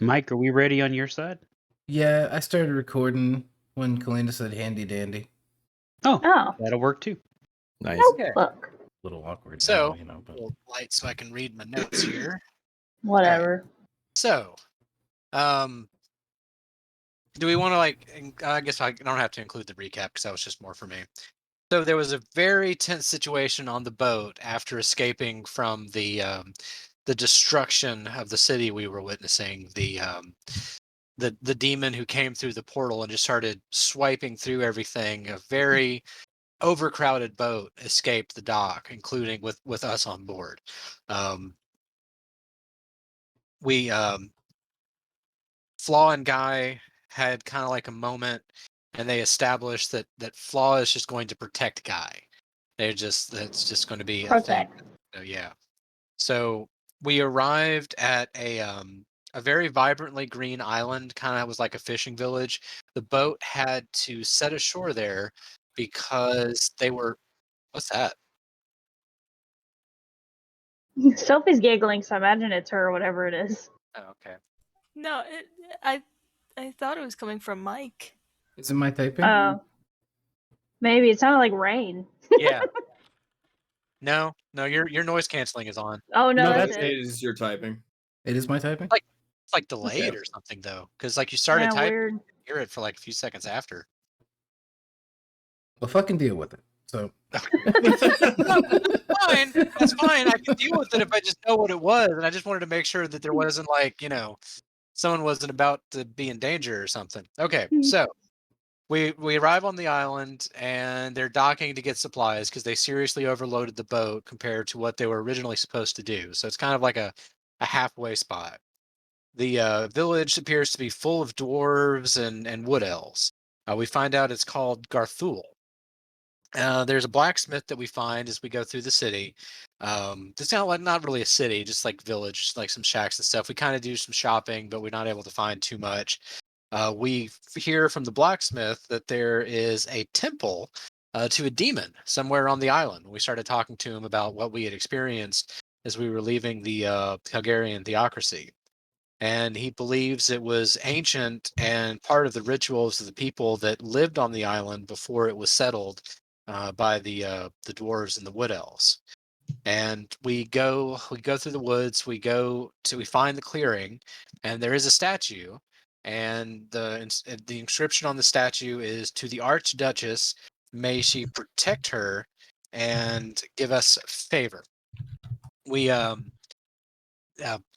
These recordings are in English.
Mike, are we ready on your side? Yeah, I started recording when Kalina said handy dandy. Oh, that'll work too. Nice. Okay. Look, A little awkward So, now, a little light so I can read my notes here. whatever. So, do we want to I guess I don't have to include the recap because that was just more for me. So there was a very tense situation on the boat after escaping from the destruction of the city we were witnessing. The demon who came through the portal and just started swiping through everything. A very overcrowded boat escaped the dock, including with us on board. We Flaw and Guy had kind of like a moment, and they established that Flaw is just going to protect Guy. That's just going to be a thing. Protect. So, yeah. So we arrived at a very vibrantly green island, kind of was like a fishing village. The boat had to set ashore there because they were. What's that? Sophie's giggling, so I imagine it's her or whatever it is. Oh, okay. No, I thought it was coming from Mike. Is it my typing? Maybe it sounded like rain. Yeah. No, your noise canceling is on. Oh no, No, that's that's it. It is your typing. It is my typing? It's like delayed Okay. or something though, because like you started Yeah, typing, weird. you hear it for like a few seconds after. Well, fucking deal with it. So. Fine, that's fine. I can deal with it if I just know what it was, and I just wanted to make sure that there wasn't someone wasn't about to be in danger or something. Okay, so we arrive on the island and they're docking to get supplies because they seriously overloaded the boat compared to what they were originally supposed to do. So it's kind of like a halfway spot. The village appears to be full of dwarves and wood elves. We find out it's called Garthul. There's a blacksmith that we find as we go through the city. It's not really a city, just like village, just like some shacks and stuff. We kind of do some shopping, but we're not able to find too much. We hear from the blacksmith that there is a temple to a demon somewhere on the island. We started talking to him about what we had experienced as we were leaving the Hungarian theocracy. And he believes it was ancient and part of the rituals of the people that lived on the island before it was settled by the dwarves and the wood elves. And we go through the woods. We find the clearing, and there is a statue. And the inscription on the statue is, "To the Archduchess, may she protect her and give us favor." We The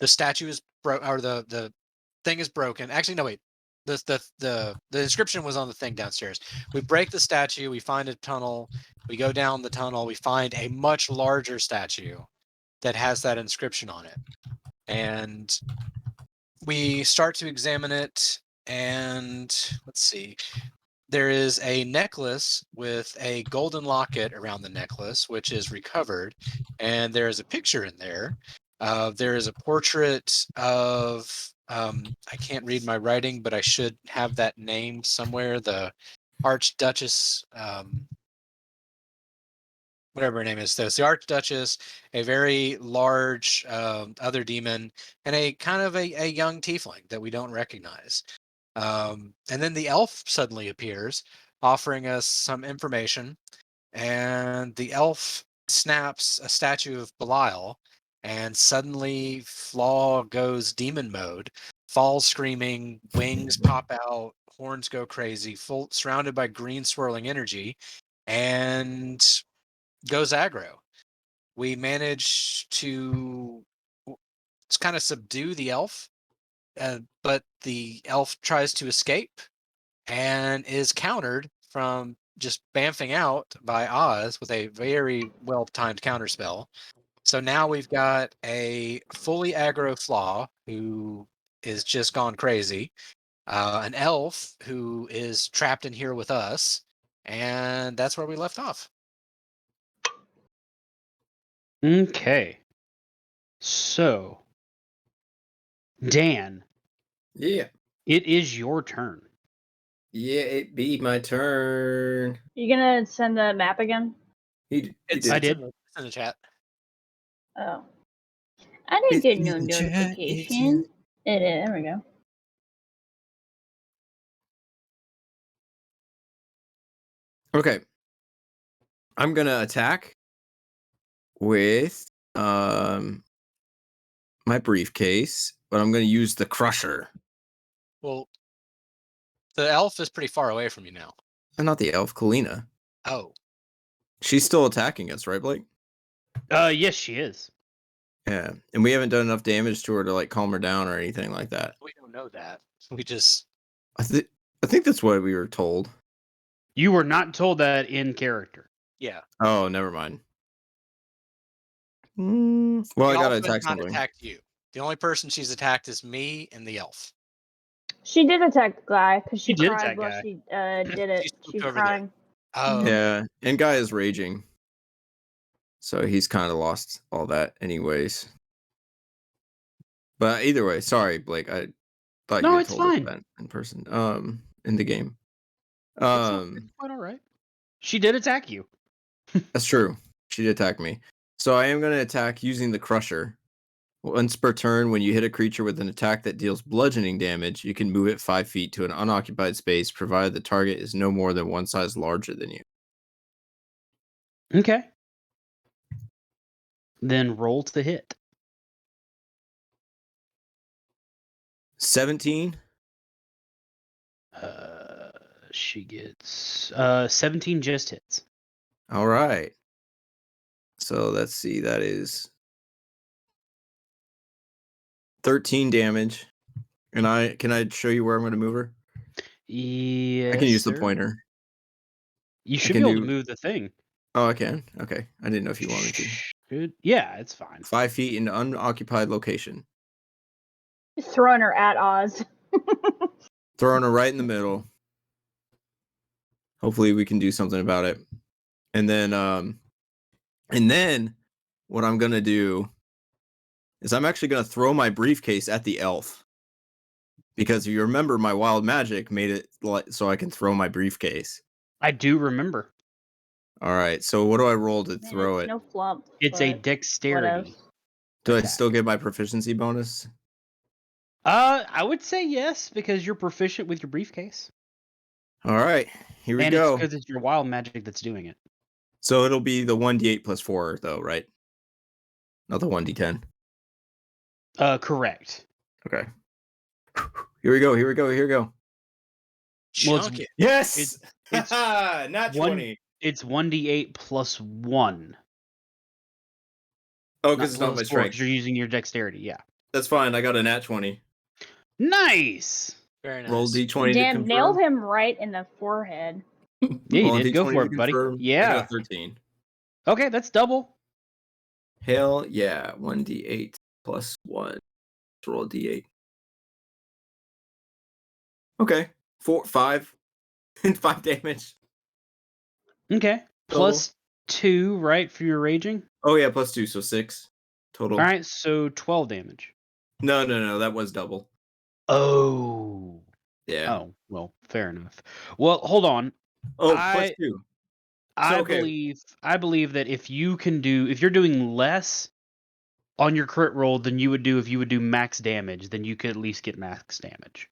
statue is or the thing is broken. Actually, no, wait. The inscription was on the thing downstairs. We break the statue. We find a tunnel. We go down the tunnel. We find a much larger statue that has that inscription on it, and we start to examine it. And let's see. There is a necklace with a golden locket around the necklace, which is recovered, and there is a picture in there. There is a portrait of I can't read my writing, but I should have that name somewhere. The Archduchess, whatever her name is. So it's the Archduchess, a very large other demon, and a kind of a young tiefling that we don't recognize. And then the elf suddenly appears, offering us some information. And the elf snaps a statue of Belial, and suddenly Flaw goes demon mode, falls screaming, wings pop out, horns go crazy, surrounded by green swirling energy, and goes aggro. We manage to kind of subdue the elf, but the elf tries to escape and is countered from just bamfing out by Oz with a very well timed counterspell. So now we've got a fully aggro Flaw who is just gone crazy, an elf who is trapped in here with us, and that's where we left off. Okay. So, Dan, Yeah. it is your turn. Yeah, it be my turn. You gonna send the map again? He It's, I did. did. It's in the chat. Oh. I didn't It's get in no the chat, it's notification. It is. There we go. Okay. I'm gonna attack with my briefcase, but I'm gonna use the crusher. Well, the elf is pretty far away from you now. And not the elf, Kalina. Oh. She's still attacking us, right, Blake? Yes, she is. Yeah. And we haven't done enough damage to her to like calm her down or anything like that. We don't know that. We just I think that's what we were told. You were not told that in character. yeah. Oh, never mind. Well, I The gotta elf has attack not something. attacked you. The only person she's attacked is me and the elf. She did attack the guy because she She did cried attack while guy. she did it. She swooped She's over there. crying. Oh. Yeah, and Guy is raging. So he's kind of lost all that anyways. But either way, sorry, Blake. I thought No, you had it's told us fine. that in person. In the game. It's quite all right. She did attack you. That's true. She did attack me. So I am gonna attack using the crusher. Once per turn, when you hit a creature with an attack that deals bludgeoning damage, you can move it 5 feet to an unoccupied space, provided the target is no more than one size larger than you. Okay. Then roll to hit. 17. She gets 17 just hits. All right. So let's see. That is 13 damage. And can I show you where I'm going to move her? Yes, I can use the sir. pointer. You I should can be able to do- move the thing. Oh, I can. Okay. I didn't know if you wanted me to. Good. Yeah, it's fine. 5 feet in unoccupied location. Throwing her at Oz. Throwing her right in the middle. Hopefully we can do something about it. And then what I'm going to do is I'm actually going to throw my briefcase at the elf. Because if you remember, my wild magic made it so I can throw my briefcase. I do remember. All right. So what do I roll to Man, throw it's it? no flump. It's a but dexterity. Do I attack. still get my proficiency bonus? I would say yes because you're proficient with your briefcase, All right. Here we and go. it's because it's your wild magic that's doing it. So it'll be the 1d8 plus 4, though, right? Not the 1d10. Correct. Okay. Here we go. Here we go. Here we go. Chunk it. Yes. It's Not 20. It's 1d8 plus 1. Oh, because it's not my plus 4, 'cause strength. you're using your dexterity. Yeah. That's fine. I got a nat 20. Nice. Very nice. Roll d20 to Dan confirm. nailed him right in the forehead. Yeah, you Roll a did. Go d20 for to it, buddy. confirm. I Yeah. got a 13. Okay, that's double. Hell yeah. 1d8 plus 1. Let's roll a d8. Okay. 5 and 5 damage. Okay. Plus 2, right, for your raging? Oh yeah, plus 2, so 6 total. All right, so 12 damage. No, that was double. Oh. Yeah. Oh, well, fair enough. Well, hold on. Oh, plus 2. I okay. believe that if you're doing less on your crit roll than you would do if you would do max damage, then you could at least get max damage.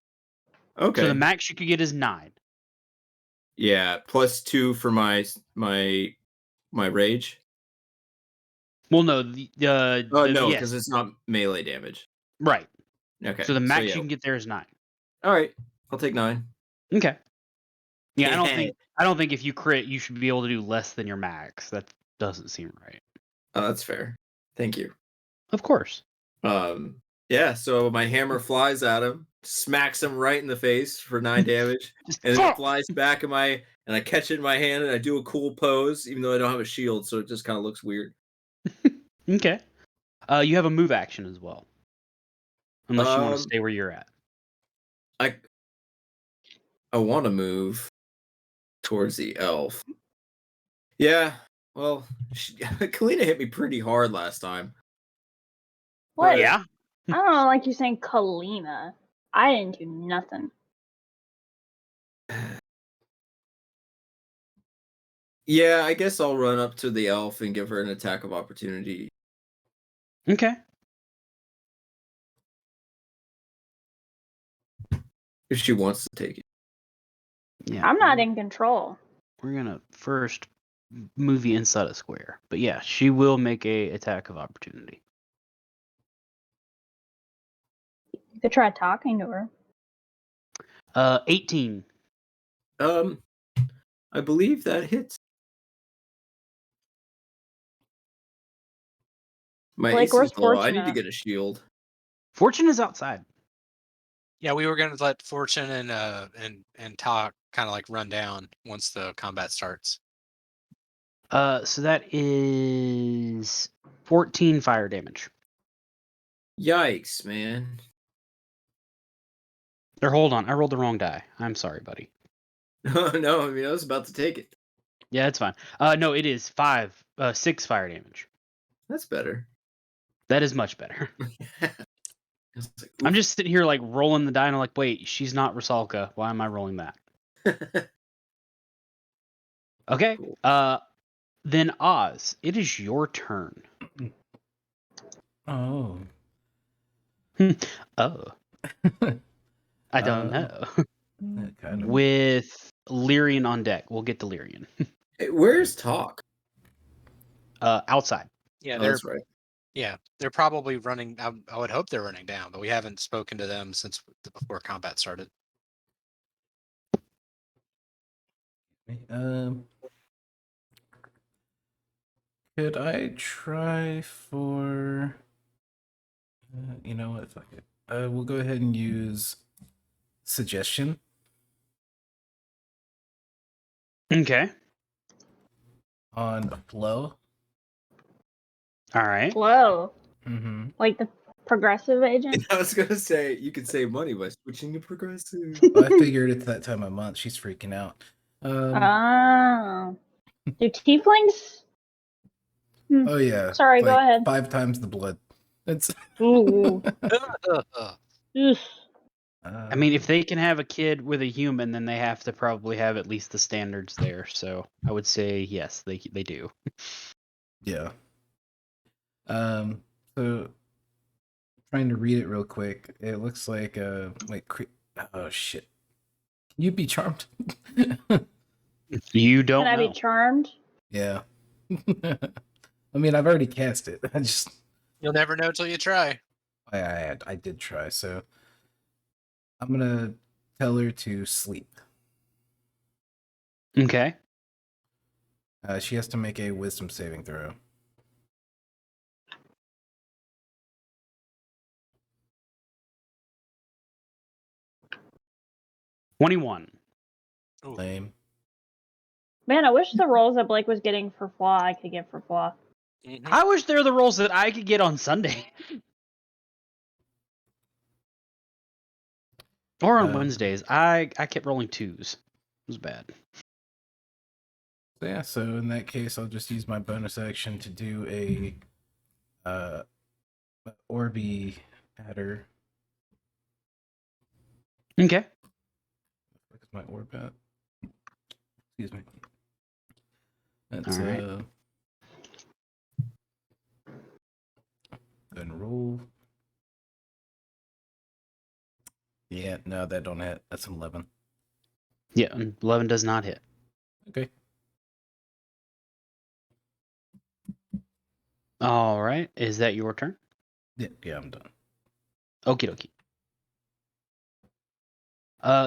Okay. So the max you could get is 9. Yeah, plus 2 for my rage. Well, no, No, yes, because it's not melee damage. right. Okay. So the max yeah. you can get there is 9. All right, I'll take 9. Okay. Yeah, I don't think if you crit, you should be able to do less than your max. That doesn't seem right. Oh, that's fair. Thank you. Of course. Yeah. So my hammer flies at him, smacks him right in the face for 9 damage, Just and then it flies back and I catch it in my hand and I do a cool pose, even though I don't have a shield, so it just kind of looks weird. Okay. You have a move action as well, unless you want to Um, stay where you're at. I want to move towards the elf. Yeah. Well, Kalina hit me pretty hard last time. What? Yeah. I don't know, like you're saying Kalina. I didn't do nothing. Yeah, I guess I'll run up to the elf and give her an attack of opportunity. Okay. If she wants to take it. Yeah. I'm not in control. we're gonna first move you inside a square. But yeah, she will make a attack of opportunity. You could try talking to her. 18. I believe that hits. My Blake, where's AC's low. I need to Fortuna? get a shield. Fortune is outside. Yeah, we were gonna let Fortune and Talk kind of like run down once the combat starts. So that is 14 fire damage. Yikes, man. Or hold on, I rolled the wrong die. I'm sorry, buddy. No, I mean I was about to take it. Yeah, it's fine. No, it is 6 fire damage. That's better. That is much better. I was like, I'm oof. just sitting here like rolling the die and I'm like, wait, she's not Rusalka. Why am I rolling that? Okay. Cool. Then Oz, it is your turn. Oh. Oh, I don't know. That kind of. With Lyrian on deck. We'll get to Lyrian. Hey, where's Talk? Outside. Yeah, Oh, that's right. they're probably running. I would hope they're running down, but we haven't spoken to them since before combat started. Could I try for? You know what? Fuck it. We'll go ahead and use suggestion. Okay. On flow. All right. Whoa. Mm-hmm. Like the progressive agent? I was gonna say you could save money by switching to progressive. Well, I figured it's that time of month. She's freaking out. Oh. Do tieflings? Oh yeah. Sorry, go ahead. 5 times the blood. It's. Ooh. Oof. I mean, if they can have a kid with a human, then they have to probably have at least the standards there. So I would say yes, they do. Yeah. So trying to read it real quick. It looks like oh shit. Can you be charmed? You don't Can I know. be charmed? Yeah. I mean, I've already cast it. You'll never know till you try. I did try, so I'm gonna tell her to sleep. Okay. She has to make a wisdom saving throw. $21. Ooh. Lame. Man, I wish the rolls that Blake was getting for Flaw I could get for Flaw. Mhm. I wish they're the rolls that I could get on Sunday. Or on Wednesdays. I kept rolling 2s. It was bad. So yeah, so in that case, I'll just use my bonus action to do a Orby at her. Okay. Where's my orb at? Excuse me. That's All right. Then roll. Yeah, no, that don't hit. That's an 11. Yeah, 11 does not hit. Okay. All right. Is that your turn? Yeah, I'm done. Okie dokie.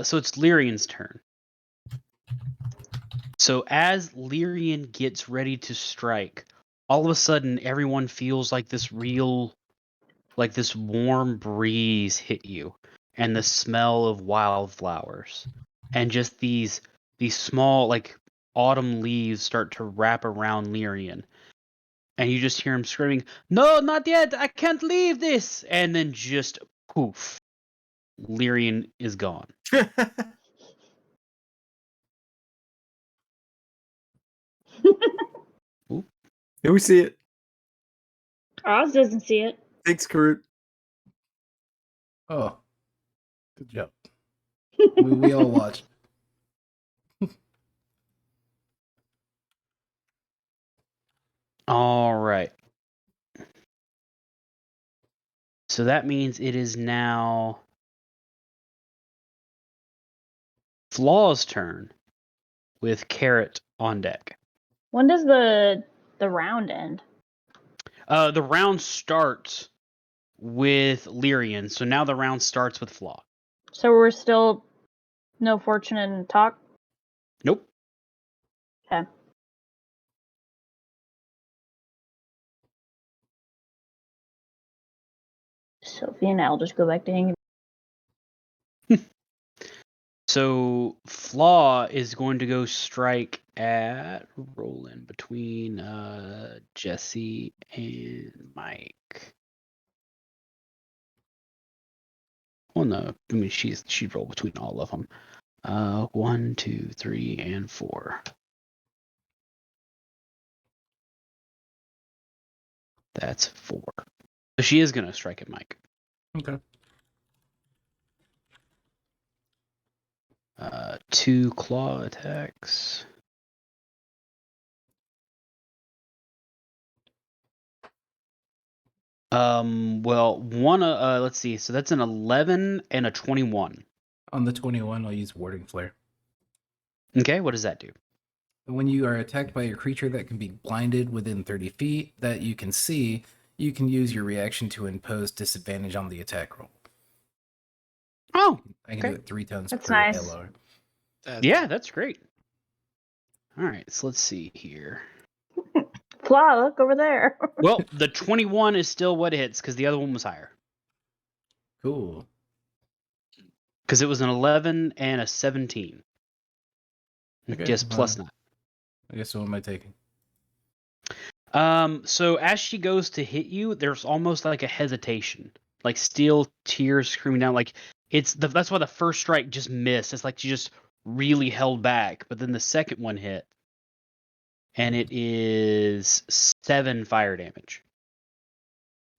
So it's Lyrian's turn. So as Lyrian gets ready to strike, all of a sudden everyone feels like this warm breeze hit you, and the smell of wildflowers, and just these small like autumn leaves start to wrap around Lyrian, and you just hear him screaming, "No, not yet! I can't leave this!" And then just poof, Lyrian is gone. Here we see it. Oz doesn't see it. Thanks, Karut. Oh, good job. we all watched. All right. So that means it is now Flaw's turn. with Carrot on deck. When does the round end? The round starts with Lyrian, so now the round starts with Flaw. So we're still no fortune in talk? Nope. Okay. Sophie and I'll just go back to hanging. So Flaw is going to go strike at Roland between Jesse and Mike. Well, no, I mean she'd roll between all of them. 1, 2, 3, and 4. That's 4. So she is gonna strike at Mike. Okay. 2 claw attacks. Well, one. Let's see. So that's an 11 and a 21. On the 21, I'll use Warding Flare. Okay, what does that do? When you are attacked by a creature that can be blinded within 30 feet that you can see, you can use your reaction to impose disadvantage on the attack roll. Oh, I can okay. do it 3 times That's per nice. LR. Yeah, that's great. All right, so let's see here. Flaw, look over there. Well, the 21 is still what hits because the other one was higher. Cool. Because it was an 11 and a 17. Okay, Just plus 9. I guess what am I taking? So as she goes to hit you, there's almost like a hesitation, like steel tears screaming down. Like that's why the first strike just missed. It's like she just really held back, but then the second one hit, and it is 7 fire damage.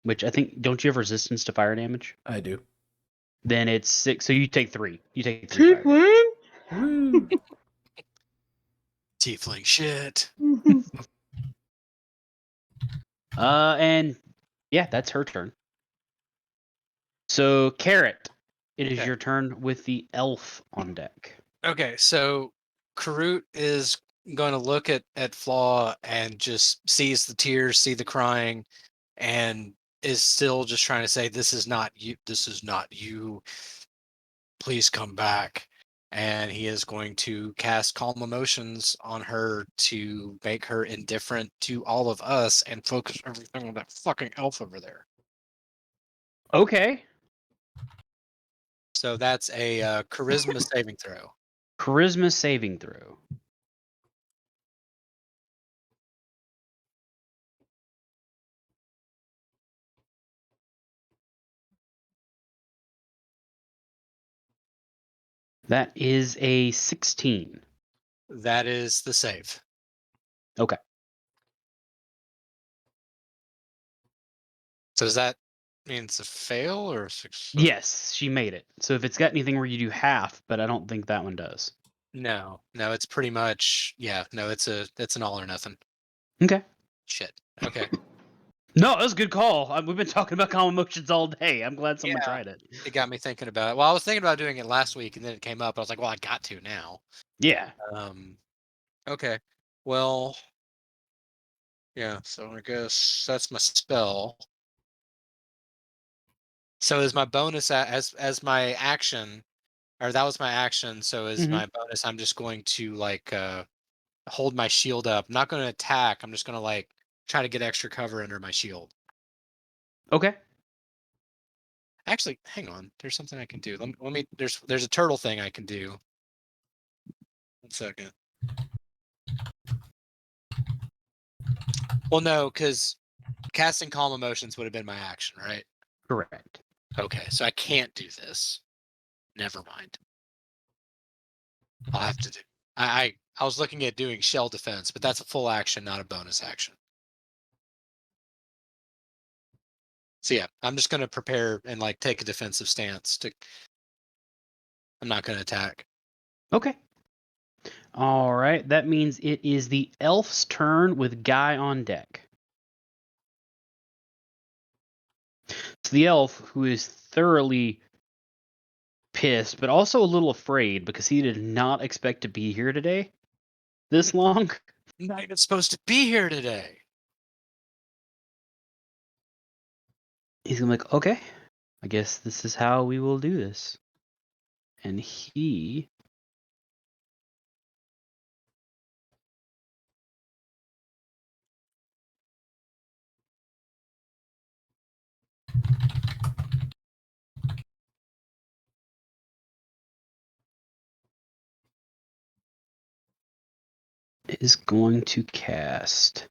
Which I think, don't you have resistance to fire damage? I do. Then it's 6. So you take 3. You take 3 fire damage. Woo! Tiefling shit. And yeah, that's her turn. So Carrot, it is Okay. your turn with the elf on deck. Okay, so Karut is going to look at Flaw and just sees the tears, see the crying, and is still just trying to say, "This is not you. This is not you. Please come back." And he is going to cast Calm Emotions on her to make her indifferent to all of us and focus everything on that fucking elf over there. Okay. So that's a charisma saving throw. Charisma saving throw. That is a 16. That is the save. Okay. So does that mean it's a fail or a success? Yes, she made it. So if it's got anything where you do half, but I don't think that one does. No, it's pretty much no, it's an all or nothing. Okay. Shit. Okay. No, that was a good call. We've been talking about calm emotions all day. I'm glad someone Yeah. tried it. It got me thinking about it. Well, I was thinking about doing it last week and then it came up. I was like, well, I got to now. Yeah. Okay. Well, yeah, so I guess that's my spell. So is my bonus as my action, or that was my action, so as Mhm. my bonus, I'm just going to like hold my shield up. I'm not going to attack. I'm just going to like try to get extra cover under my shield. Okay. Actually, hang on. There's something I can do. Let me there's a turtle thing I can do. 1 second. Well, no, because casting calm emotions would have been my action, right? Correct. Okay, so I can't do this. Never mind. I'll have to do. I was looking at doing shell defense, but that's a full action, not a bonus action. So yeah, I'm just gonna prepare and like take a defensive stance. I'm not gonna attack. Okay. All right. That means it is the elf's turn with Guy on deck. So the elf, who is thoroughly pissed, but also a little afraid because he did not expect to be here today, this long. I'm not even supposed to be here today. He's gonna be like, okay, I guess this is how we will do this. And he is going to cast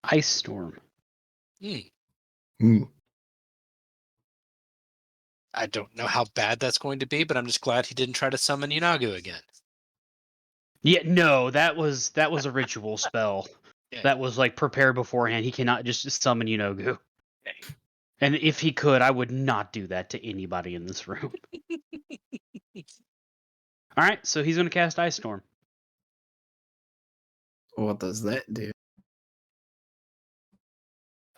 Ice Storm. Hmm. I don't know how bad that's going to be, but I'm just glad he didn't try to summon Yunagu again. Yeah, no, that was a ritual spell. Yeah. That was like prepared beforehand. He cannot just summon Yunogu. Okay. And if he could, I would not do that to anybody in this room. All right, so he's going to cast Ice Storm. What does that do?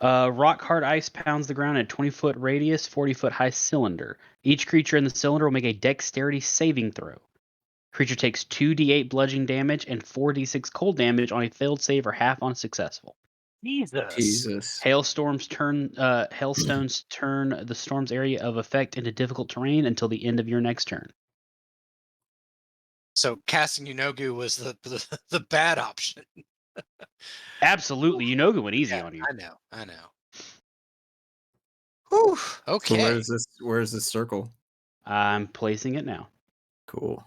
Rock hard ice pounds the ground at 20-foot radius, 40-foot high cylinder. Each creature in the cylinder will make a dexterity saving throw. Creature takes 2d8 bludgeoning damage and 4d6 cold damage on a failed save or half on successful. Jesus. Hailstones turn the storm's area of effect into difficult terrain until the end of your next turn. So casting Yunogu was the bad option. Absolutely, Yunogu went easy Yeah, on you. I know. Whew, So okay. where's this circle? I'm placing it now. Cool.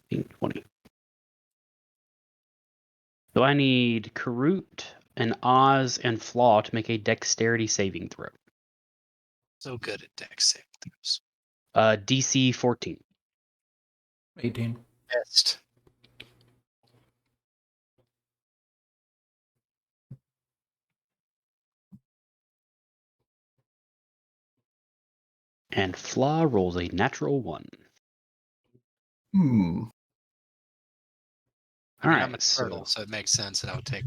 Being 20. So I need Karut, and Oz, and Flaw to make a dexterity saving throw. So good at dex saving throws. DC 14. 18. Best. And Flaw rolls a natural 1. I mean, I'm a Alright, turtle, so it makes sense that I would take,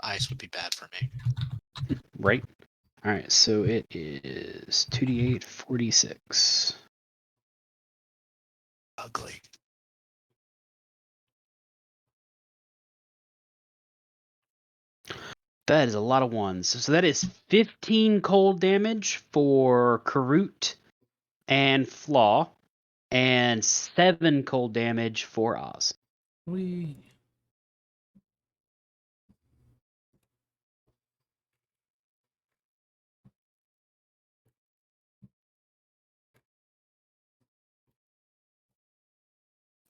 ice would be bad for me. right? Alright, so it is 2d8, 46. Ugly. That is a lot of ones. So that is 15 cold damage for Karut and Flaw, and 7 cold damage for Oz. We.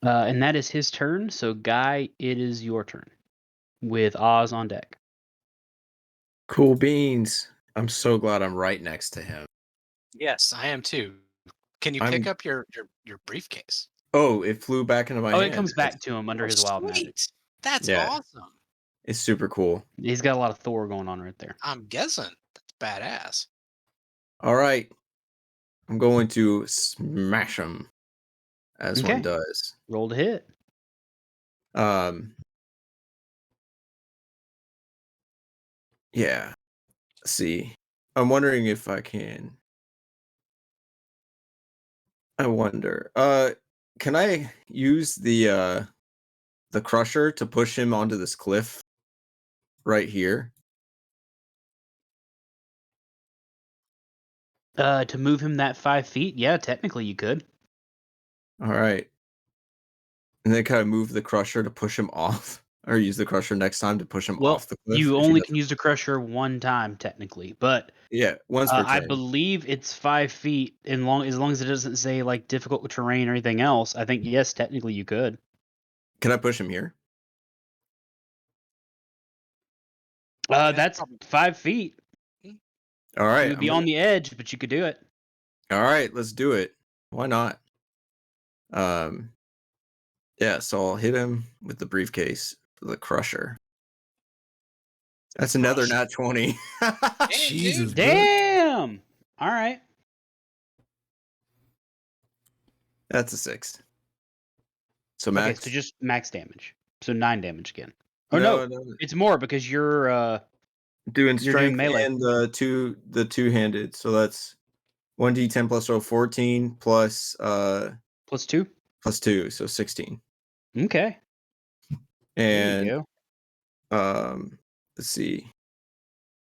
And that is his turn. So, Guy, it is your turn with Oz on deck. Cool beans. I'm so glad I'm right next to him. Yes, I am too. Can you pick up your briefcase? Oh, it flew back into my hand. It comes back to him under his wild magic. Sweet. That's Yeah. awesome. It's super cool. He's got a lot of Thor going on right there. I'm guessing. That's badass. All right. I'm going to smash him, as one does. Roll to hit. Yeah. Let's see. I'm wondering if I can. I wonder. Can I use the crusher to push him onto this cliff right here? To move him that 5 feet, yeah, technically you could. All right. And then kind of move the crusher to push him off, or use the crusher next time to push him off the cliff. You if he only doesn't- can use the crusher one time technically, but Yeah, once per turn. I believe it's 5 feet. As long as it doesn't say like difficult terrain or anything else, I think yes, technically you could. Can I push him here? That's 5 feet. All right. You would be on the edge, but you could do it. All right, let's do it. Why not? Yeah, so I'll hit him with the briefcase the crusher. That's another Crush. nat 20. Jesus, bro. Damn. All right. That's a 6. So Okay, max. so just max damage. So 9 damage again. Oh no, no. it's more because you're Doing you're doing strength melee. and the two-handed. So that's 1d10 plus 14 plus Plus 2. plus 2, so 16. Okay. There And you go. let's see.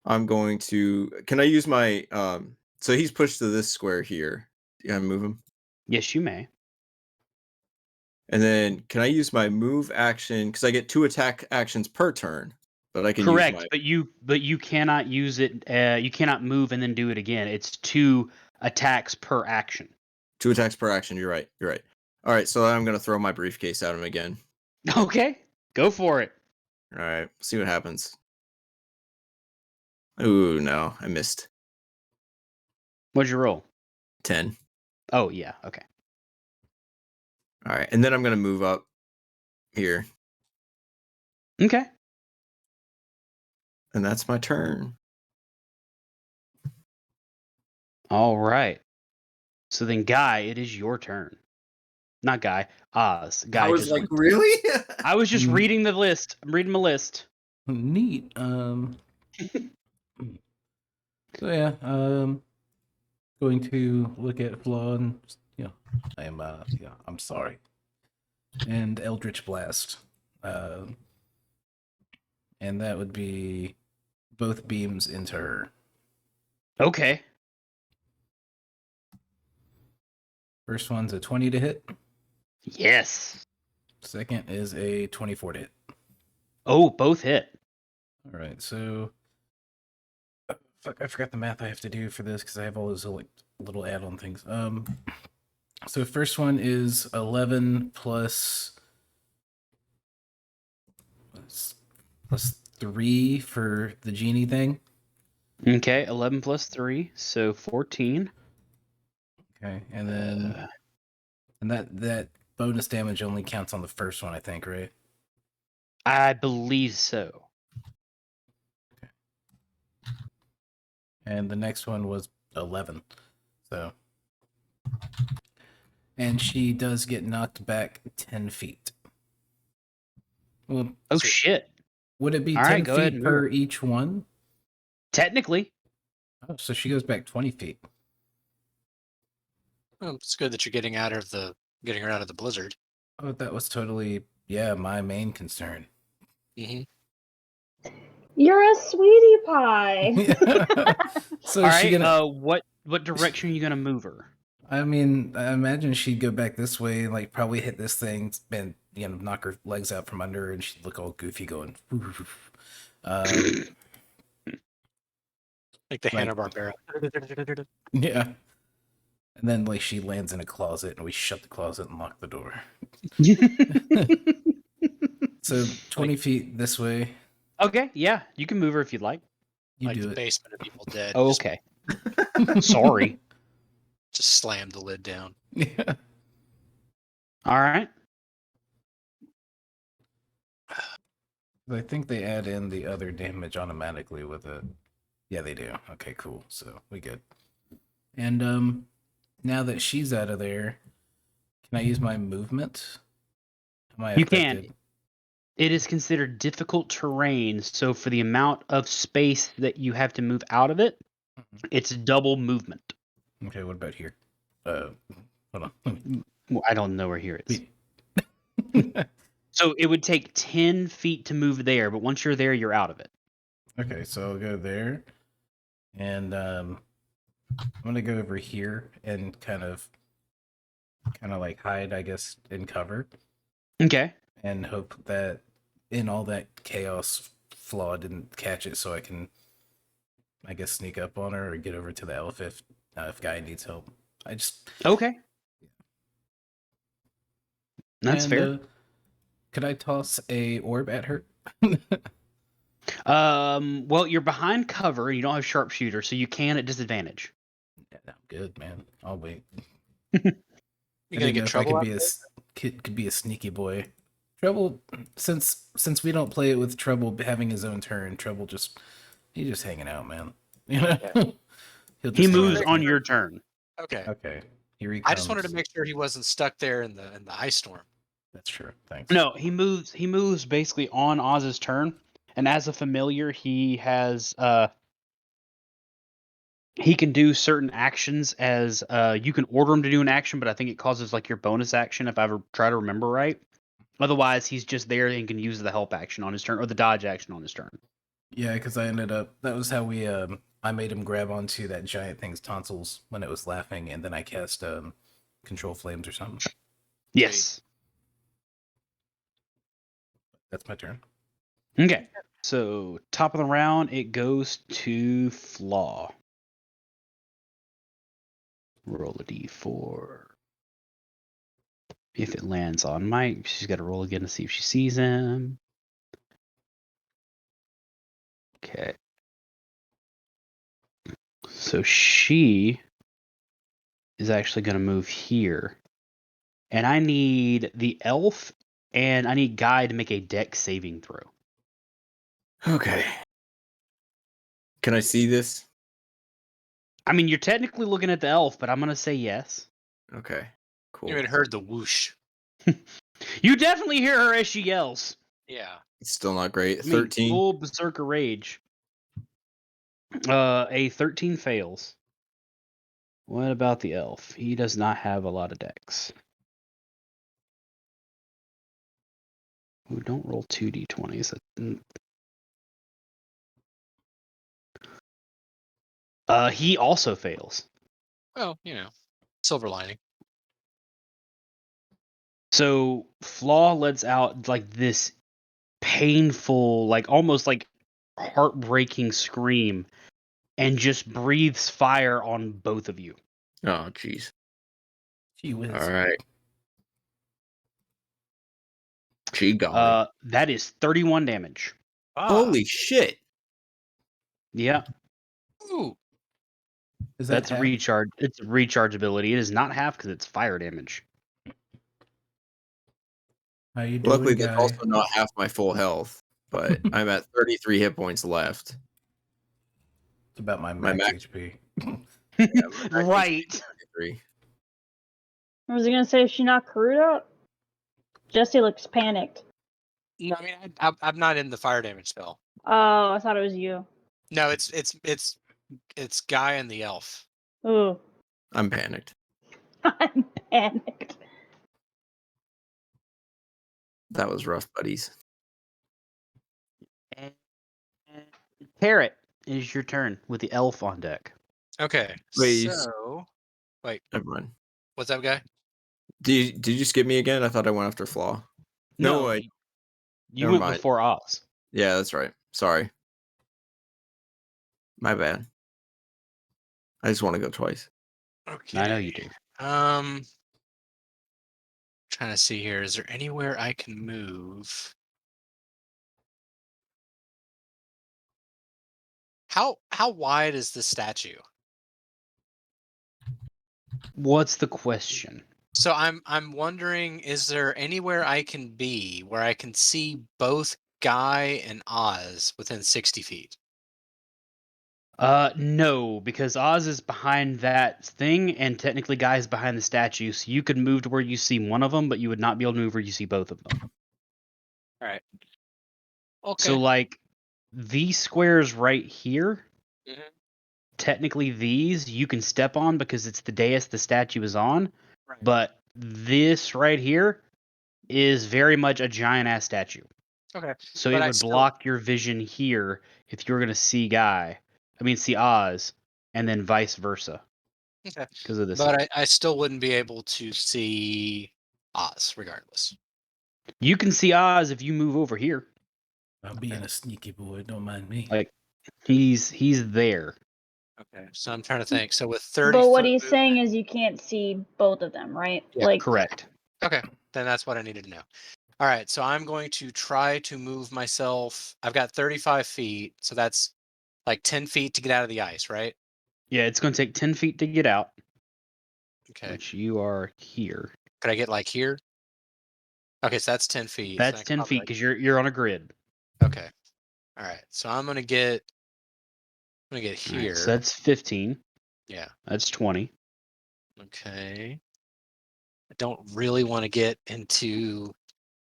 I'm going to. Can I use my so he's pushed to this square here. Can I move him? Yes, you may. And then can I use my move action because I get 2 attack actions per turn, but I can Correct, use my but you cannot use it. You cannot move and then do it again. It's 2 attacks per action. 2 attacks per action. You're right. You're right. All right, so I'm gonna throw my briefcase at him again. Okay, go for it. All right, see what happens. Ooh, no, I missed. What'd you roll? 10. Oh yeah. Okay. All right, and then I'm gonna move up here, Okay. and that's my turn. All right. So then, Guy, it is your turn. Not Guy. Oz. Guy. I was just like, really? I was just Mm. reading the list. I'm reading my list. Neat. So yeah, going to look at Flaw and I'm sorry. And Eldritch Blast. And that would be both beams into her. Okay. First one's a 20 to hit. Yes. Second is a 24 to hit. Oh, both hit. All right, so fuck, I forgot the math I have to do for this because I have all those like little add-on things. So first one is 11 plus 3 for the genie thing. Okay, 11 plus 3, so 14. Okay, and then and that bonus damage only counts on the first one, I think, right? I believe so. And the next one was 11. So, and she does get knocked back 10 feet. Well, Oh shit. would it be All 10 right, go ahead feet and per move. each one? Technically. Oh, so she goes back 20 feet. Well, it's good that you're getting her out of the blizzard. Oh, that was totally, my main concern. Mm-hmm. You're a sweetie pie. So All is she right. gonna? What direction are you gonna move her? I mean, I imagine she'd go back this way, like probably hit this thing, and knock her legs out from under, her, and she'd look all goofy, going. Like the Like- Hanna-Barbera. Yeah. And then like she lands in a closet, and we shut the closet and lock the door. So 20 feet this way. Okay, yeah, you can move her if you'd like. You Like do the it. basement of Evil Dead. Oh, Just- okay. Sorry. Just slam the lid down. Yeah. All right. I think they add in the other damage automatically with it. Yeah, they do. Okay, cool. So we good. And now that she's out of there, can I use my movement? Am I You can. affected? It is considered difficult terrain, so for the amount of space that you have to move out of it, it's double movement. Okay, what about here? Hold on. Let me- Well, I don't know where here is. So it would take 10 feet to move there, but once you're there, you're out of it. Okay, so I'll go there, and I'm gonna go over here and kind of like hide, I guess, in cover, Okay. and hope that in all that chaos, Flaw didn't catch it, so I can, I guess, sneak up on her or get over to the elf if Guy needs help. I just Okay. That's fair. Could I toss a orb at her? Well, you're behind cover and you don't have sharpshooter, so you can at disadvantage. Yeah, I'm good, man. I'll wait. You I gonna didn't know get if I trouble? could be a sneaky boy. Trouble, since we don't play it with Trouble having his own turn, Trouble he's just hanging out, man. You know, Yeah. he'll He just hang moves out. on your turn. Okay. Okay, here he I comes. just wanted to make sure he wasn't stuck there in the ice storm. That's true. Thanks. No, he moves basically on Oz's turn, and as a familiar, he has he can do certain actions as you can order him to do an action, but I think it causes like your bonus action if I ever try to remember right. Otherwise, he's just there and can use the help action on his turn or the dodge action on his turn. Yeah, because I ended up. That was how we. I made him grab onto that giant thing's tonsils when it was laughing, and then I cast control flames or something. Yes. That's my turn. Okay. So top of the round, it goes to Flaw. Roll a d4. If it lands on Mike, she's got to roll again to see if she sees him. Okay. So she is actually going to move here. And I need the elf and I need Guy to make a deck saving throw. Okay. Can I see this? I mean, you're technically looking at the elf, but I'm going to say yes. Okay. Cool. You even heard the whoosh. You definitely hear her as she yells. Yeah. It's still not great. I mean, 13. full berserker rage. A 13 fails. What about the elf? He does not have a lot of decks. Ooh, don't roll 2d20s. He also fails. Well, silver lining. So Flaw lets out like this painful, like almost like heartbreaking scream and just breathes fire on both of you. Oh, jeez. Gee whiz. All right. Gee golly. That is 31 damage. Holy shit. Yeah, Ooh. Is that that's a half? recharge. It's a recharge ability. It is not half because it's fire damage. How you doing, Luckily, guy? that's also not half my full health, but I'm at 33 hit points left. It's about my My max max- HP. Right. 33. I was gonna say, is she not crewed up? Jesse looks panicked. No, I mean I'm not in the fire damage spell. Oh, I thought it was you. No, it's Guy and the elf. Ooh, I'm panicked. I'm panicked. That was rough, buddies. And Carrot, it is your turn with the elf on deck. Okay. Please. So wait, Never mind. what's up, Guy? Did you skip me again? I thought I went after Flaw. No, you never went mind. before Oz. Yeah, that's right. Sorry. My bad. I just want to go twice. Okay. I know you do. Trying to see here. Is there anywhere I can move? How wide is the statue? What's the question? So I'm wondering, is there anywhere I can be where I can see both Guy and Oz within 60 feet? No, because Oz is behind that thing, and technically Guy's behind the statue, so you could move to where you see one of them, but you would not be able to move where you see both of them. All right. Okay. So, like, these squares right here, Mhm. technically these you can step on because it's the dais the statue is on, Right. but this right here is very much a giant-ass statue. Okay. So But it I would still- block your vision here if you were going to see see Oz, and then vice versa. Okay. Because of this. But I still wouldn't be able to see Oz regardless. You can see Oz if you move over here. I'm being a sneaky boy. Don't mind me. Like he's there. Okay. So I'm trying to think. So with 30 But what foot he's movement- saying is you can't see both of them, right? Yeah, like Correct. Okay. Then that's what I needed to know. All right. So I'm going to try to move myself. I've got 35 feet. So that's like 10 feet to get out of the ice, right? Yeah, it's going to take 10 feet to get out, Okay. which you are here. Could I get like here? Okay, so that's 10 feet. so I That's can 10 probably, feet like- because you're on a grid. Okay. All right. So I'm gonna get All right, here. so that's 15. Yeah. That's 20. Okay. I don't really want to get into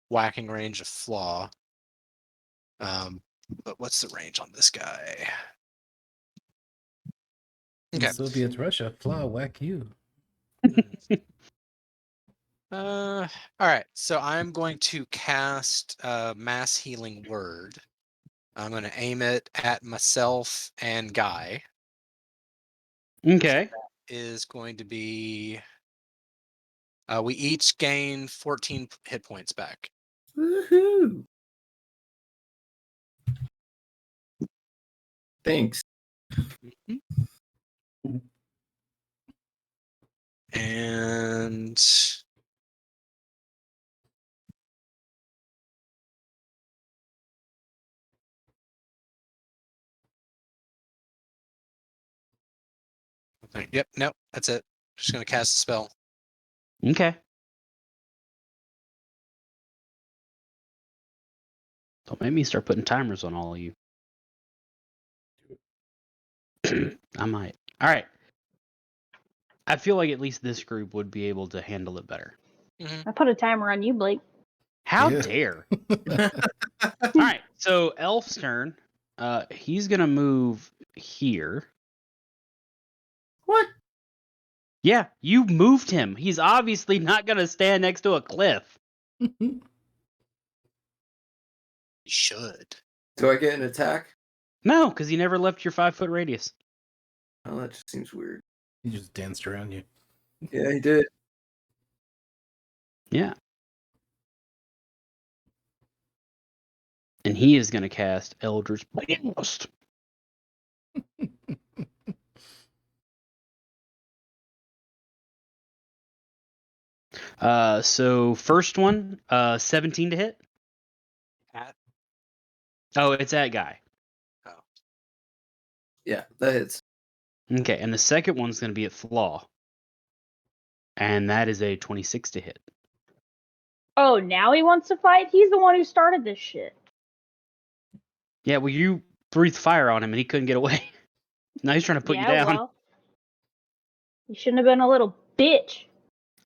whacking range of Flaw. But what's the range on this guy? In Okay. Soviet Russia, Flaw, whack you. All right. So I'm going to cast Mass Healing Word. I'm going to aim it at myself and Guy. Okay. Is going to be. We each gain 14 hit points back. Woohoo! Thanks. And yep, nope, that's it. Just gonna cast a spell. Okay. Don't make me start putting timers on all of you. I might. All right. I feel like at least this group would be able to handle it better. I put a timer on you, Blake. How Yeah. dare? All right. So Elf's turn. He's gonna move here. What? Yeah, you moved him. He's obviously not gonna stand next to a cliff. You should. Do I get an attack? No, because he never left your 5-foot radius. Oh, that just seems weird. He just danced around you. Yeah, he did. Yeah. And he is gonna cast Eldritch Blast. So first one, 17 to hit. At Oh, it's that guy. Yeah, that hits. Okay, and the second one's gonna be at Flaw. And that is a 26 to hit. Oh, now he wants to fight? He's the one who started this shit. Yeah, well, you breathed fire on him and he couldn't get away. Now he's trying to put you down. Well, you shouldn't have been a little bitch.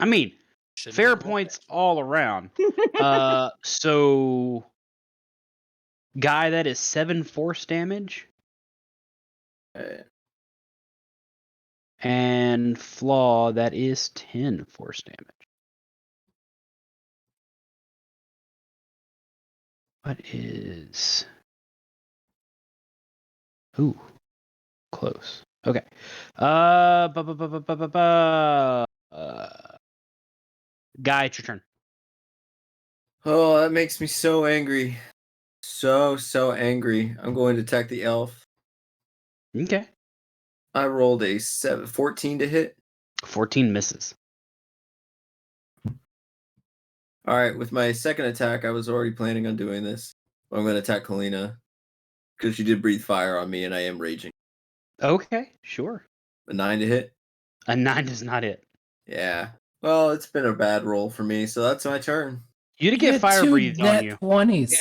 I mean, shouldn't fair have been more points all around. So guy, that is 7 force damage, and Flaw, that is 10 force damage. What is? Ooh, close. Okay. Guy, it's your turn. Oh, that makes me so angry. So angry. I'm going to attack the elf. Okay. I rolled a 14 to hit. 14 misses. All right, with my second attack, I was already planning on doing this. I'm going to attack Kalina because she did breathe fire on me and I am raging. Okay, sure. A 9 to hit. A 9 does not hit. Yeah. Well, it's been a bad roll for me, so that's my turn. You did get fire breathed on you. 20s.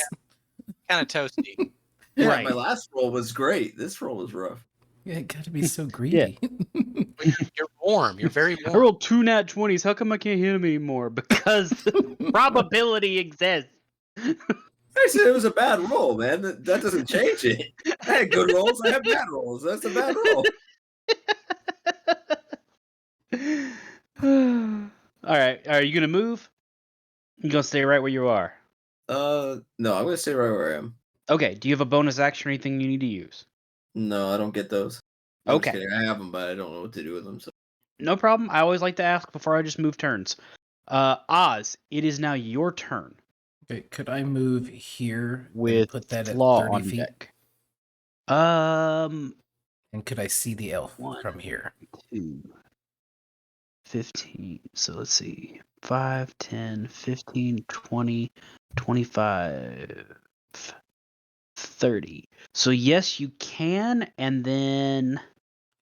kind of toasty. Yeah, Right. my last roll was great. This roll was rough. Yeah, you gotta be so greedy. You're warm. You're very I warm. rolled 2 nat 20s. How come I can't hit him anymore? Because the probability exists. I said it was a bad roll, man. That doesn't change it. I had good rolls. I have bad rolls. That's a bad roll. All right. Are you gonna move? You gonna stay right where you are? No, I'm gonna stay right where I am. Okay. Do you have a bonus action or anything you need to use? No, I don't get those. I'm just Okay. kidding. I have them, but I don't know what to do with them. So No problem. I always like to ask before I just move turns. Oz, it is now your turn Okay, could I move here and with put that at Flaw 30 on feet? deck. And could I see the elf 1, from here? 2, 15. So let's see. 5, 10, 15, 20, 25, 30. So yes, you can, and then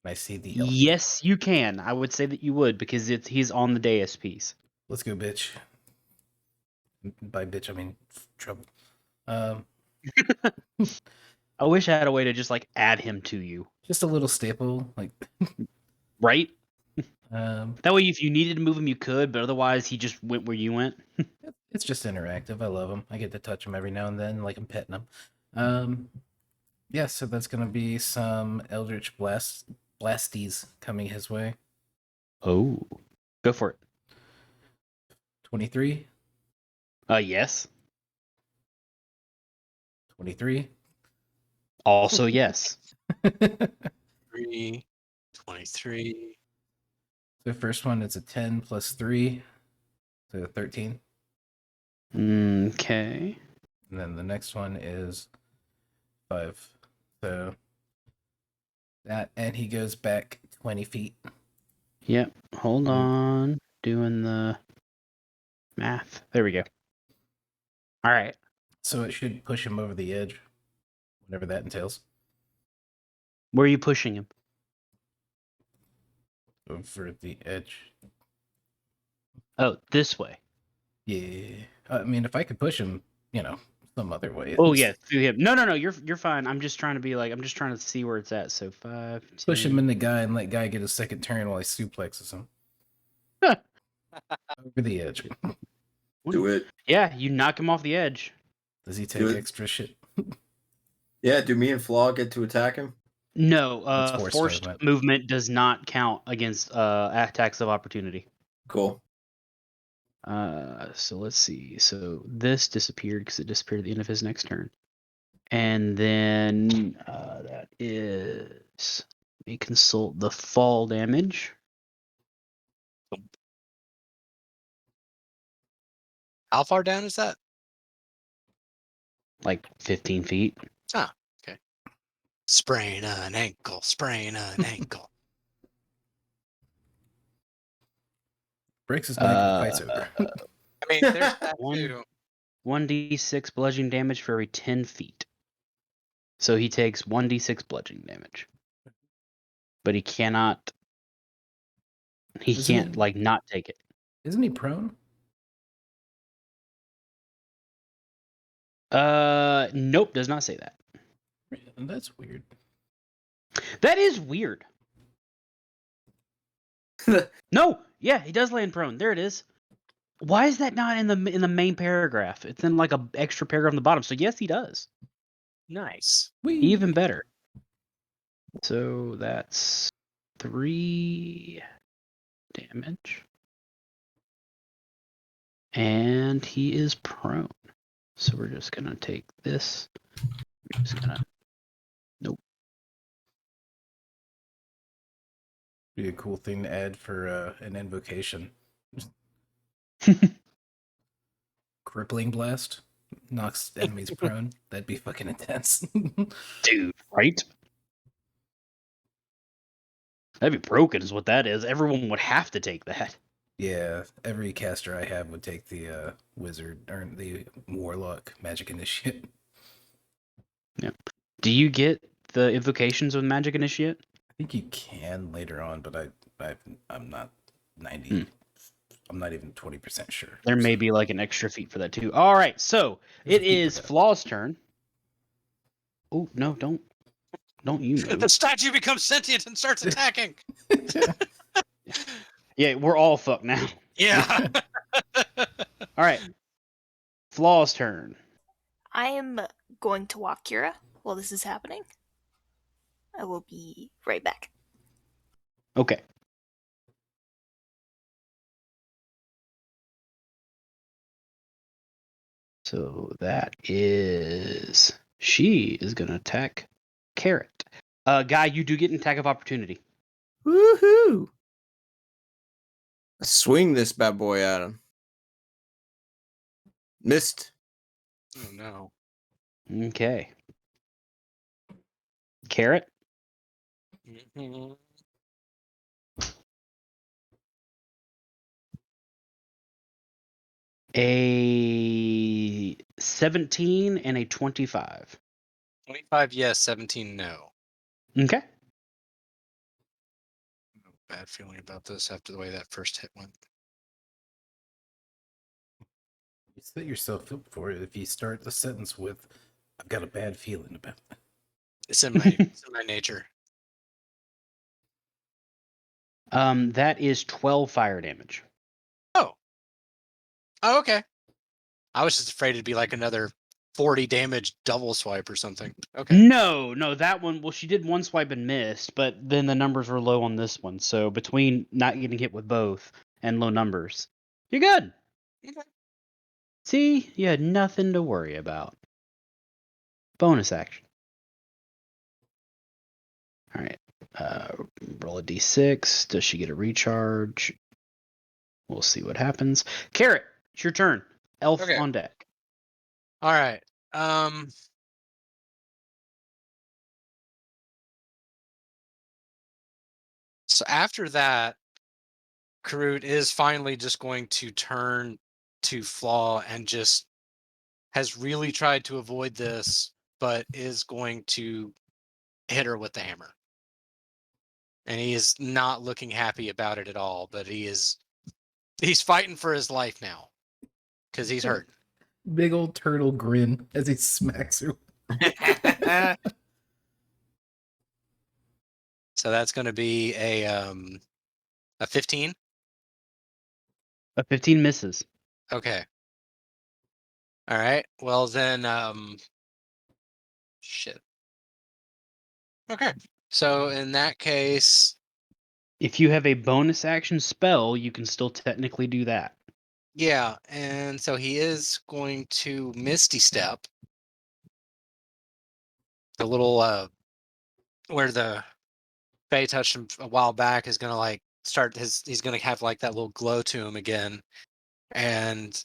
Can I see the elf? yes, you can. I would say that you would because he's on the dais piece. Let's go, bitch. By bitch, I mean trouble. Um, I wish I had a way to just like add him to you, just a little staple, like right? um, That way, if you needed to move him, you could, but otherwise, he just went where you went. it's just interactive. I love him. I get to touch him every now and then, like I'm petting him. Yeah, so that's gonna be some Eldritch Blasties coming his way. Oh, go for it. 23, Yes. 23. Also, yes. 3, 23. The first one is a 10 plus 3, so 13. Okay. And then the next one is 5. So that, and he goes back 20 feet. Yep. Hold Um, on. Doing the math. There we go. All right. So it should push him over the edge, whatever that entails. Where are you pushing him? Over the edge. Oh, this way. Yeah. I mean, if I could push him, some other way. Oh yeah, through him. No. You're fine. I'm just trying to be like I'm just trying to see where it's at. So 5, 10. Push him in the guy and let guy get a second turn while he suplexes him. Over the edge. Do it. Yeah, you knock him off the edge. Does he Do take it. extra shit? Yeah, do me and Flaw get to attack him? No, That's forced forced movement. movement does not count against attacks of opportunity. Cool. So let's see. So this disappeared because it disappeared at the end of his next turn. And then that is... Let me consult the fall damage. How far down is that? Like 15 feet. Ah, okay. Sprain an ankle, sprain an ankle. Breaks his neck and the fight's over. I mean, there's that too. 1d6 bludgeoning damage for every 10 feet. So he takes 1d6 bludgeoning damage. But he cannot... He Isn't can't, he- like, not take it. Isn't he prone? Nope, does not say that. That's weird. That is weird. No, yeah, he does land prone. There it is. Why is that not in the main paragraph? It's in like a extra paragraph on the bottom. So yes, he does. Nice. Even better. So that's 3 damage. And he is prone. So we're just gonna take this. We're just gonna... Nope. Be a cool thing to add for an invocation. Crippling blast knocks enemies prone. That'd be fucking intense. Dude, right? That'd be broken is what that is. Everyone would have to take that. Yeah, every caster I have would take the wizard or the warlock magic initiate. Yeah. Do you get the invocations with magic initiate? I think you can later on, but I'm not 90. I'm not even 20% sure. There may be like an extra feat for that too. All right, so There's it a feat for is that. Flaw's turn. Oh no! Don't you move? The statue becomes sentient and starts attacking. Yeah, we're all fucked now. Yeah. All right, Flaw's turn. I am going to walk Kira while this is happening. I will be right back. Okay. So that is... She is going to attack Carrot. Guy, you do get an attack of opportunity. Woohoo! Swing this bad boy at him. Missed. Oh no. Okay. Carrot. Mhm. A 17 and a 25. 25 yes, 17 no. Okay. No bad feeling about this after the way that first hit went. You set yourself up for it if you start the sentence with, "I've got a bad feeling about that." It's in my nature. That is 12 fire damage. Oh, okay. I was just afraid it'd be like another 40 damage double swipe or something. Okay. No, that one. Well, she did one swipe and missed, but then the numbers were low on this one. So between not getting hit with both and low numbers, you're good. Okay. See, you had nothing to worry about. Bonus action. All right. Roll a d6. Does she get a recharge? We'll see what happens. Carrot, it's your turn. Elf Okay. on deck. All right. So after that, Karut is finally just going to turn to Flaw and just has really tried to avoid this, but is going to hit her with the hammer. And he is not looking happy about it at all, but he's fighting for his life now because he's hurt. Big old turtle grin as he smacks her. So that's going to be a 15. A 15 misses. Okay. All right. Well then, shit. Okay. So in that case, If you have a bonus action spell, you can still technically do that. yeah, and so he is going to Misty Step. The little where the Fae touched him a while back is gonna like start his. He's gonna have like that little glow to him again, and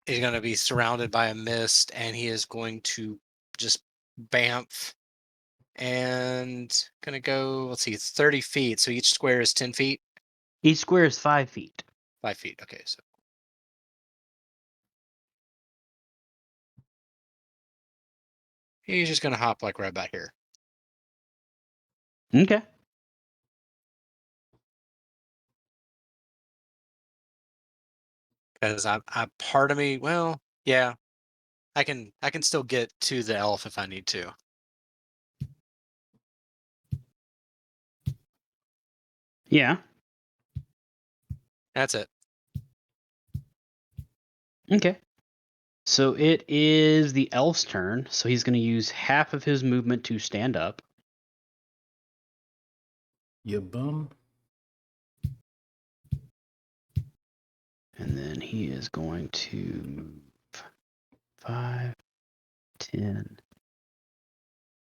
he's gonna be surrounded by a mist, and he is going to just bamf and gonna go. Let's see, it's 30 feet, so each square is 10 feet. Each square is 5 feet. 5 feet. Okay, so he's just gonna hop like right back here. Okay. Because I part of me, well, yeah, I can still get to the elf if I need to. Yeah. That's it. Okay. So it is the elf's turn. So he's going to use half of his movement to stand up. You bum. And then he is going to move 5, 10,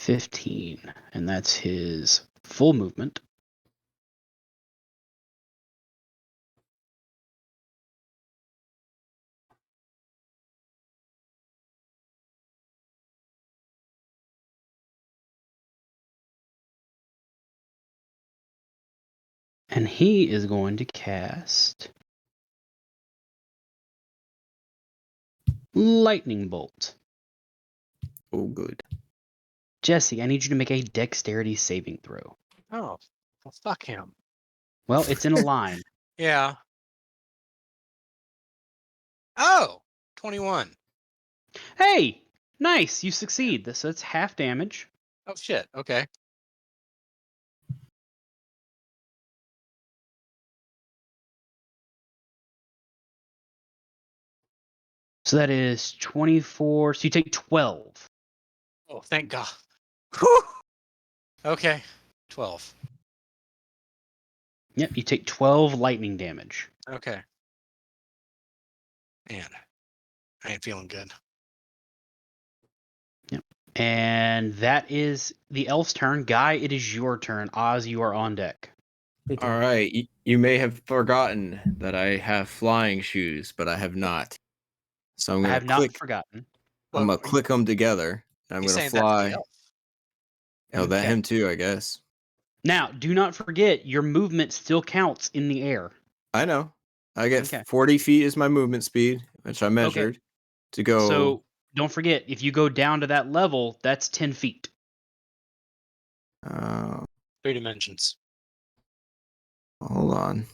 15. And that's his full movement. And he is going to cast Lightning Bolt. Oh, good. Jesse, I need you to make a dexterity saving throw. Oh, well, fuck him. Well, it's in a line. Yeah. Oh, 21. Hey, nice, you succeed. So that's half damage. Oh shit. Okay. So that is 24. So you take 12. Oh, thank God. Whew. Okay. 12. Yep, you take 12 lightning damage. Okay. Man, I ain't feeling good. Yep. And that is the elf's turn. Guy, it is your turn. Oz, you are on deck. All right. You may have forgotten that I have flying shoes, but I have not. So I'm I gonna have not click. forgotten. I'm Well, gonna click them together. And I'm you gonna saying that's the fly. elf? Oh, that Okay. him too, I guess. Now, do not forget your movement still counts in the air. I know. I get Okay. 40 feet is my movement speed, which I measured to go. So don't forget, if you go down to that level, that's 10 feet. 3 dimensions. Hold on.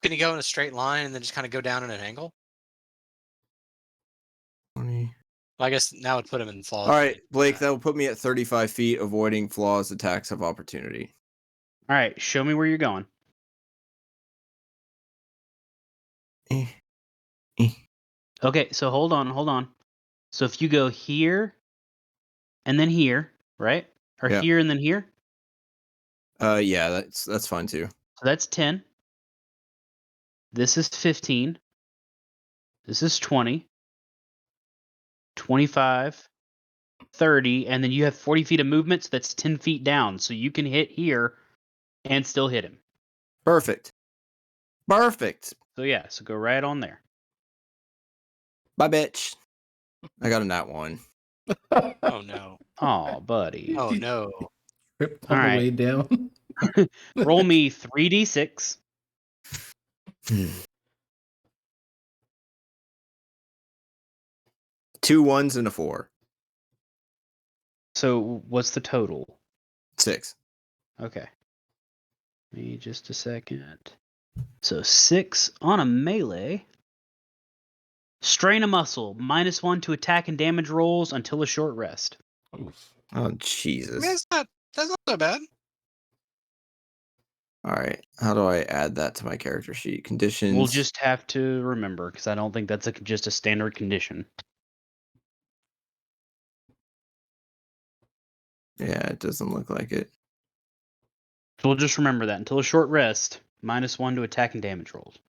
Can you go in a straight line and then just kind of go down at an angle? 20. Well, I guess now it'd put him in flaws. All right, Blake, that will put me at 35 feet, avoiding flaws, attacks of opportunity. All right, show me where you're going. Eh, eh. Okay, so hold on. So if you go here and then here, right? Or Yeah. here and then here, Yeah, that's fine too. so that's 10. This is 15. This is 20. 25. 30, and then you have 40 feet of movement, so that's 10 feet down. So you can hit here and still hit him. Perfect. So yeah, so go right on there. Bye, bitch. I got a nat 1. Oh no. Oh, buddy. Oh no. Tripped on All the right. way down. Roll me 3d6. Two 1s and a 4. So what's the total? 6. Okay. Give me just a second. So 6 on a melee. Strain a muscle. -1 to attack and damage rolls until a short rest. Oof. Oh, I mean, Jesus. that's not so bad. All right. How do I add that to my character sheet? Conditions. We'll just have to remember, because I don't think that's just a standard condition. Yeah, it doesn't look like it. So we'll just remember that. Until a short rest, -1 to attack and damage rolls.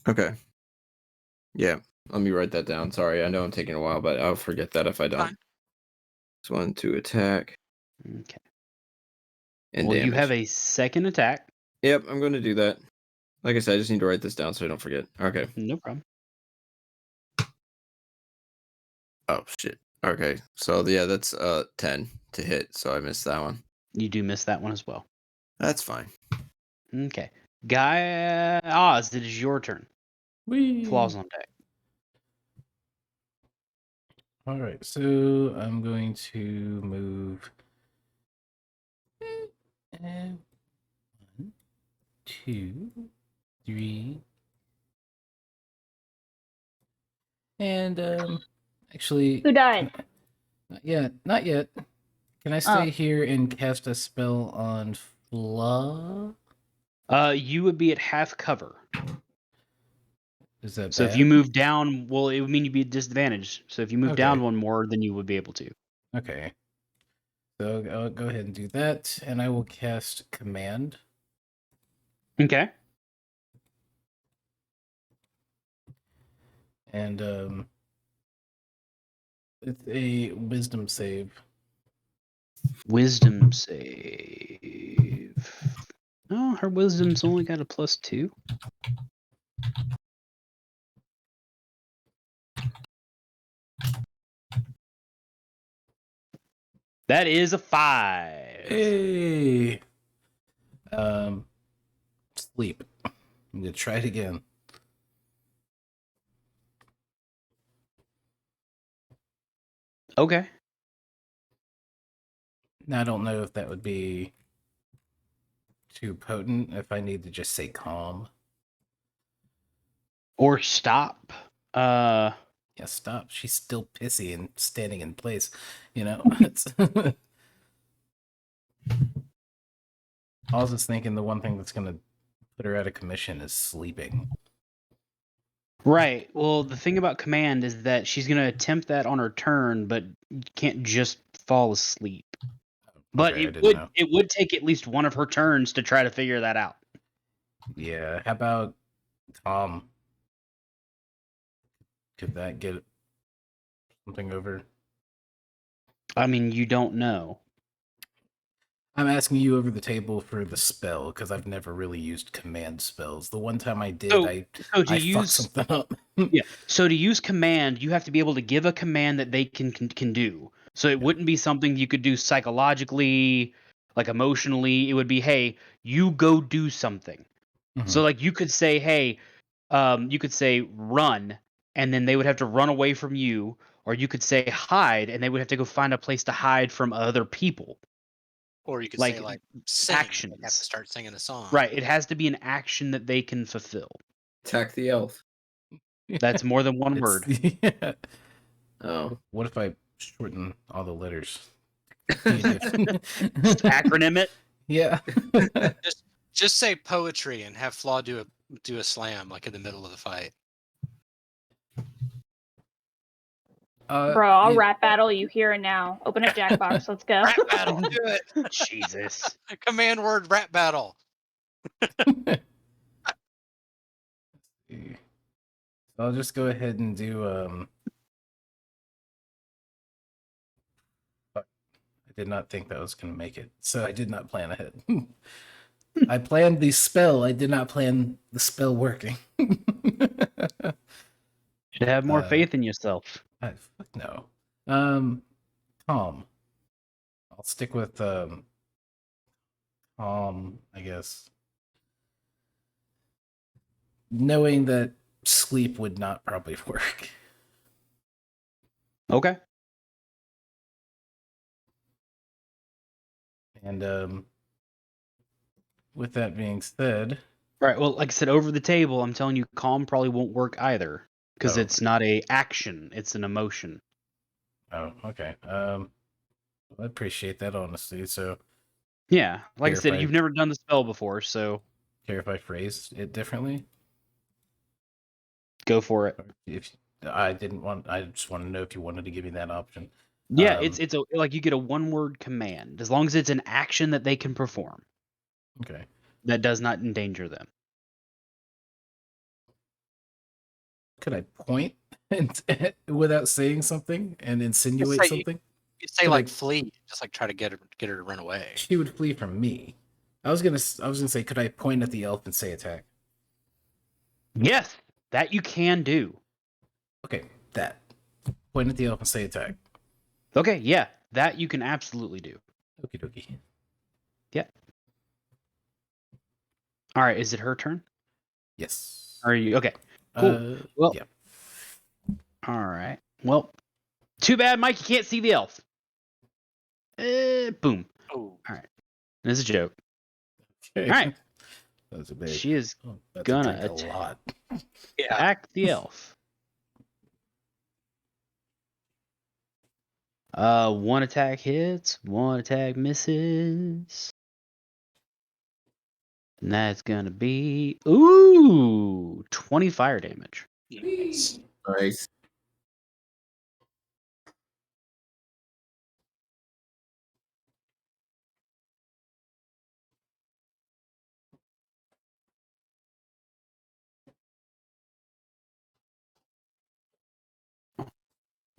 Okay. Yeah. Let me write that down. Sorry, I know I'm taking a while, but I'll forget that if I don't. Fine. +1 to attack Okay. and Well, damage. you have a second attack. Yep, I'm going to do that. Like I said, I just need to write this down so I don't forget. Okay. No problem. Oh, shit. Okay. So, yeah, that's 10 to hit, so I missed that one. You do miss that one as well. That's fine. Okay. Guy Oz, it is your turn. Whee! Flaws on deck. All right, so I'm going to move. And 1, 2, 3, and actually, Who died? not yet. Can I Oh. stay here and cast a spell on Flaw? You would be at half cover. Is that So bad? if you move down, well, it would mean you'd be at disadvantage. So if you move down Okay. one more, then you would be able to. Okay. So I'll go ahead and do that, and I will cast Command. Okay. And it's a Wisdom save. Wisdom save. Oh, her wisdom's only got a +2. That is a 5. Hey. Sleep. I'm gonna try it again. Okay. Now I don't know if that would be too potent. If I need to just say calm. Or stop. Yeah, stop. She's still pissy and standing in place. You know. It's I was just thinking the one thing that's gonna put her out of commission is sleeping. Right. Well, the thing about command is that she's going to attempt that on her turn, but you can't just fall asleep. But Okay, I didn't know. it would take at least one of her turns to try to figure that out. Yeah. How about Tom? Could that get something over? I mean, you don't know. I'm asking you over the table for the spell because I've never really used command spells. The one time I did, So I to use fucked something up. yeah. So to use command, you have to be able to give a command that they can do. So it wouldn't be something you could do psychologically, like emotionally. It would be, hey, you go do something. So Mhm. like you could say, hey, you could say run, and then they would have to run away from you, or you could say hide, and they would have to go find a place to hide from other people. Or you could Like say like sing. They have to actions. start singing a song. Right. It has to be an action that they can fulfill. Attack the elf. That's more than one word. Yeah. Oh. What if I shorten all the letters? Just acronym it. Yeah. Just say poetry and have Flaw do a slam like in the middle of the fight. Bro, I'll rap battle you here and now. Open up Jackbox. Let's go. Rap battle, do it. Jesus. Command word rap battle. I'll just go ahead and do I did not think that was gonna make it, so I did not plan ahead. I planned the spell, I did not plan the spell working. Should have more faith in yourself. Fuck no. Tom. I'll stick with Tom, I guess. Knowing that sleep would not probably work. Okay. And with that being said, All right. Well, like I said, over the table, I'm telling you, calm probably won't work either because Oh. it's not a action; it's an emotion. oh, okay. I appreciate that honesty. So, Yeah, like I said, Terrified. you've never done the spell before, so care if I phrased it differently? go for it. If I didn't want, I just want to know if you wanted to give me that option. Yeah, it's like you get a one-word command as long as it's an action that they can perform Okay. that does not endanger them. Could I point and without saying something and insinuate say- something? You say Could like I- flee, just like try to get her to run away. She would flee from me. I was gonna say, could I point at the elf and say attack? Yes, that you can do. Okay, that. Point at the elf and say attack. Okay, yeah, that you can absolutely do. Okie dokie. All right, is it her turn? Yes. Are you okay? Cool. Well, yeah. all right. Well, too bad, Mike. You can't see the elf. Boom. Oh, This is a joke. Okay. All right. That was a big. She is That's gonna a lot. yeah. attack the elf. One attack hits, one attack misses. And that's gonna be 20 fire damage. Nice. Nice.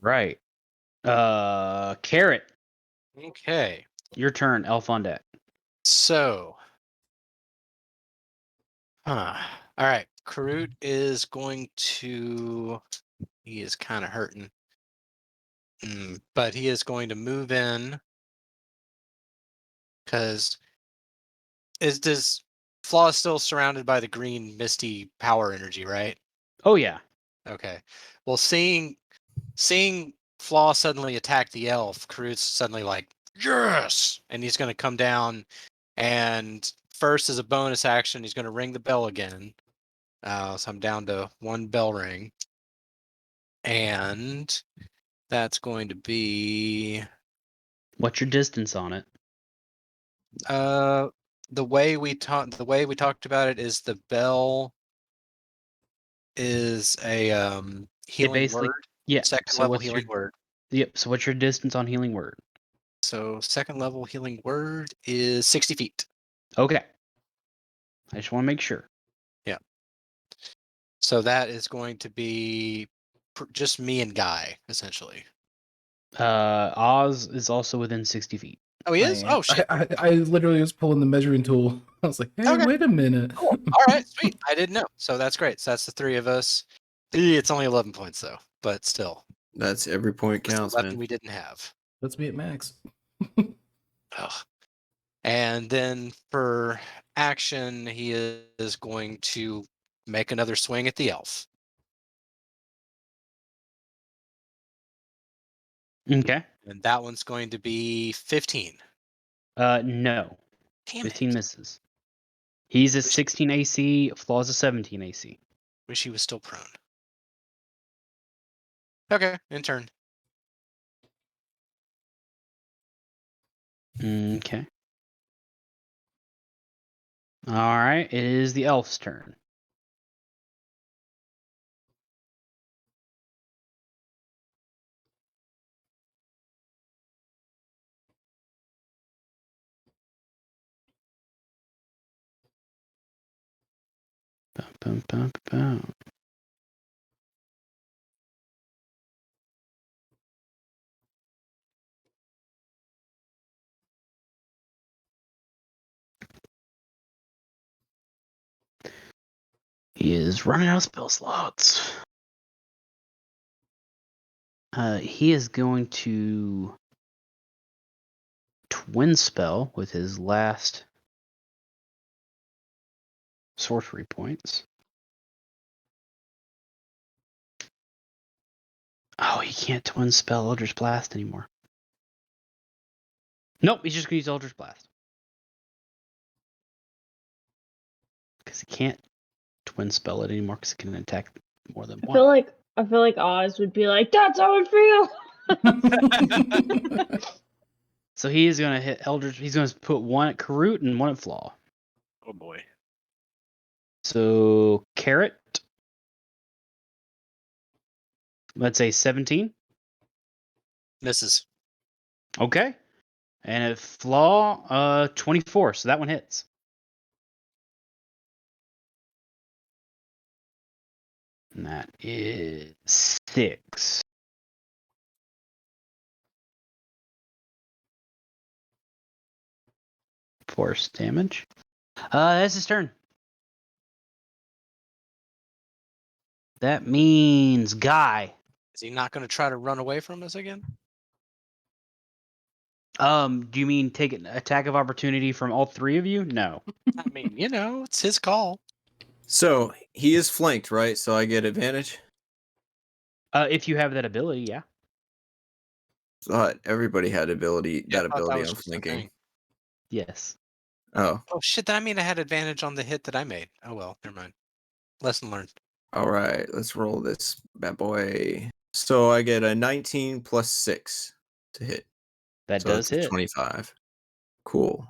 Right. Carrot, Okay. your turn. Elf on deck. So, all right. Karut is going to. He is kind of hurting, but he is going to move in because does Flaw is still surrounded by the green misty power energy, right? Oh yeah. Okay. Well, seeing Flaw suddenly attack the elf, Karut's suddenly like, yes, and he's going to come down, and first as a bonus action, he's going to ring the bell again. So I'm down to one bell ring, and that's going to be What's your distance on it? the way we talked about it is the bell is a healing basically- word. Yeah. Second So level what's healing your word. Yep. So what's your distance on healing word? So second level healing word is 60 feet. Okay. I just want to make sure. So that is going to be just me and Guy, essentially. Oz is also within 60 feet. Oh, he is? Oh, shit. I literally was pulling the measuring tool. I was like, hey, Okay. wait a minute. Cool. All right, sweet. I didn't know. So that's great. So that's the three of us. It's only 11 points, though, but still. That's every point It's counts, 11 man. we didn't have. Let's be at max. Ugh. And then for action, he is going to make another swing at the elf. Okay. And that one's going to be 15. No. Damn 15 it. misses. He's a 16 AC. Flaw's a 17 AC. Wish he was still prone. Okay, in turn. Okay. All right. It is the elf's turn. Bum, bum, bum, bum. He is running out of spell slots. He is going to twin spell with his last sorcery points. Oh, he can't twin spell Eldritch Blast anymore. Nope, he's just going to use Eldritch Blast. Because he can't twin spell it anymore because it can attack more than I one. feel like Oz would be like, "That's how it feels." So he is going to hit Eldritch. He's going to put one at Karut and one at Flaw. Oh boy. So Carrot, let's say 17. Misses. Okay. And at Flaw, 24. So that one hits. And that is 6 force damage. That's his turn. That means Guy. Is he not going to try to run away from us again? Do you mean take an attack of opportunity from all three of you? No. I mean, it's his call. So he is flanked, right? So I get advantage. If you have that ability, yeah. Thought everybody had ability Yeah, that I thought that ability was on just a flanking. thing. Yes. Oh, Oh shit! Then I mean I had advantage on the hit that I made. Oh well, never mind. Lesson learned. all right. Let's roll this bad boy. So I get a 19 plus 6 to hit. That So does that's a hit. 25. Cool.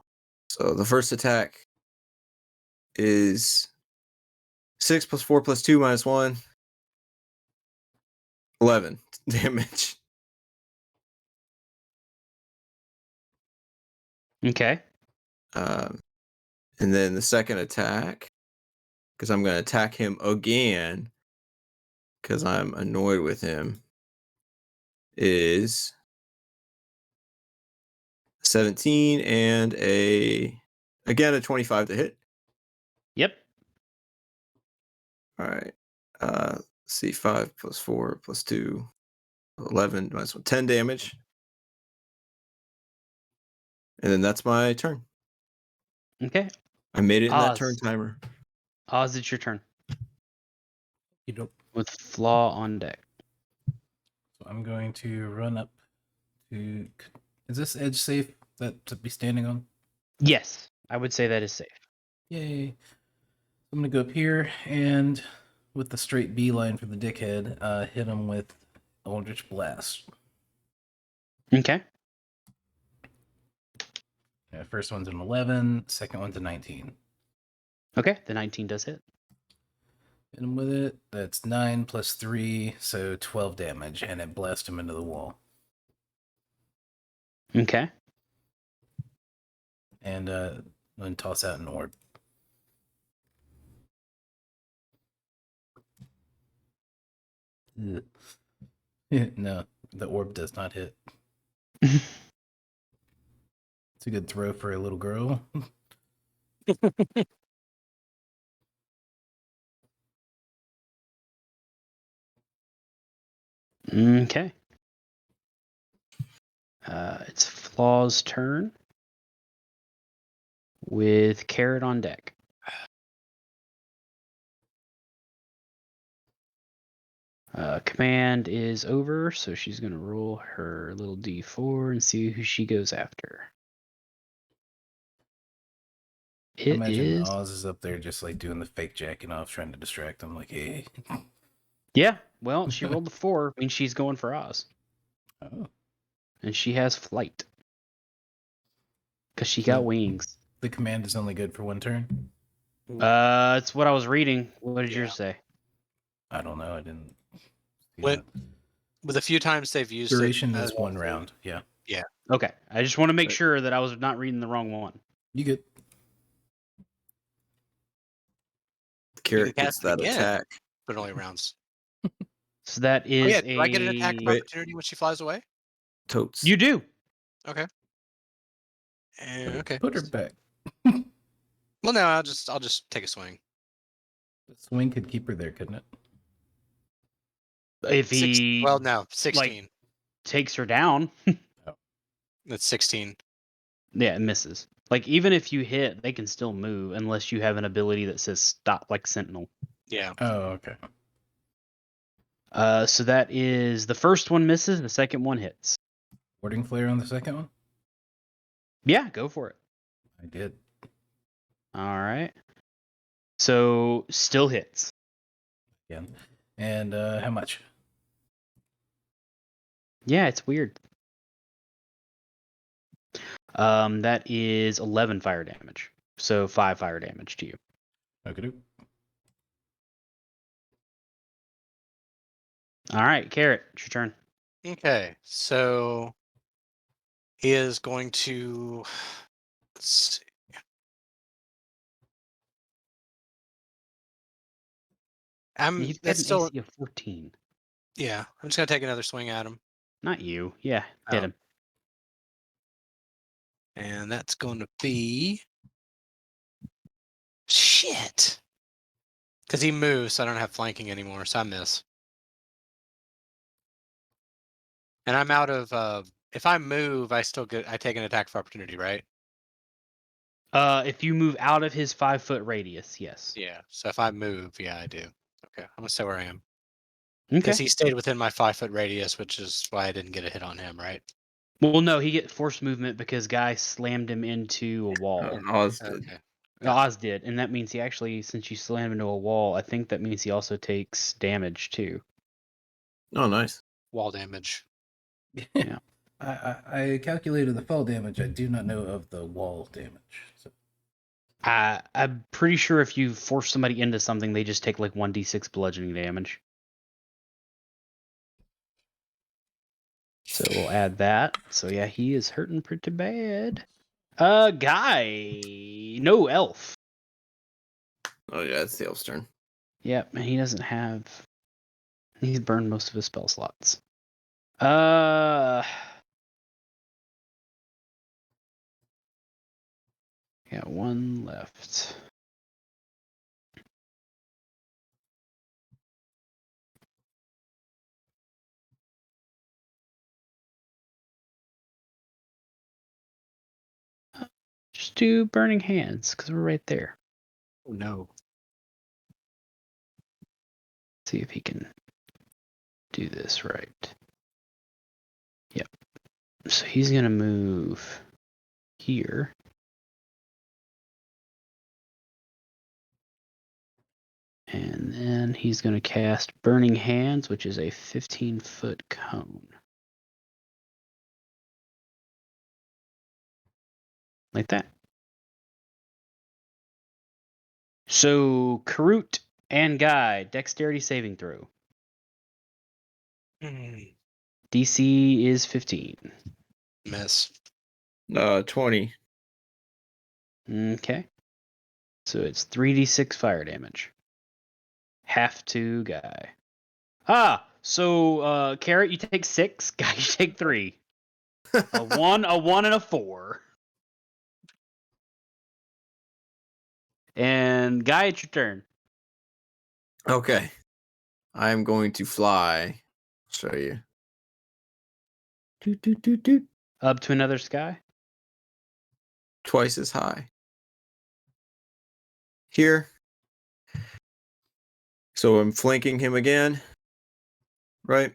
So the first attack is 6 plus 4 plus 2 minus 1. 11 damage. Okay. And then the second attack, because I'm going to attack him again, because I'm annoyed with him, is 17 and again a 25 to hit. Yep. All right. Let's see, 5 plus 4 plus 2, 11 minus 1, 10 damage. And then that's my turn. Okay. I made it in that Oz. turn timer. Oz, it's your turn. You don't. With Flaw on deck. So I'm going to run up to. Is this edge safe that to be standing on? Yes, I would say that is safe. Yay! I'm gonna go up here and with the straight beeline for the dickhead, hit him with Eldritch Blast. Okay. First one's an 11, second one's a 19. Okay, the 19 does hit. Hit him with it. That's 9 plus 3, so 12 damage, and it blasts him into the wall. Okay. And then toss out an orb. Ugh. No, the orb does not hit. It's a good throw for a little girl. Okay. It's Flaw's turn. With Carrot on deck. Command is over, so she's going to roll her little d4 and see who she goes after. I It imagine is. Oz is up there just like doing the fake jacking off, trying to distract him. Like, hey. Yeah. Well, she rolled the 4. Means she's going for Oz, Oh. and she has flight because she So- got wings. The command is only good for one turn? It's what I was reading. What did Yeah. yours say? I don't know. I didn't. see When- that. With a few times they've used Duration it. is one round. Yeah. Okay. I just want to make Right. sure that I was not reading the wrong one. You good? Carrot cast gets it that again. attack. But only rounds. So that Oh is yeah, do I get an attack of Wait. opportunity when she flies away? Totes. You do. Okay. Okay. Put her back. Well, no, I'll just take a swing. The swing could keep her there, couldn't it? If he Well, no, 16. takes her down, That's 16. yeah, it misses. Like even if you hit, they can still move unless you have an ability that says stop, like Sentinel. Yeah. Oh, okay. So that is the first one misses, the second one hits. Warding flare on the second one? Yeah, go for it. I did. All right. So still hits. Again. And how much? Yeah, it's weird. That is 11 fire damage. So 5 fire damage to you. Okay. All right, Carrot, it's your turn. Okay. So he is going to. Let's see. You've got That's an still. AC of 14. Yeah. I'm just gonna take another swing at him, Not you. Yeah, hit Oh. him. and that's going to be. Shit. Because he moves, so I don't have flanking anymore, so I miss. And I'm out of. If I move, I take an attack of opportunity, right? If you move out of his 5-foot radius, yes. Yeah. So if I move, yeah, I do. Okay. I'm gonna stay where I am. Okay. Because he stayed within my 5-foot radius, which is why I didn't get a hit on him, right? Well, no, he get forced movement because Guy slammed him into a wall. Oz did. Okay. Oz did, and that means he actually, since you slam him into a wall, I think that means he also takes damage too. Oh, nice. Wall damage. Yeah. I calculated the fall damage. I do not know of the wall damage. So I'm pretty sure if you force somebody into something, they just take like 1d6 bludgeoning damage. So we'll add that. So yeah, he is hurting pretty bad. Guy, no elf. Oh yeah, it's the elf's turn. Yep, and he doesn't have. He's burned most of his spell slots. Got one left. Just do Burning Hands, because we're right there. Oh no. See if he can do this right. Yep. So he's going to move here. And then he's going to cast Burning Hands, which is a 15-foot cone. Like that. So, Karut and Guy, dexterity saving throw. DC is 15. Miss. 20. Okay. So it's 3d6 fire damage. Half to Guy. So Carrot, you take 6. Guy, you take 3. A 1, and a 4. And Guy, it's your turn. Okay. I'm going to fly. Show you. Doot, doot, doot, doot. Up to another sky. Twice as high. Here. So I'm flanking him again. Right?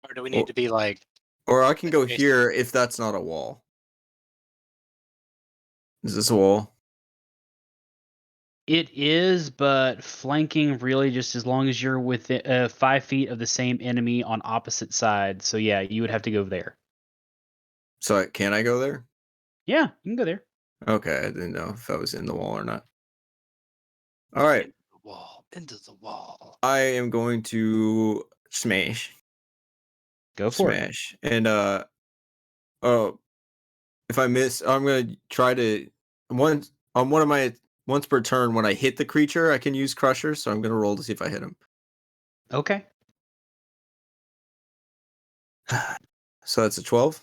Or do we need to be like? Or I can go Okay. here if that's not a wall. Is this a wall? It is, but flanking really just as long as you're within 5 feet of the same enemy on opposite sides. So yeah, you would have to go there. So can I go there? Yeah, you can go there. Okay, I didn't know if I was in the wall or not. All right, Into the wall. Into the wall. I am going to smash. Go for it. Smash. And oh, if I miss, I'm gonna try to once on one of my once per turn when I hit the creature, I can use Crusher. So I'm gonna roll to see if I hit him. Okay. So that's a 12.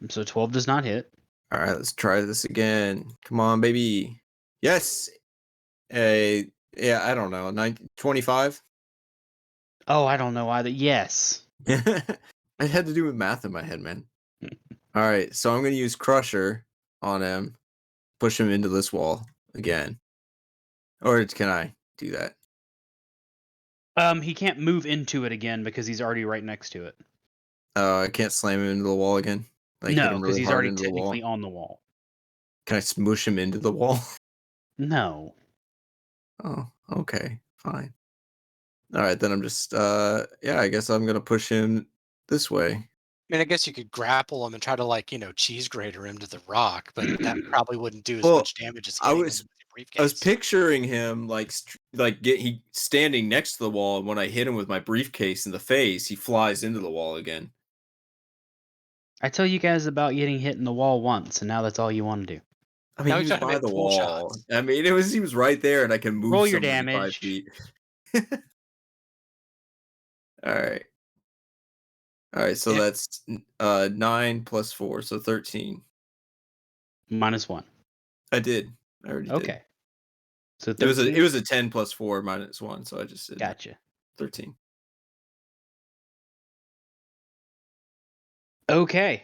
So 12 does not hit. All right, let's try this again. Come on, baby. Yes. Yeah, I don't know. 25. Oh, I don't know either. Yes. It had to do with math in my head, man. All right, so I'm going to use Crusher on him, push him into this wall again. Or can I do that? He can't move into it again because he's already right next to it. I can't slam him into the wall again. Like hit No, him because really he's hard already into the wall. technically on the wall. Can I smoosh him into the wall? No. Oh, okay, fine. All right, then I'm just yeah, I guess I'm gonna push him this way. I mean, I guess you could grapple him and try to, like, cheese grater him to the rock, but that probably wouldn't do as Well, much damage as I hitting him was with your briefcase. I was picturing him like he standing next to the wall, and when I hit him with my briefcase in the face, he flies into the wall again. I tell you guys about getting hit in the wall once, and now that's all you want to do. I mean, Now he he's was trying to by make the pool wall. shots. I mean, he was right there, and I can move Roll your somebody 5 damage. feet. All right. All right, so Yeah. that's 9 plus 4, so 13. -1. I did. I already did. Okay. So It was 13. a 10 plus 4 minus 1, so I just did Gotcha. 13. Okay.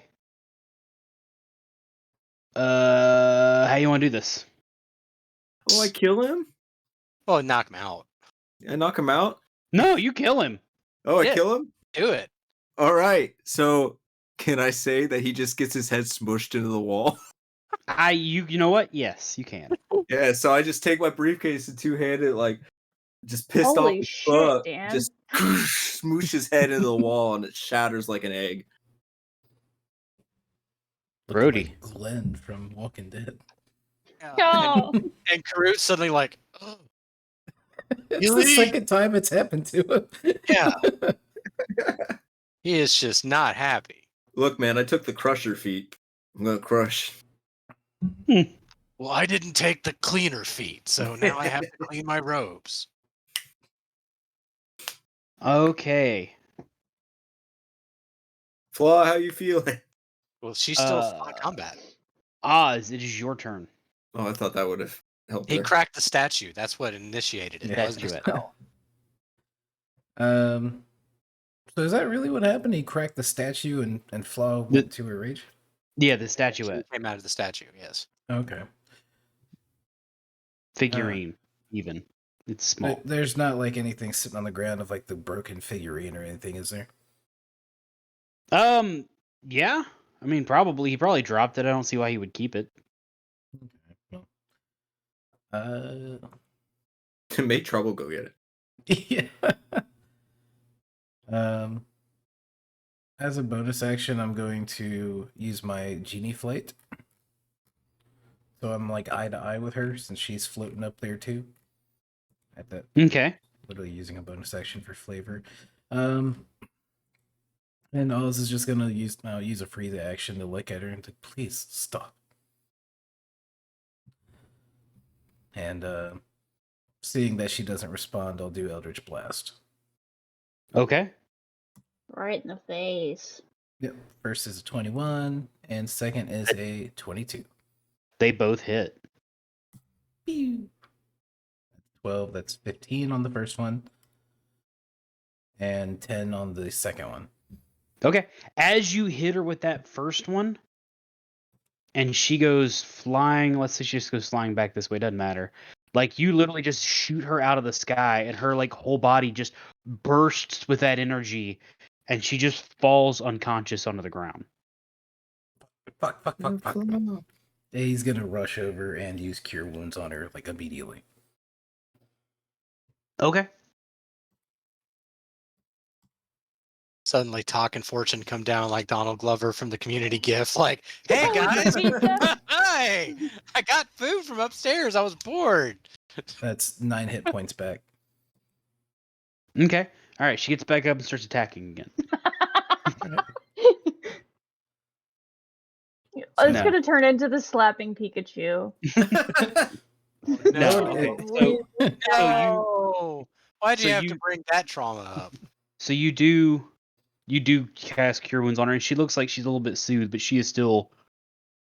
How you want to do this? Oh, I kill him? Well, knock him out. I knock him out? No, you kill him. Oh, I Yeah. kill him? Do it. All right. So, can I say that he just gets his head smushed into the wall? You know what? Yes, you can. Yeah, so I just take my briefcase and two-handed, like, just pissed Holy off as shit, fuck, Dan. just smoosh his head into the wall and it shatters like an egg. Looking Brody. like Glenn from Walking Dead. Oh, And Karut's suddenly like, oh, It's the Really? second time it's happened to him. yeah. He is just not happy. Look, man, I took the crusher feat. I'm gonna crush. Well, I didn't take the cleaner feat, so now I have to clean my robes. Okay. Flaw, how you feeling? Well, she's still on combat. Oz, it is your turn. Oh, I thought that would have helped He her. cracked the statue. That's what initiated it. Yeah. It wasn't a Statue it. spell. So is that really what happened? He cracked the statue and Flaw went to her rage? Yeah, the She statuette. came out of the statue, yes. Okay. Figurine, even. It's small. There's not like anything sitting on the ground of like the broken figurine or anything, is there? Yeah. I mean, probably. He probably dropped it. I don't see why he would keep it. Okay. Well, Make trouble, go get it. yeah. As a bonus action, I'm going to use my genie flight. So I'm like eye to eye with her since she's floating up there too. At that, Okay. literally using a bonus action for flavor. And Oz is just gonna use a freeze action to look at her and to please stop. And seeing that she doesn't respond, I'll do Eldritch Blast. Okay. right in the face. Yep. First is a 21, and second is a 22. They both hit. Pew. 12, that's 15 on the first one. And 10 on the second one. Okay. As you hit her with that first one, and she goes flying, let's say she just goes flying back this way, doesn't matter. Like, you literally just shoot her out of the sky, and her, like, whole body just bursts with that energy, and she just falls unconscious onto the ground. Fuck. He's gonna rush over and use Cure Wounds on her like immediately. Okay. Suddenly, Talk and Fortune come down like Donald Glover from the Community GIF. Like, hey Oh, guys, pizza. hi! I got food from upstairs. I was bored. That's 9 hit points back. Okay. All right. She gets back up and starts attacking again. It's No. gonna turn into the slapping Pikachu. No. it- Okay. No. Why'd you so have to you- bring that trauma up? So you do cast Cure Wounds on her, and she looks like she's a little bit soothed, but she is still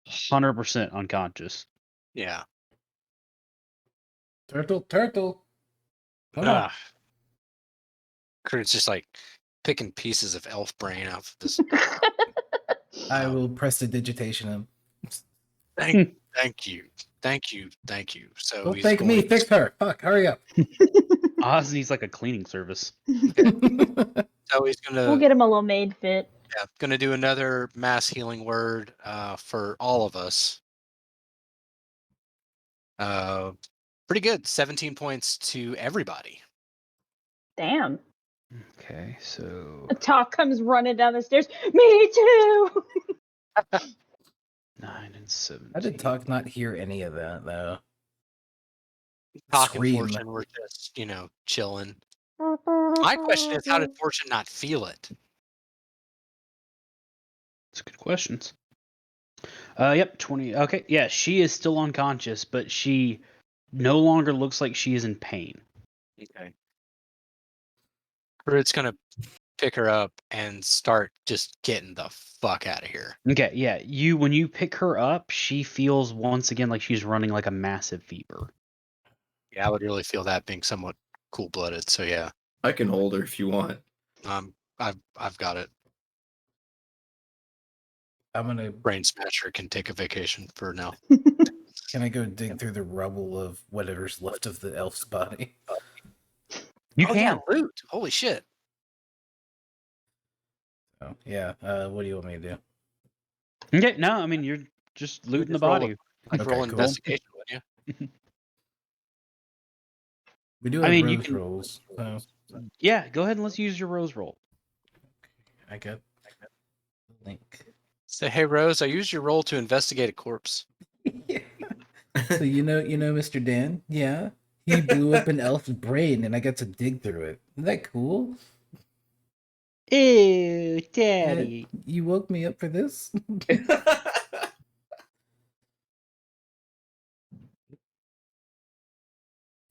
100% unconscious. Yeah. Turtle. Come on. Ah. Kurt's just like picking pieces of elf brain out of this. I will prestidigitation him. Thank you. So Don't he's thank me. going Fix her. Fuck. Hurry up. Oz needs like a cleaning service. So he's We'll gonna get him a little maid fit. do another mass healing word for all of us. Pretty good. 17 points to everybody. Damn. Okay, so Talk comes running down the stairs. Me too. 9 and 17. How did Talk not hear any of that though? Talk Scream. and Fortune were just, chilling. My question is, how did Fortune not feel it? That's good questions. Yep, 20. Okay, yeah, she is still unconscious, but she no longer looks like she is in pain. Okay. Kurt's gonna pick her up and start just getting the fuck out of here. Okay, yeah, when you pick her up, she feels once again like she's running like a massive fever. Yeah, I would really feel that being somewhat cool-blooded. So yeah, I can hold her if you want. I've got it. I'm gonna. Brain Smasher can take a vacation for now. Can I go dig through the rubble of whatever's left of the elf's body? You Oh can. yeah, loot. Holy shit. Oh yeah. What do you want me to do? Okay, no, I mean you're just looting the just roll body. Okay, roll cool. investigation, wouldn't you? We do I have mean, you rose can- rolls. So Yeah, go ahead and let's use your rose roll. I got the link. Say, hey Rose, I used your roll to investigate a corpse. Yeah. So you know, Mr. Dan? Yeah. He blew up an elf's brain and I got to dig through it. Isn't that cool? Ew, Dad, you woke me up for this?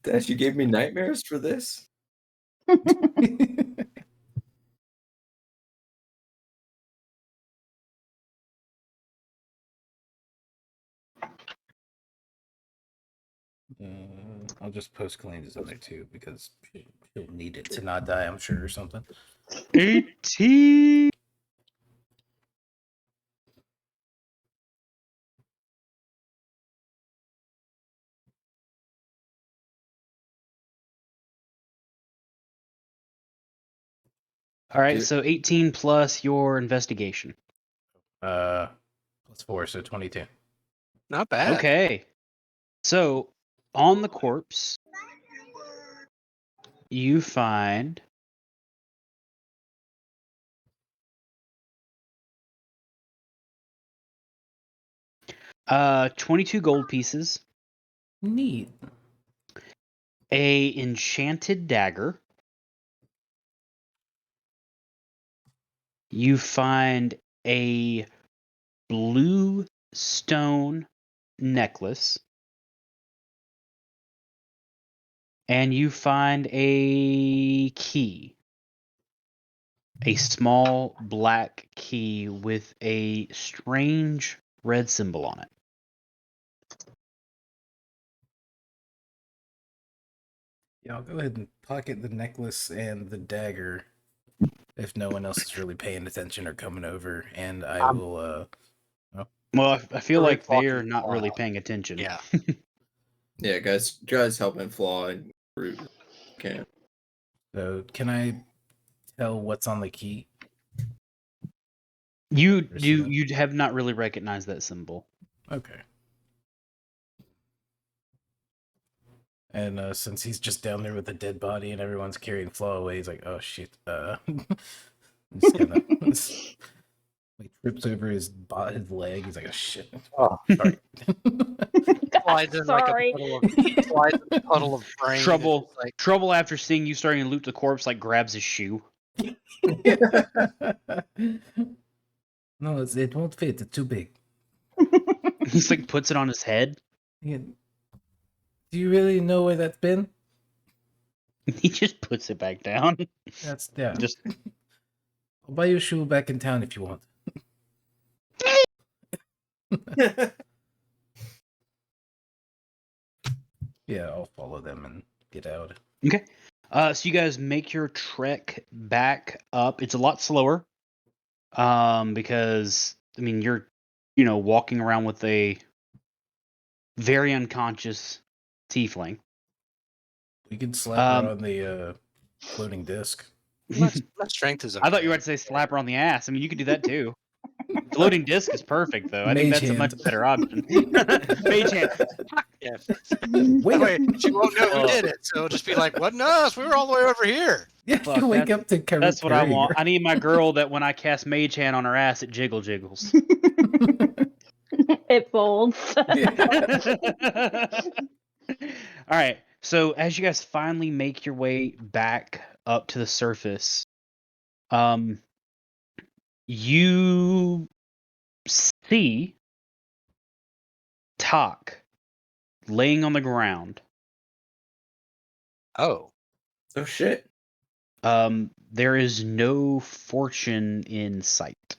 Dad, you gave me nightmares for this? I'll just post claims in there too because she'll need it to not die, I'm sure, or something. 18. All right, Dude. so 18 plus your investigation. Plus 4, so 22. Not bad. Okay. So on the corpse, you find uh 22 gold pieces, Neat. a enchanted dagger. You find a blue stone necklace. And you find a key. A small black key with a strange red symbol on it. Yeah, I'll go ahead and pocket the necklace and the dagger if no one else is really paying attention or coming over, and I will. Well, I feel We're like they're talking not really flaw. paying attention. Yeah. Yeah, guys helping Flaw and Root. Okay. So, can I tell what's on the key? You have not really recognized that symbol. Okay. And since he's just down there with a dead body and everyone's carrying Flaw away, he's like, "Oh shit!" Just kind of like trips over his leg. He's like, "Oh shit!" Oh. Sorry. Slides in Sorry. slides in a puddle of brain. and Trouble, just like, trouble after seeing you starting to loot the corpse, like grabs his shoe. No, it won't fit. It's too big. He's like puts it on his head. Yeah. Do you really know where that's been? He just puts it back down. That's yeah. Just I'll buy you a shoe back in town if you want. Yeah, I'll follow them and get out. okay. So you guys make your trek back up. It's a lot slower. Because I mean you're, walking around with a very unconscious tiefling. We could slap her Um, on the floating disc. my strength is okay. I thought you were about to say slap her on the ass. I mean, you could do that too. Floating disc is perfect, though. I think Mage that's a much hand. better option. Mage hand. Yeah. Wake That way, up! she won't know who Oh. did it. So it'll just be like, wasn't us. We were all the way over here. Yeah, Fuck, wake up to Carrie. That's what I want. I need my girl that when I cast Mage Hand on her ass, it jiggles. It folds. All right. So as you guys finally make your way back up to the surface, you see Talk laying on the ground. Oh. Oh shit. There is no fortune in sight.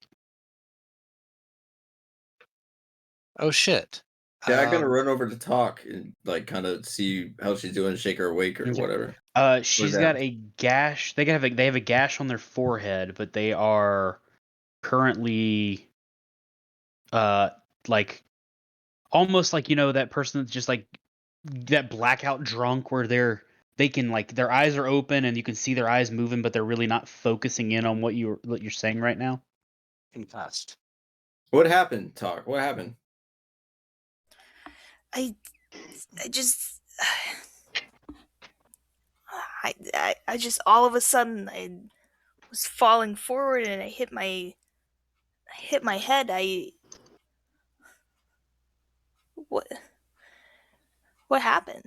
Oh shit. Yeah, I'm gonna run over to talk and like kind of see how she's doing, shake her awake or Okay. whatever. She's that? got a gash. They have a gash on their forehead, but they are currently, like almost like that person that's just like that blackout drunk where they can like their eyes are open and you can see their eyes moving, but they're really not focusing in on what you're saying right now. Concussed. What happened, talk? What happened? I just I just all of a sudden I was falling forward and I hit my head. What happened?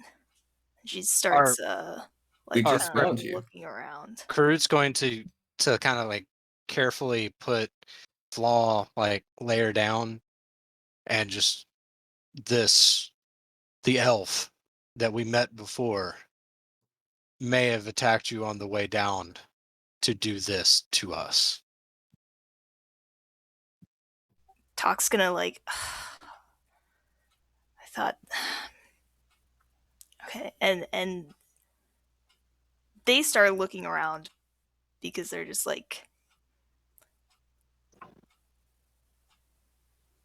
She starts We like just kind of found you. looking around. Karut's going to kind of like carefully put Flaw like layer down and just the elf that we met before may have attacked you on the way down to do this to us. Talk's gonna like I thought okay, and they start looking around because they're just like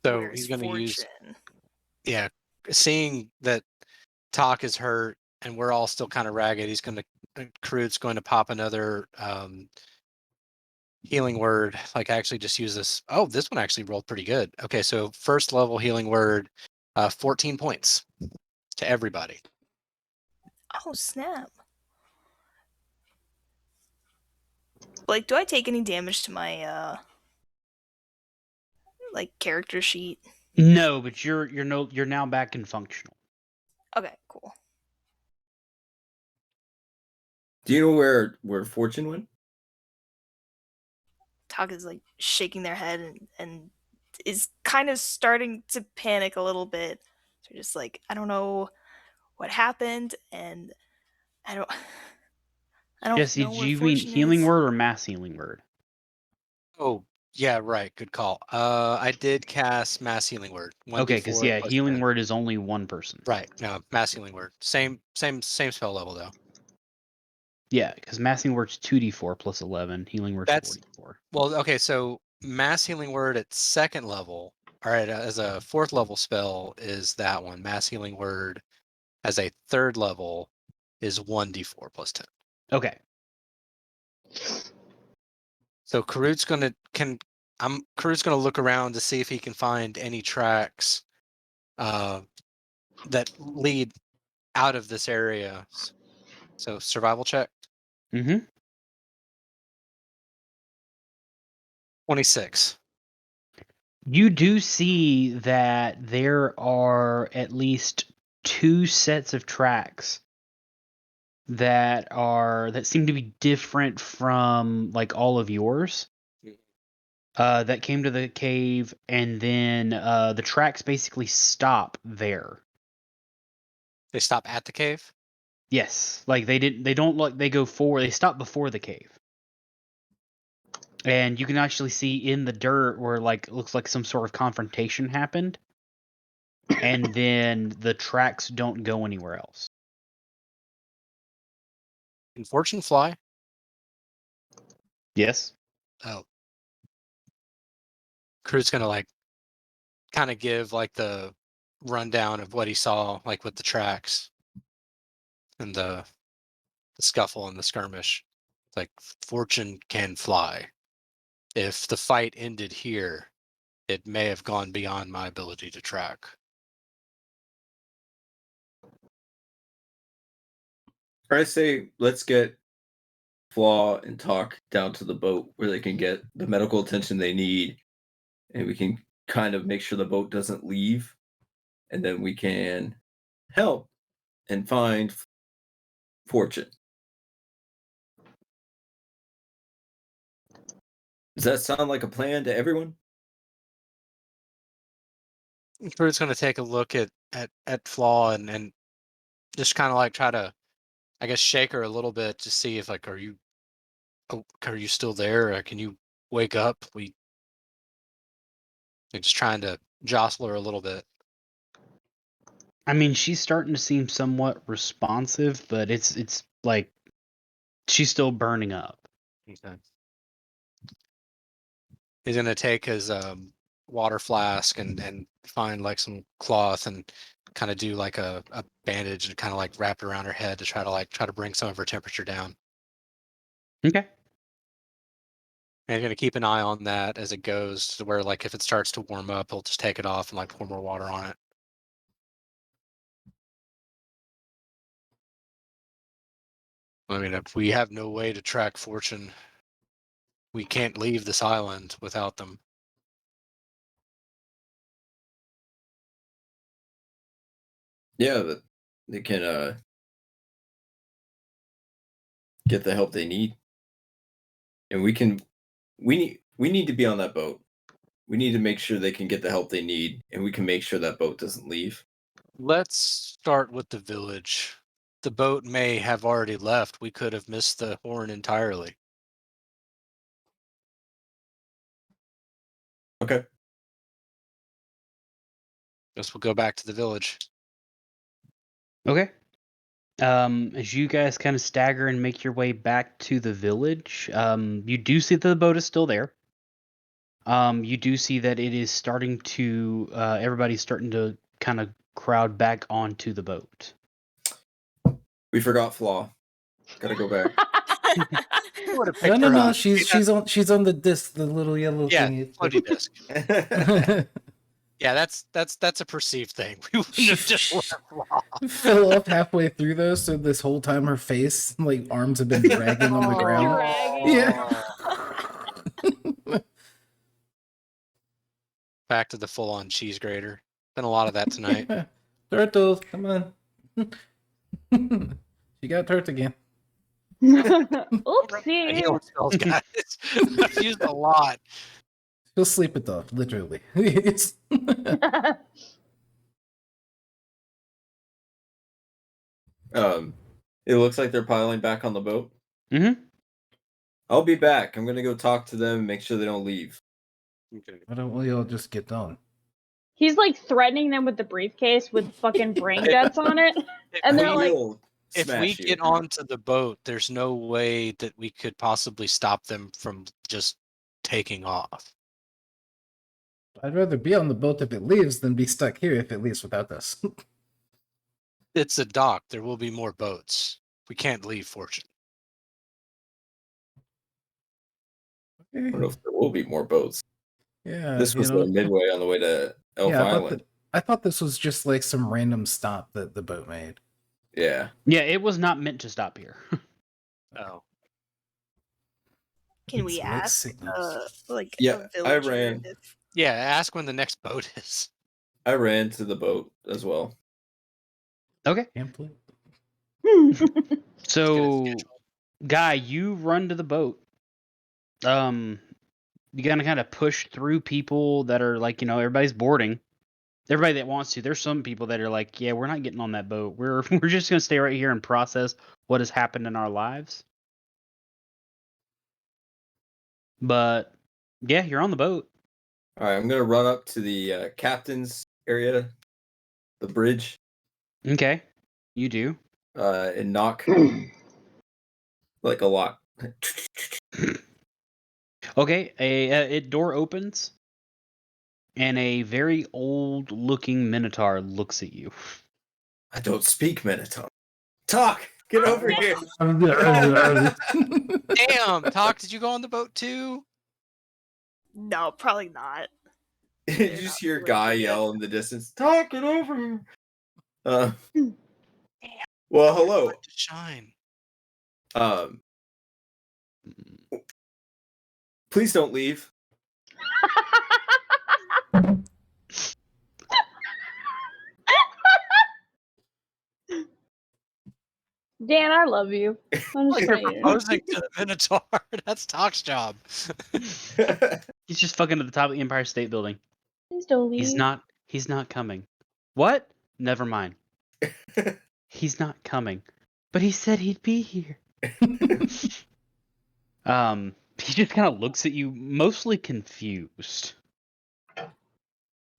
So where's he's going to use Fortune? seeing that Talk is hurt and we're all still kind of ragged. Karut's going to pop another healing word. Like actually just use this. Oh, this one actually rolled pretty good. Okay, so first level healing word, 14 points to everybody. Oh snap! Like, do I take any damage to my like character sheet? No, but you're now back in functional. Okay, cool. Do you know where Fortune went? Talk is like shaking their head and is kind of starting to panic a little bit. They're just like, I don't know what happened, and I don't Jesse, know do where you mean Fortune healing is. word or mass healing word? Oh, yeah, right. Good call. I did cast mass healing word. Okay, because 1d4 plus healing 10. word is only one person. Right. No, mass healing word. Same spell level though. Yeah, because mass healing word's 2d4 plus 11. Healing word's That's 44. well, okay. So mass healing word at second level. All right, as a fourth level spell is that one. Mass healing word as a third level is 1d4 plus 10. Okay. So Karut's gonna look around to see if he can find any tracks that lead out of this area. So survival check. Mm-hmm. 26. You do see that there are at least 2 sets of tracks that seem to be different from like all of yours. That came to the cave, and then the tracks basically stop there. They stop at the cave. Yes, like they don't like they go forward. They stop before the cave, and you can actually see in the dirt where like it looks like some sort of confrontation happened, and then the tracks don't go anywhere else. Can fortune fly? Yes. Oh. Crew's gonna like kind of give like the rundown of what he saw, like with the tracks and the scuffle and the skirmish. Like fortune can fly. If the fight ended here, it may have gone beyond my ability to track. I say let's get Flaw and Talk down to the boat where they can get the medical attention they need, and we can kind of make sure the boat doesn't leave, and then we can help and find Fortune. Does that sound like a plan to everyone? Crew's gonna take a look at Flaw and just kind of like try to, I guess, shake her a little bit to see if like, are you still there? Can you wake up? They're just trying to jostle her a little bit. I mean, she's starting to seem somewhat responsive, but it's like she's still burning up. Okay. He's gonna take his water flask and find like some cloth and kind of do like a bandage and kind of like wrap it around her head to try to bring some of her temperature down. Okay. And he's gonna keep an eye on that as it goes to where like if it starts to warm up, he'll just take it off and like pour more water on it. I mean, if we have no way to track Fortune, we can't leave this island without them. Yeah, that they can get the help they need, and we need to be on that boat. We need to make sure they can get the help they need, and we can make sure that boat doesn't leave. Let's start with the village. The boat may have already left. We could have missed the horn entirely. Okay. Guess we'll go back to the village. Okay. As you guys kind of stagger and make your way back to the village, you do see that the boat is still there. You do see that it is starting to, everybody's starting to kind of crowd back onto the boat. We forgot Flaw. Gotta go back. We would have No, picked no, her no. up. She's on the disc, the little yellow Yeah, thingy. floaty disc. Yeah, that's a perceived thing. We wouldn't have just left Flaw. Fell off halfway through though, so this whole time her face, like arms have been dragging on the ground. Dragging. Yeah. Back to the full-on cheese grater. Been a lot of that tonight. Turtles, come on. She got hurt again. Oopsie. Healing spells, guys. I've used a lot. She'll sleep it off, literally. It's- It looks like they're piling back on the boat. Mm-hmm. I'll be back. I'm gonna go talk to them and make sure they don't leave. Okay. Why don't we all just get on? He's like threatening them with the briefcase with fucking brain guts on it. And they're like, We'll If we smash you. get onto the boat, there's no way that we could possibly stop them from just taking off. I'd rather be on the boat if it leaves than be stuck here if it leaves without us. It's a dock. There will be more boats. We can't leave Fortune. I don't know if there will be more boats. Yeah, This was the midway on the way to Elf yeah, Island. I thought this was just like some random stop that the boat made. Yeah. Yeah, it was not meant to stop here. Oh. Can It's we mixed ask, signals. like Yeah, a I villager ran. if Yeah, ask when the next boat is. I ran to the boat as well. Okay. Pamphlet? Let's get a So, schedule. Guy, you run to the boat. You gotta kind of push through people that are like, everybody's boarding. Everybody that wants to. There's some people that are like, yeah, we're not getting on that boat. We're we're just gonna stay right here and process what has happened in our lives. But yeah, you're on the boat. All right, I'm gonna run up to the captain's area, the bridge, Okay, you do. and knock like a lot. Okay, a door opens, and a very old-looking minotaur looks at you. I don't speak Minotaur. Talk. Get over here. Damn, Talk, did you go on the boat too? no, probably not. You They're just not hear really Guy good. yell in the distance. Talk. Get over here. Well, hello. To shine. Um, please don't leave. Dan, I love you. I'm Like just they're saying. proposing to the Minotaur. That's Talk's job. He's just fucking to the top of the Empire State Building. Please don't leave. He's not coming. What? Never mind. He's not coming. But he said he'd be here. He just kind of looks at you, mostly confused.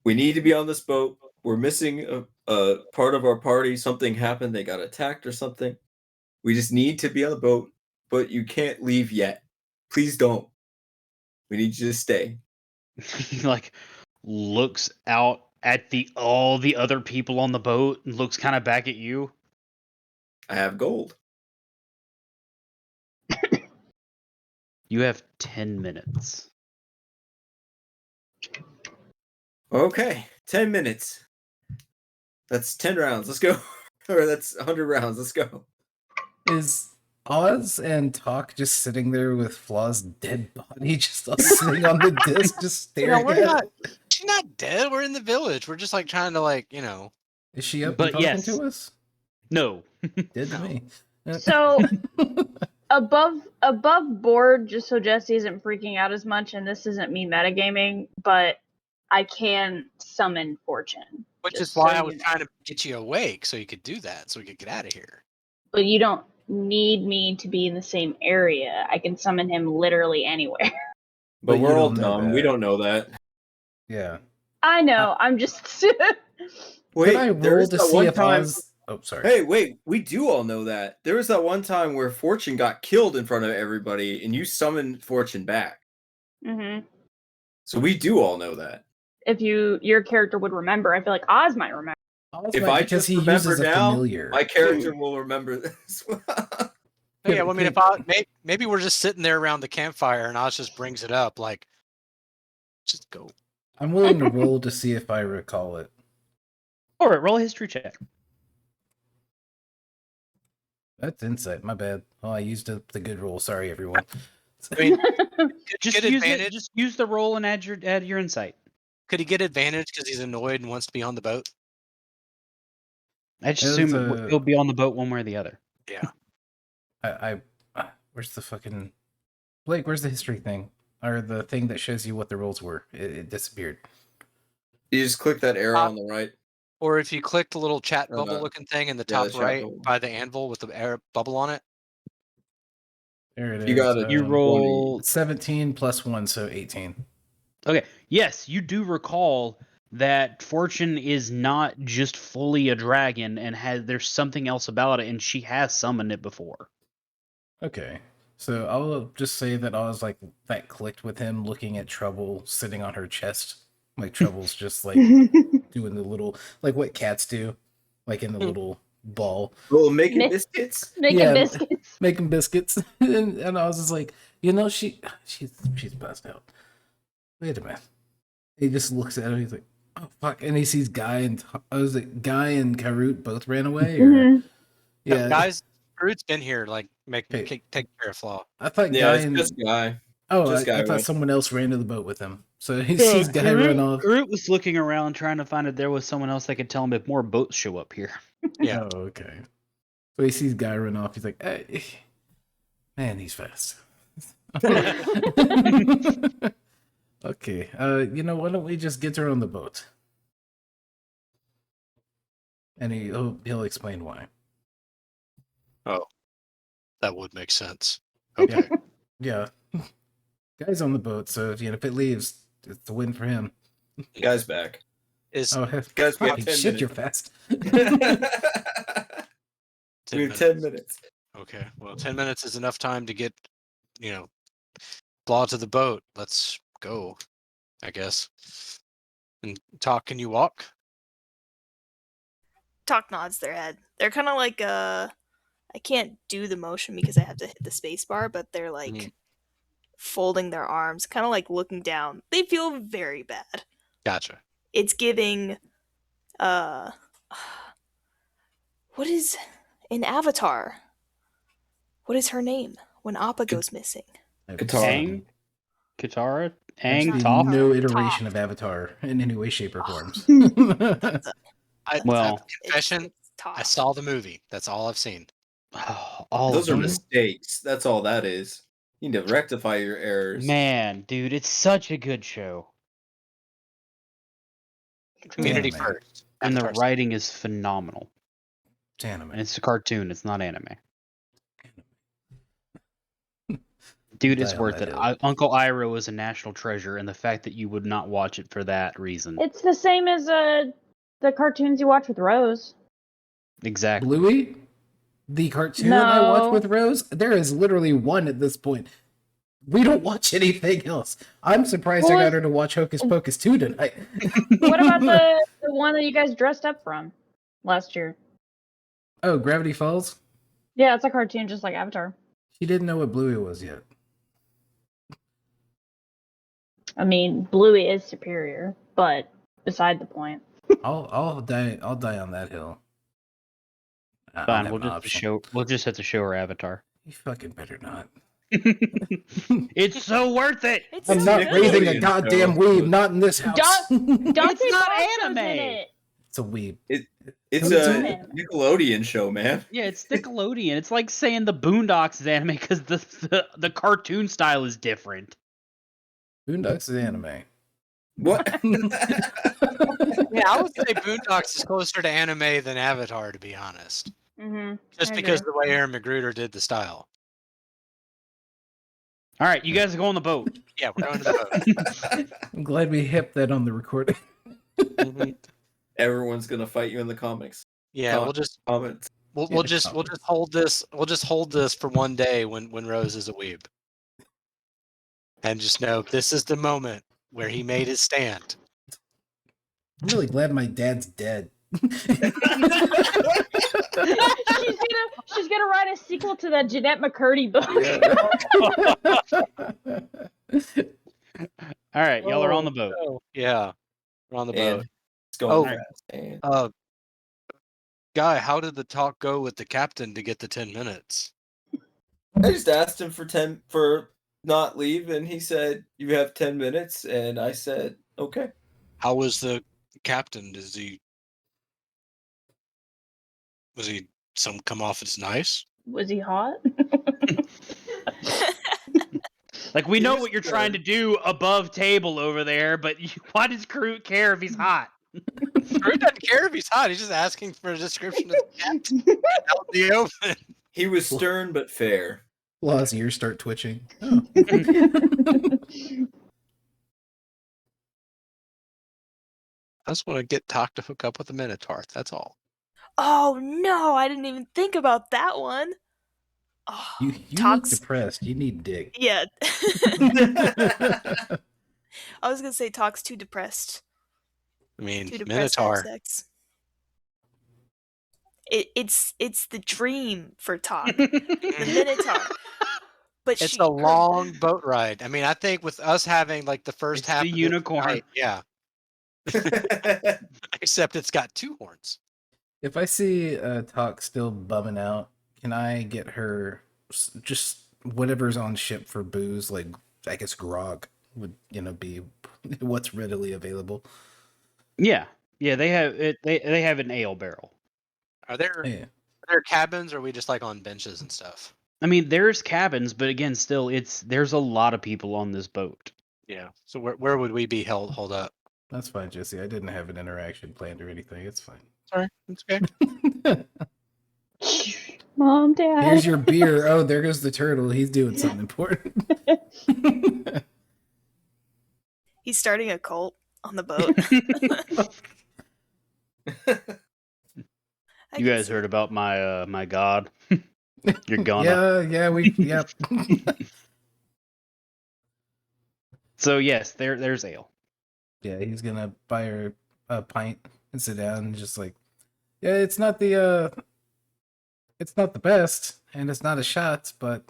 We need to be on this boat. We're missing a part of our party. Something happened. They got attacked or something. We just need to be on the boat, but you can't leave yet. Please don't. We need you to stay. He like looks out at all the other people on the boat and looks kind of back at you. I have gold. You have 10 minutes. Okay, 10 minutes. That's 10 rounds. Let's go. Or that's 100 rounds. Let's go. Is Oz and Talk just sitting there with Flaw's dead body just all sitting on the disc, just staring we're at not. it? She's not dead. We're in the village. We're just like trying to Is she up But and talking yes. to us? No. Did No. me. So above board, just so Jesse isn't freaking out as much, and this isn't me metagaming, but I can summon Fortune. Which just is why so I you was know. trying to get you awake so you could do that, so we could get out of here. But you don't need me to be in the same area. I can summon him literally anywhere. But But we're you all don't know dumb. that. We don't know that. Yeah. I know. I'm just. Wait, Could I there roll was to that see one if time. Oz... Oh, sorry. Hey, wait, we do all know that. There was that one time where Fortune got killed in front of everybody and you summoned Fortune back. hmm So we do all know that. If your character would remember, I feel like Oz might remember. Oz If might, I because just he remember uses a now, familiar. my character will remember this. Oh, yeah, well, I mean, maybe we're just sitting there around the campfire and Oz just brings it up, like, just go. I'm willing to roll to see if I recall it. All right, roll a history check. That's insight. My bad. Oh, I used the good roll. Sorry, everyone. I mean, Just get use advantage. Just use the roll and add your insight. Could he get advantage because he's annoyed and wants to be on the boat? I just It was assume he'll be on the boat one way or the other. Yeah. Where's the fucking Blake? Where's the history thing or the thing that shows you what the rolls were? It disappeared. You just click that arrow on the right. Or if you click the little chat Oh, bubble no. looking thing in the Yeah, the top chat right bubble. by the anvil with the air bubble on it. There it is. You got it. You roll 17 plus 1, so 18. Okay. Yes, you do recall that Fortune is not just fully a dragon and there's something else about it, and she has summoned it before. Okay. So I'll just say that I was like, that clicked with him looking at Trouble sitting on her chest. Like Trouble's just like doing the little, like what cats do, like in the little ball. Oh, making Ma- biscuits? Making biscuits. Making biscuits. and I was just like, she's passed out. Wait a minute. He just looks at him. He's like, "Oh fuck!" And he sees Guy and Karut both ran away. Or Mhm. Yeah, guys, Groot's been here, like Hey. take care of Flaw. I thought Yeah, Guy it's and just Guy. oh, just I Guy thought went. someone else ran to the boat with him. So he sees Guy Groot, run off. Groot was looking around trying to find if there was someone else that could tell him if more boats show up here. Yeah. Oh, okay. So he sees Guy run off. He's like, hey, man, he's fast. Okay. Why don't we just get her on the boat? And he'll explain why. Oh, that would make sense. Okay. Yeah. Guy's on the boat, so if it leaves, it's a win for him. Guy's back. Is Oh, Guys, we have holy 10 shit, minutes. you're fast. We have 10 minutes. Okay. Well, 10 minutes is enough time to get, Flaw to the boat. Let's go, I guess. And Talk, can you walk? Talk nods their head. They're kind of like I can't do the motion because I have to hit the space bar, but they're like Mhm. folding their arms, kind of like looking down. They feel very bad. Gotcha. It's giving what is in Avatar? What is her name when Appa goes missing? Katara. Katara? I've Aang? seen Toph? no Toph. iteration of Avatar in any way, shape, or forms. Well, Confession, It's Toph. I saw the movie. That's all I've seen. all Those of are them. mistakes. That's all that is. You need to rectify your errors. Man, dude, it's such a good show. Community Anime. first. And the Avatar writing is phenomenal. It's anime. And it's a cartoon, it's not anime. Dude, it's Die on worth that it. hill. Uncle Iroh is a national treasure, and the fact that you would not watch it for that reason. It's the same as the cartoons you watch with Rose. Exactly. Bluey? The cartoon I watch No. with Rose? There is literally one at this point. We don't watch anything else. I'm surprised I got her to watch Hocus Pocus 2 tonight. What about the one that you guys dressed up from last year? Oh, Gravity Falls? Yeah, it's a cartoon just like Avatar. She didn't know what Bluey was yet. I mean, Bluey is superior, but beside the point. I'll die on that hill. I don't Fine, have we'll an just option. we'll just have to show her Avatar. You fucking better not. It's so worth it. It's I'm so not good. raising a Nickelodeon goddamn show. weeb, not in this house. Dante not Fox was anime. in it. It's a weeb. It's It's a Nickelodeon show, man. Yeah, it's Nickelodeon. It's like saying the Boondocks is anime because the cartoon style is different. Boondocks is anime. What? Yeah, I would say Boondocks is closer to anime than Avatar, to be honest. Mm-hmm. Just because of the way Aaron McGruder did the style. All right, you guys go on the boat. Yeah, we're going to the boat. I'm glad we hit that on the recording. Everyone's gonna fight you in the comics. Yeah, we'll just Comments. we'll Yeah, just comments. hold this. We'll just hold this for one day when Rose is a weeb, and just know this is the moment where he made his stand. I'm really glad my dad's dead. She's gonna write a sequel to that Jeanette McCurdy book. All right, y'all are on the boat. Oh, yeah, we're on the boat. And it's going Oh. fast. And Guy, how did the talk go with the captain to get the 10 minutes? I just asked him for not leave, and he said you have 10 minutes, and I said okay. How was the captain? Was he come off as nice? Was he hot? Like, we know He's what you're good. trying to do above table over there, but why does Groot care if he's hot? Groot doesn't care if he's hot. He's just asking for a description of the captain out in the open. He was stern but fair. Law's ears start twitching. Oh. I just want to get Talk to hook up with a Minotaur. That's all. Oh no, I didn't even think about that one. Oh, You look Talks. depressed. You need dick. Yeah. I was gonna say Talk's too depressed. I mean, Too depressed to have Minotaur. sex. It's the dream for Talk. The Minotaur. But It's a long boat ride. I mean, I think with us having like the first It's half the of unicorn. night, yeah. Except it's got two horns. If I see Talk still bumming out, can I get her just whatever's on ship for booze? Like, I guess grog would be what's readily available. Yeah, they have it. They have an ale barrel. Are there Yeah. are there cabins, or are we just like on benches and stuff? I mean, there's cabins, but again, still, there's a lot of people on this boat. Yeah. So where would we be hold up? That's fine, Jesse. I didn't have an interaction planned or anything. It's fine. Sorry, it's okay. Mom, Dad. Here's your beer. Oh, there goes the turtle. He's doing something important. He's starting a cult on the boat. You guys heard about my my god? You're gonna. Yep. So yes, there's ale. Yeah, he's gonna buy her a pint and sit down and just like, yeah, it's not the best, and it's not a shot, but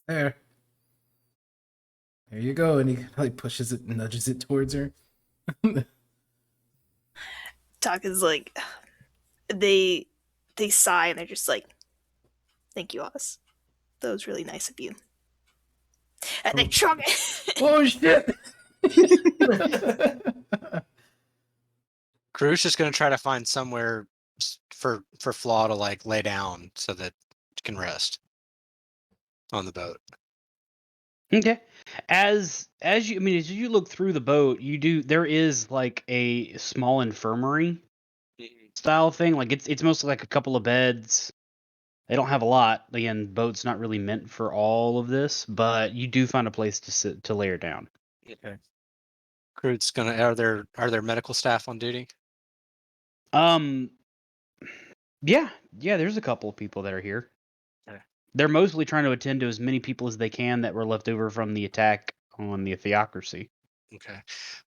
there you go. And he like pushes it and nudges it towards her. Talk is like, they sigh and they're just like, thank you, Oz. That was really nice of you. And they chug it. Oh shit! Crew's just gonna try to find somewhere for Flaw to like lay down so that it can rest on the boat. Okay. As you look through the boat, there is like a small infirmary style thing. Like it's mostly like a couple of beds. They don't have a lot. Again, boat's not really meant for all of this, but you do find a place to lay her down. Okay. Crew's gonna are there medical staff on duty? Yeah, there's a couple of people that are here. Okay. They're mostly trying to attend to as many people as they can that were left over from the attack on the Theocracy. Okay.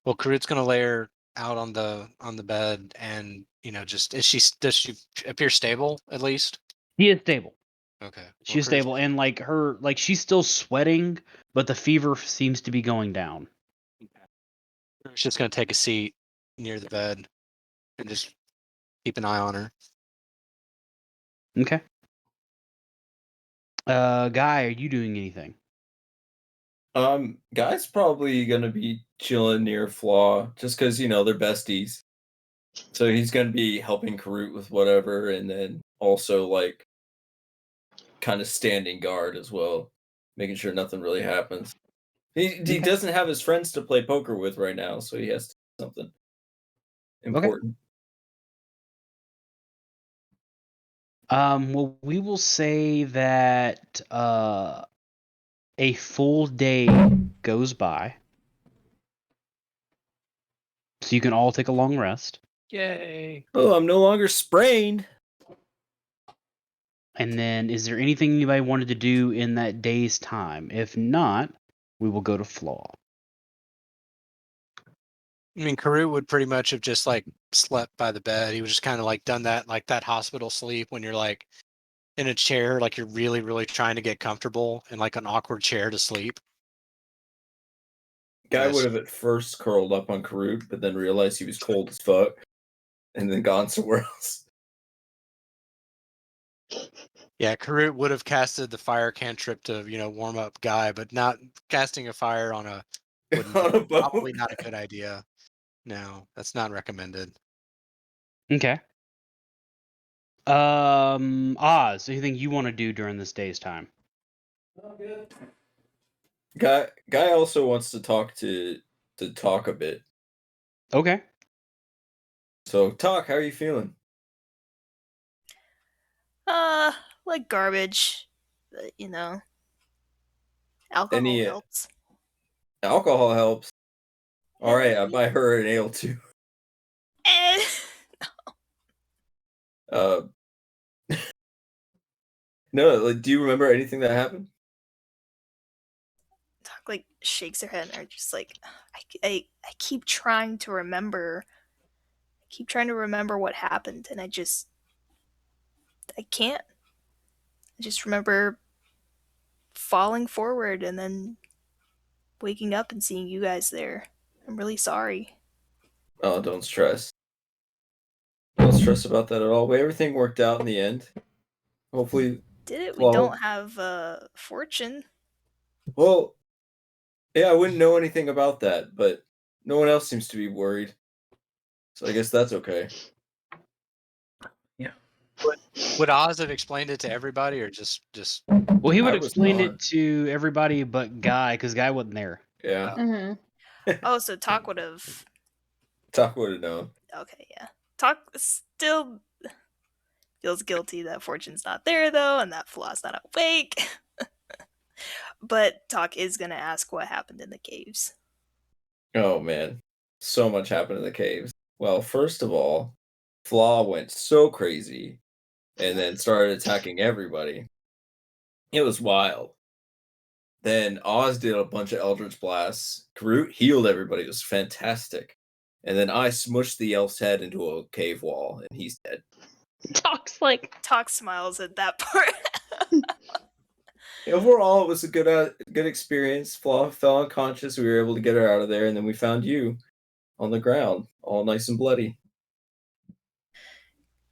Well, Karut's gonna lay her out on the bed, and just does she appear stable at least? She is stable. Okay. Well, She's stable, and like she's still sweating, but the fever seems to be going down. Crew's just gonna take a seat near the bed and just keep an eye on her. Okay. Guy, are you doing anything? Guy's probably gonna be chilling near Flaw just because they're besties. So he's gonna be helping Karut with whatever, and then also like kind of standing guard as well, making sure nothing really happens. He doesn't have his friends to play poker with right now, so he has to do something important. Well, we will say that a full day goes by, so you can all take a long rest. Yay! Oh, I'm no longer sprained. And then, is there anything anybody wanted to do in that day's time? If not, we will go to Flaw. I mean, Karut would pretty much have just like slept by the bed. He was just kind of like done that, like that hospital sleep when you're like in a chair, like you're really, really trying to get comfortable in like an awkward chair to sleep. Guy Yes. would have at first curled up on Karut, but then realized he was cold as fuck, and then gone somewhere else. Yeah, Karut would have casted the fire cantrip to, warm up Guy, but not casting a fire on a wooden On a boat. boat. Probably not a good idea. No, that's not recommended. Okay. Oz, anything you want to do during this day's time? Guy also wants to talk to Talk a bit. Okay. So Talk, how are you feeling? Like garbage, but, alcohol helps. Alcohol helps. All right, I buy her an ale too. No, like, do you remember anything that happened? Talk like shakes her head and are just like, I keep trying to remember. I keep trying to remember what happened, and I can't. I just remember falling forward and then waking up and seeing you guys there. I'm really sorry. Oh, don't stress. stress about that at all. But everything worked out in the end. Hopefully, Did it? We Well- don't have fortune. well, yeah, I wouldn't know anything about that, but no one else seems to be worried. So I guess that's okay. Would Oz have explained it to everybody, or just? Well, he would I was explain not. it to everybody but Guy, because Guy wasn't there. Yeah, Mm-hmm. Oh, so Talk would have. Talk would have known. Okay, yeah. Talk still feels guilty that Fortune's not there though, and that Flaw's not awake. But Talk is gonna ask what happened in the caves. Oh man, so much happened in the caves. Well, first of all, Flaw went so crazy and then started attacking everybody. It was wild. Then Oz did a bunch of Eldritch Blasts. Groot healed everybody. It was fantastic. And then I smushed the elf's head into a cave wall, and he's dead. Talks like Talk smiles at that part. Overall, it was a good experience. Flaw fell unconscious. We were able to get her out of there, and then we found you on the ground, all nice and bloody.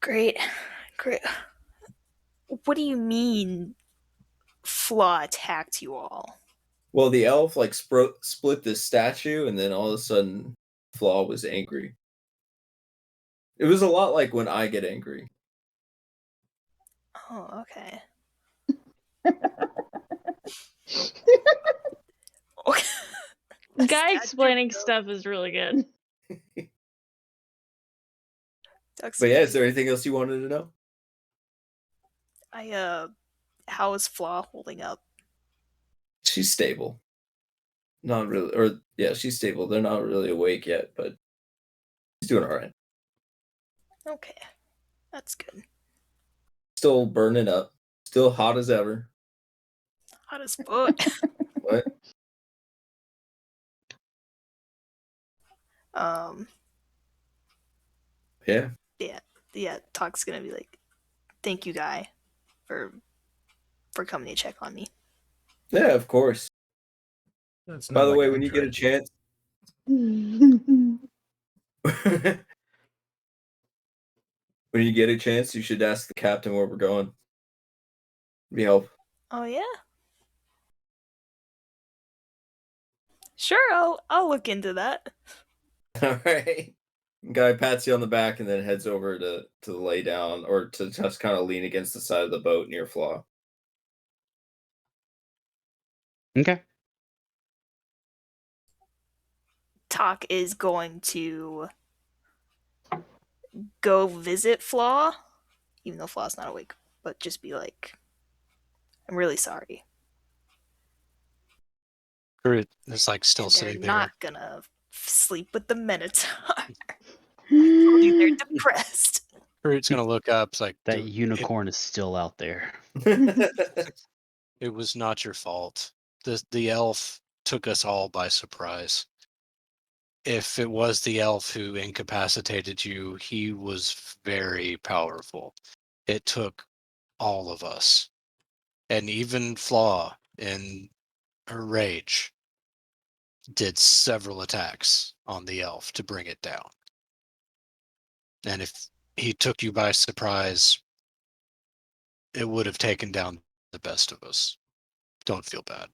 Great. What do you mean Flaw attacked you all? Well, the elf like split this statue, and then all of a sudden, Flaw was angry. It was a lot like when I get angry. Oh, okay. Guy explaining stuff is really good. But yeah, is there anything else you wanted to know? How is Flaw holding up? She's stable. Not really, or yeah, she's stable. They're not really awake yet, but she's doing all right. Okay. That's good. Still burning up. Still hot as ever. Hot as fuck. What? Yeah. Yeah, Talk's gonna be like, thank you, Guy, for coming to check on me. Yeah, of course. That's By not the like way, I when you get a dread chance, when you get a chance, you should ask the captain where we're going. Be help. Oh yeah. Sure, I'll look into that. All right. Guy pats you on the back and then heads over to lay down or to just kind of lean against the side of the boat near Flaw. Okay. Talk is going to go visit Flaw, even though Flaw's not awake, but just be like, I'm really sorry. Groot is like still And they're sitting there. not gonna sleep with the Minotaur. I told you they're depressed. Groot's gonna look up. It's like That unicorn is still out there. It was not your fault. The elf took us all by surprise. If it was the elf who incapacitated you, he was very powerful. It took all of us. And even Flaw, in her rage, did several attacks on the elf to bring it down. And if he took you by surprise, it would have taken down the best of us. Don't feel bad.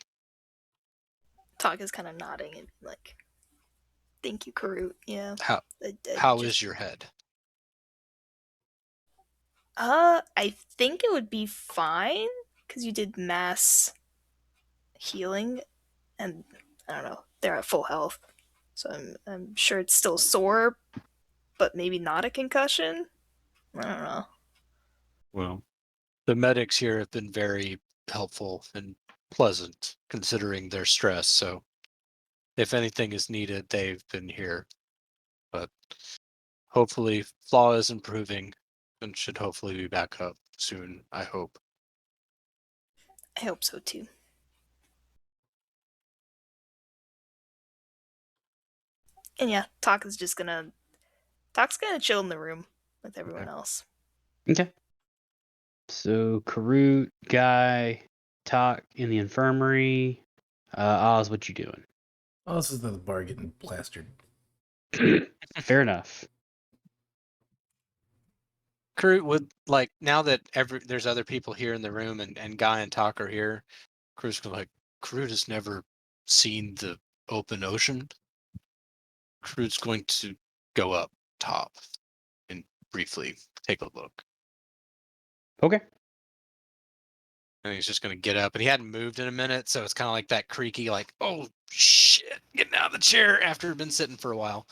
Talk is kind of nodding and like, thank you, Karut. Yeah. How is your head? I think it would be fine because you did mass healing, and I don't know, they're at full health, so I'm sure it's still sore, but maybe not a concussion. I don't know. Well, the medics here have been very helpful and pleasant considering their stress. So if anything is needed, they've been here. But hopefully Flaw is improving and should hopefully be back up soon, I hope. I hope so too. And yeah, Talk's gonna chill in the room with everyone else. Okay. So Karut, Guy, Talk in the infirmary. Oz, what you doing? Oh, this is the bar getting plastered. Fair enough. Crew would like now that there's other people here in the room and Guy and Talk are here. Crew's like, Crew has never seen the open ocean. Crew's going to go up top and briefly take a look. Okay. And he's just going to get up, and he hadn't moved in a minute, so it's kind of like that creaky, like, oh shit, getting out of the chair after it'd been sitting for a while.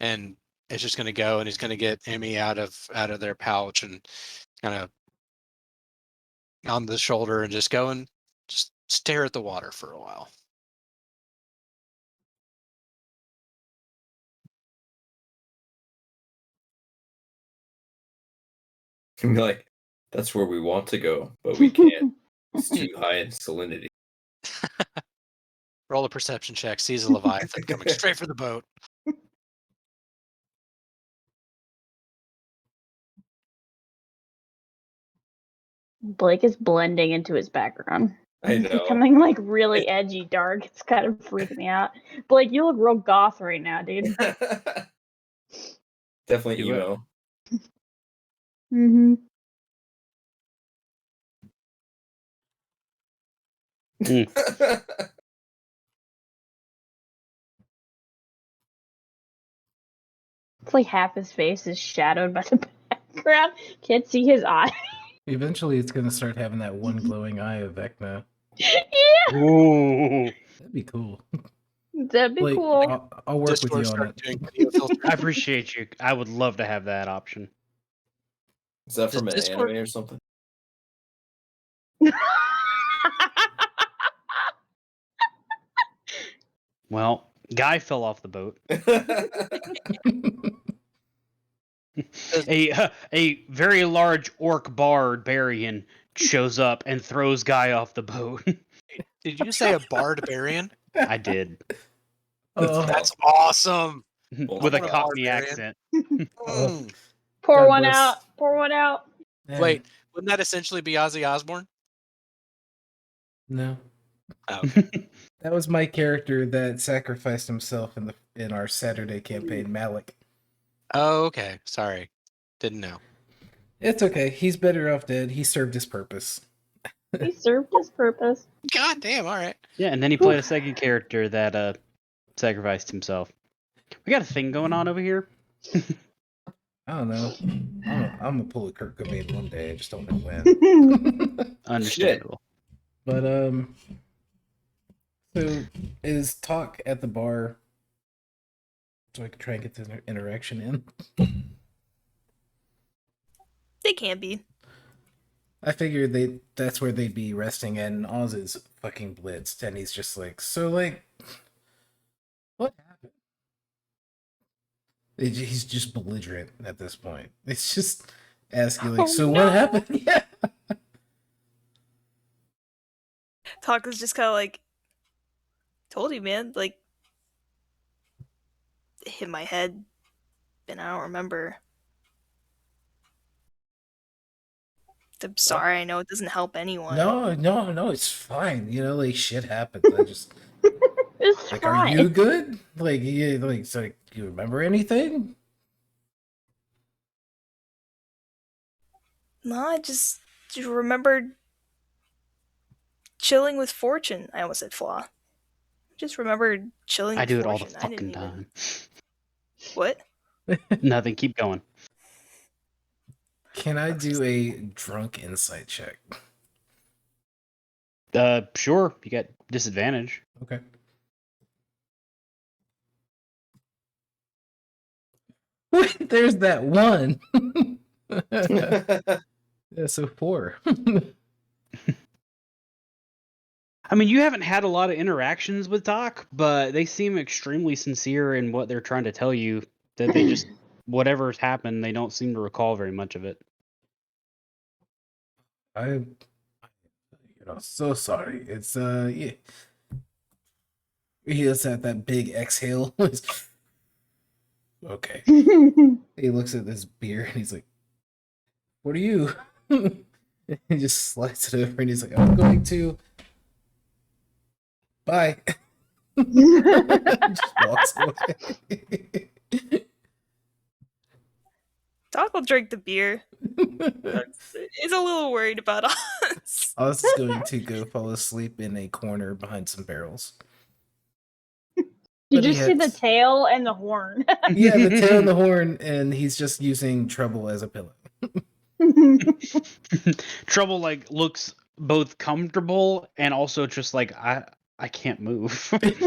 And it's just going to go, and he's going to get Emmy out of their pouch and kind of on the shoulder and just go and just stare at the water for a while. And be like, that's where we want to go, but we can't. It's too high in salinity. Roll a perception check, sees a Leviathan coming straight for the boat. Blake is blending into his background. I It's know. becoming like really edgy, dark. It's kind of freaking me out. Blake, you look real goth right now, dude. Definitely Do it. emo. Mm-hmm. It's like half his face is shadowed by the background. Can't see his eye. Eventually, it's gonna start having that one glowing eye of Vecna. Yeah, Ooh. That'd be cool. that'd be Like, cool. I'll work with Discord you on started it. doing video filters. I appreciate you. I would love to have that option. Is that from an Discord- anime or something? Well, Guy fell off the boat. A very large orc barbarian shows up and throws Guy off the boat. Did you say a barbarian? I did. Oh, That's awesome. With a want a Cockney barbarian. accent. oh, Mm. Pour God one bless. out. Pour one out. man. Wait, wouldn't that essentially be Ozzy Osbourne? No. Oh, okay. That was my character that sacrificed himself in our Saturday campaign, Malik. Oh, okay. Sorry. Didn't know. It's okay. He's better off dead. He served his purpose. He served his purpose. God damn, all right. Yeah, and then he played a second character that sacrificed himself. We got a thing going on over here. I don't know. I'm gonna pull a Kurt Cobain one day. I just don't know when. Understandable. But so is Talk at the bar so I can try and get the interaction in? They can be. I figured that's where they'd be resting, and Oz is fucking blitzed, and he's just like, so like, what happened? He's just belligerent at this point. It's just asking like, so what happened? Yeah. Talk is just kind of like, told you, man. Like, it hit my head, and I don't remember. I'm sorry. I know it doesn't help anyone. No, it's fine. You know, like shit happens. I just It's like, fine. are you good? Like, so like, you remember anything? No, I just remembered chilling with Fortune. I almost said Flaw. Just remembered chilling I with do it all the Fortune. I didn't fucking even... time. What? Nothing. Keep going. Can I do a drunk insight check? Sure. You got disadvantage. Okay. Wait, there's that one. Yeah, so 4. I mean, you haven't had a lot of interactions with Doc, but they seem extremely sincere in what they're trying to tell you. That they just, whatever's happened, they don't seem to recall very much of it. I'm, so sorry. It's yeah. He just had that big exhale. Okay. He looks at this beer and he's like, "What are you?" He just slides it over and he's like, "I'm going to. Bye." Just walks away. Doc will drink the beer. He's a little worried about us. Oz is going to go fall asleep in a corner behind some barrels. You But he just see the hits- tail and the horn. Yeah, the tail and the horn, and he's just using Trouble as a pillow. Trouble like looks both comfortable and also just like I can't move. He'd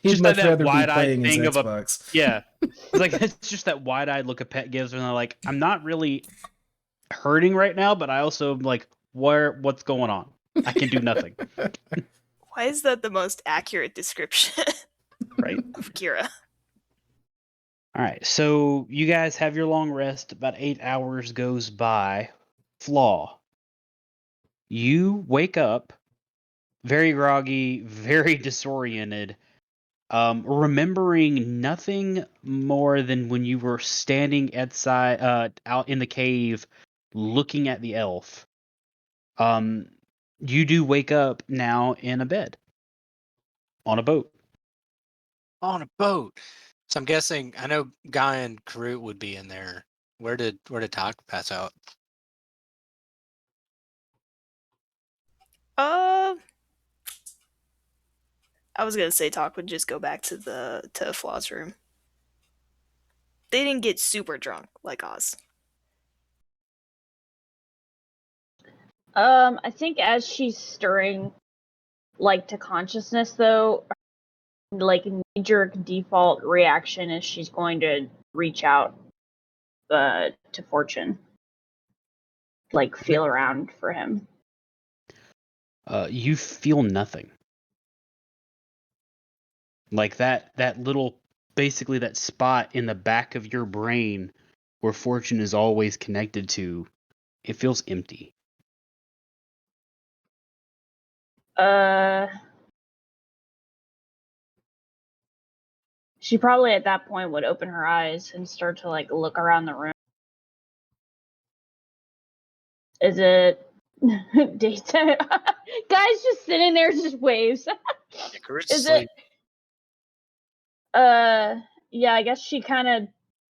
Just much that rather be wide-eyed playing his thing of a Xbox. yeah. It's like it's just that wide-eyed look a pet gives, and they're like, I'm not really hurting right now, but I also am like, what's going on? I can do nothing, Why is that the most accurate description right? of Kira? All right, so you guys have your long rest. About 8 hours goes by. Flaw. You wake up very groggy, very disoriented, remembering nothing more than when you were standing out in the cave, looking at the elf. You do wake up now in a bed on a boat. On a boat. So I'm guessing I know Guy and Karut would be in there. Where did Talk pass out? Uh, I was gonna say Talk would just go back to Flaw's room. They didn't get super drunk like Oz. I think as she's stirring, like, to consciousness, though, like, knee-jerk default reaction is she's going to reach out to Fortune. Like, feel around for him. You feel nothing. Like that little, basically that spot in the back of your brain where Fortune is always connected to, it feels empty. She probably at that point would open her eyes and start to, like, look around the room. Is it daytime? Guy's just sitting there, just waves. Yeah, Karut's Is asleep. it? Yeah, I guess she kind of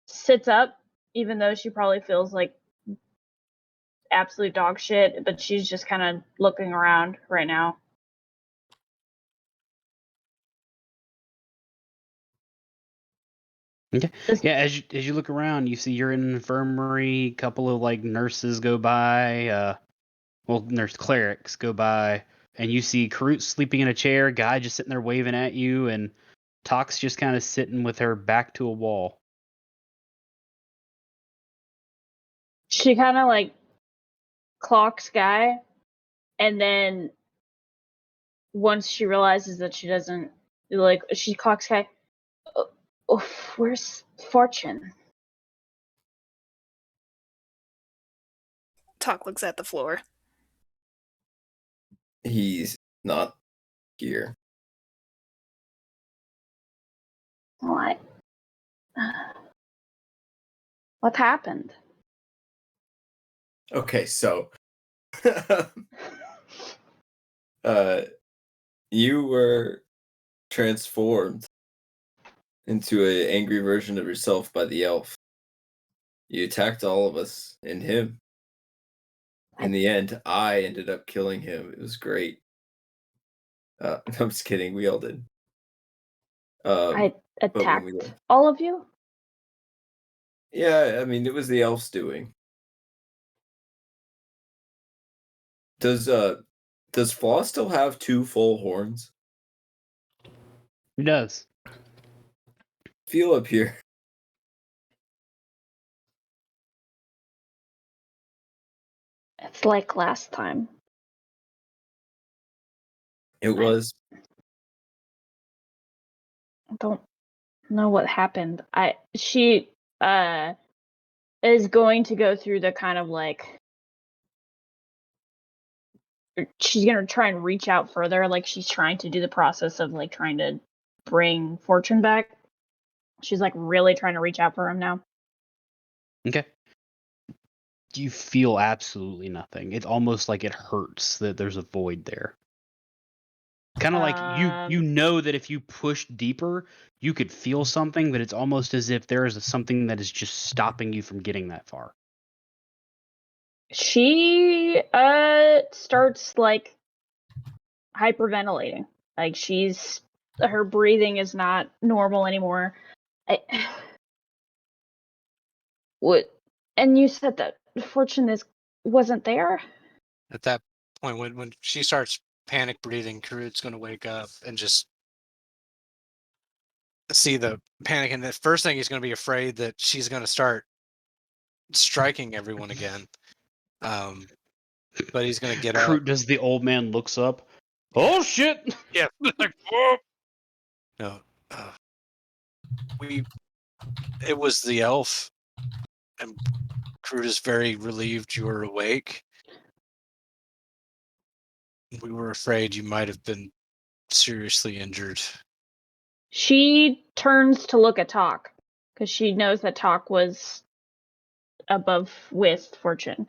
sits up, even though she probably feels like absolute dog shit, but she's just kind of looking around right now. Okay. Just- Yeah, as you look around, you see you're in an infirmary. A couple of like nurses go by. Nurse clerics go by, and you see Karut sleeping in a chair. Guy just sitting there waving at you, and Tox just kind of sitting with her back to a wall. She kind of like clocks Guy, and then once she realizes that she doesn't, like, she clocks Guy. Oh, where's Fortune? Talk looks at the floor. He's not here. What? What happened? Okay, so you were transformed into an angry version of yourself by the elf. You attacked all of us and him. In the end, I ended up killing him. It was great. I'm just kidding. We all did. I but when we attacked left- all of you? Yeah, I mean, it was the elf's doing. Does Flaw still have 2 full horns? Who does? Feel up here. It's like last time. It was. I don't know what happened. She is going to go through the kind of like, she's gonna try and reach out further, like she's trying to do the process of like trying to bring Fortune back. She's like really trying to reach out for him now. Okay. You feel absolutely nothing. It's almost like it hurts that there's a void there. Kind of like you know that if you push deeper, you could feel something, but it's almost as if there is something that is just stopping you from getting that far. She starts like hyperventilating. Like her breathing is not normal anymore. What? And you said that Fortune wasn't there? At that point, when she starts panic breathing, Karut's going to wake up and just see the panic. And the first thing he's going to be afraid that she's going to start striking everyone again. But he's going to get up. Crute does the old man looks up. Oh shit! Yeah, like whoa. No, it was the elf, and Karut is very relieved you were awake. We were afraid you might have been seriously injured. She turns to look at Talk because she knows that Talk was above with Fortune.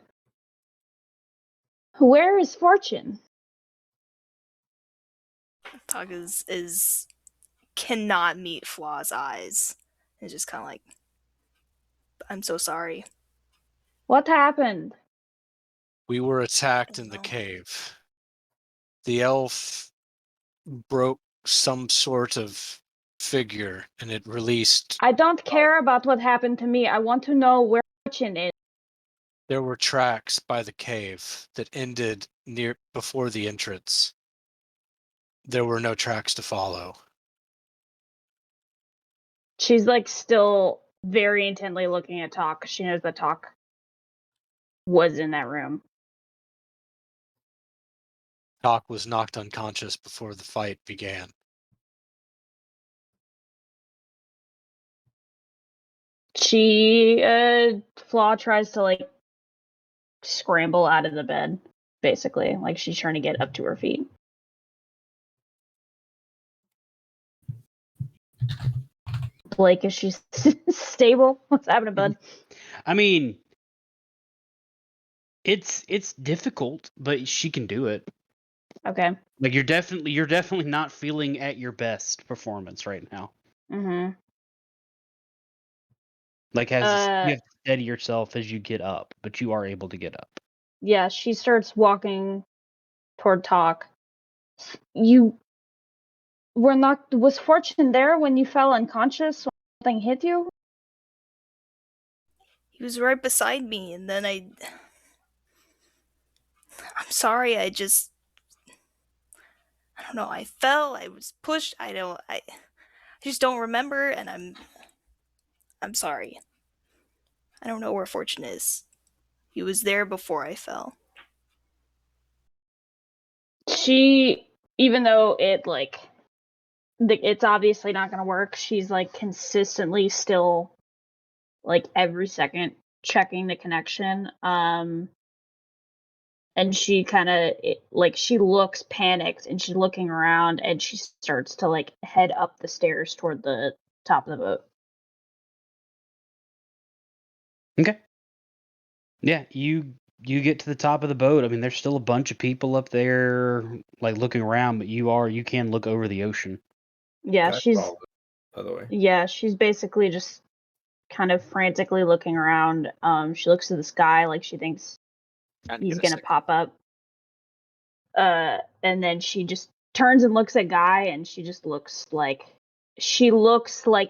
Where is Fortune? Talk is cannot meet Flaw's eyes. It's just kind of like, I'm so sorry. What happened? We were attacked in the cave. The elf broke some sort of figure, and it released. I don't care about what happened to me. I want to know where Fortune is. There were tracks by the cave that ended near before the entrance. There were no tracks to follow. She's like still very intently looking at Talk. She knows that Talk was in that room. Talk was knocked unconscious before the fight began. Flaw tries to like scramble out of the bed, basically. Like she's trying to get up to her feet. Blake, is she stable? What's happening, bud? I mean, it's difficult, but she can do it. Okay. Like you're definitely not feeling at your best performance right now. Mm-hmm. Like you have to steady yourself as you get up, but you are able to get up. Yeah, she starts walking toward Talk. Was Fortune there when you fell unconscious? When something hit you? He was right beside me, and then I'm sorry, I don't know, I fell, I was pushed, I just don't remember, and I'm sorry. I don't know where Fortune is. He was there before I fell. She, even though it's obviously not going to work, she's like consistently still, like every second, checking the connection. And she kind of like she looks panicked and she's looking around and she starts to like head up the stairs toward the top of the boat. Okay. Yeah, you get to the top of the boat. I mean, there's still a bunch of people up there, like looking around, but you can look over the ocean. Yeah, by the way. Yeah, she's basically just kind of frantically looking around. She looks to the sky like she thinks he's gonna pop up. And then she just turns and looks at Guy, and she looks like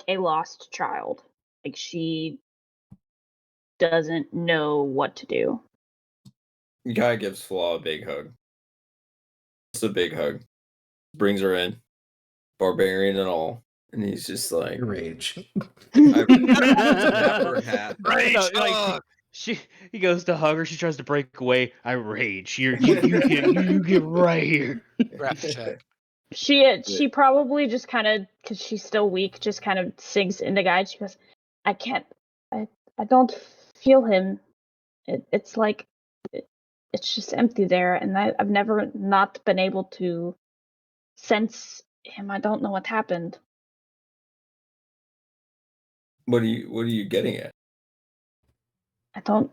a lost child. Like she doesn't know what to do. Guy gives Flaw a big hug. Just a big hug. Brings her in, barbarian and all, and he's just like Rage. her hat. Rage! No, like, he goes to hug her. She tries to break away. I rage. You get right here. Grab check. She probably just kind of, because she's still weak, just kind of sinks into Guy. She goes, I don't feel him. It's like it's just empty there, and I've never not been able to sense him. I don't know what happened. What are you getting at? I don't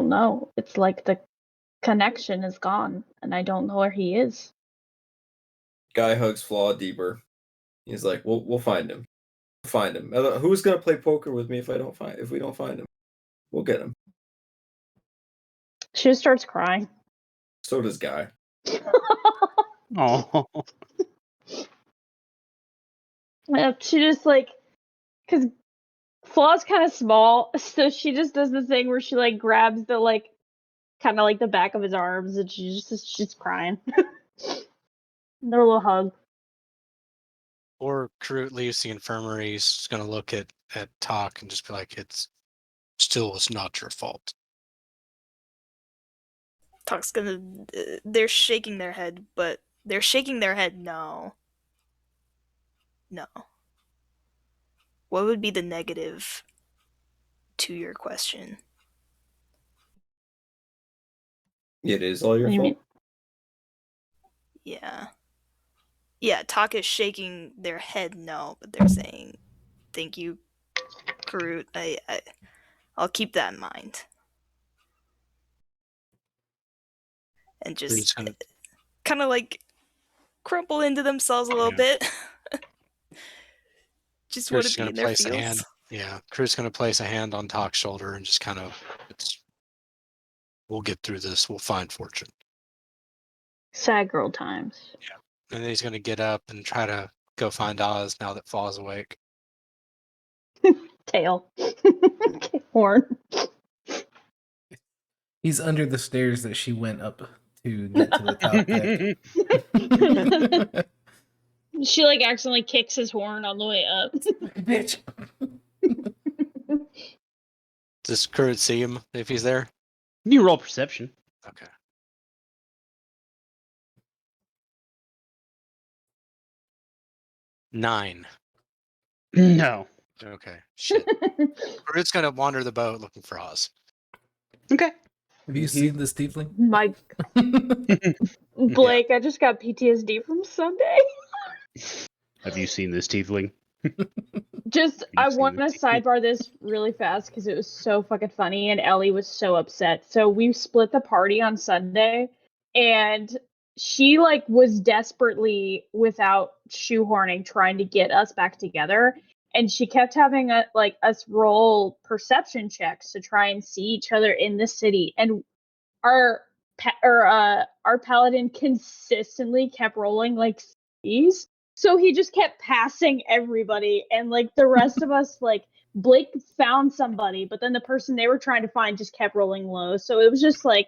know. It's like the connection is gone, and I don't know where he is. Guy hugs Flaw deeper. He's like, we'll find him. We'll find him. Who's gonna play poker with me if we don't find him? We'll get him. She just starts crying. So does Guy. Oh, She just like, because Flaw's kind of small, so she just does the thing where she like grabs the like, kind of like the back of his arms, and she's crying. Their little hug. Or Karut leaves the infirmary. He's gonna look at Talk and just be like, "It's still was not your fault." Talk's gonna. They're shaking their head, but they're shaking their head no. No. What would be the negative to your question? It is all your What do you fault. mean? Yeah. Yeah, Talk is shaking their head no, but they're saying, "Thank you, Karut. I'll keep that in mind." And Karut's just gonna kind of like crumple into themselves a little bit. Just want to Karut's be gonna in their place a hand. feels. Yeah, Karut's gonna place a hand on Talk's shoulder and just kind of, we'll get through this. We'll find Fortune. Sad girl times. And then he's gonna get up and try to go find Oz now that Fall's awake. Tail. Horn. He's under the stairs that she went up to get to the top deck. She like accidentally kicks his horn on the way up. Bitch. Does Karut see him if he's there? you roll perception. Okay. Nine. No. Okay. Shit. Karut's gonna wander the boat looking for Oz. Okay. Have you seen this tiefling? My Blake, I just got PTSD from Sunday. Have you seen this tiefling? Just, I seen want to this tiefling? sidebar this really fast because it was so fucking funny and Ellie was so upset. So we split the party on Sunday and she like was desperately without shoehorning trying to get us back together. And she kept having us roll perception checks to try and see each other in the city. And our our paladin consistently kept rolling like C's. So he just kept passing everybody, and like the rest of us, like Blake found somebody, but then the person they were trying to find just kept rolling low. So it was just like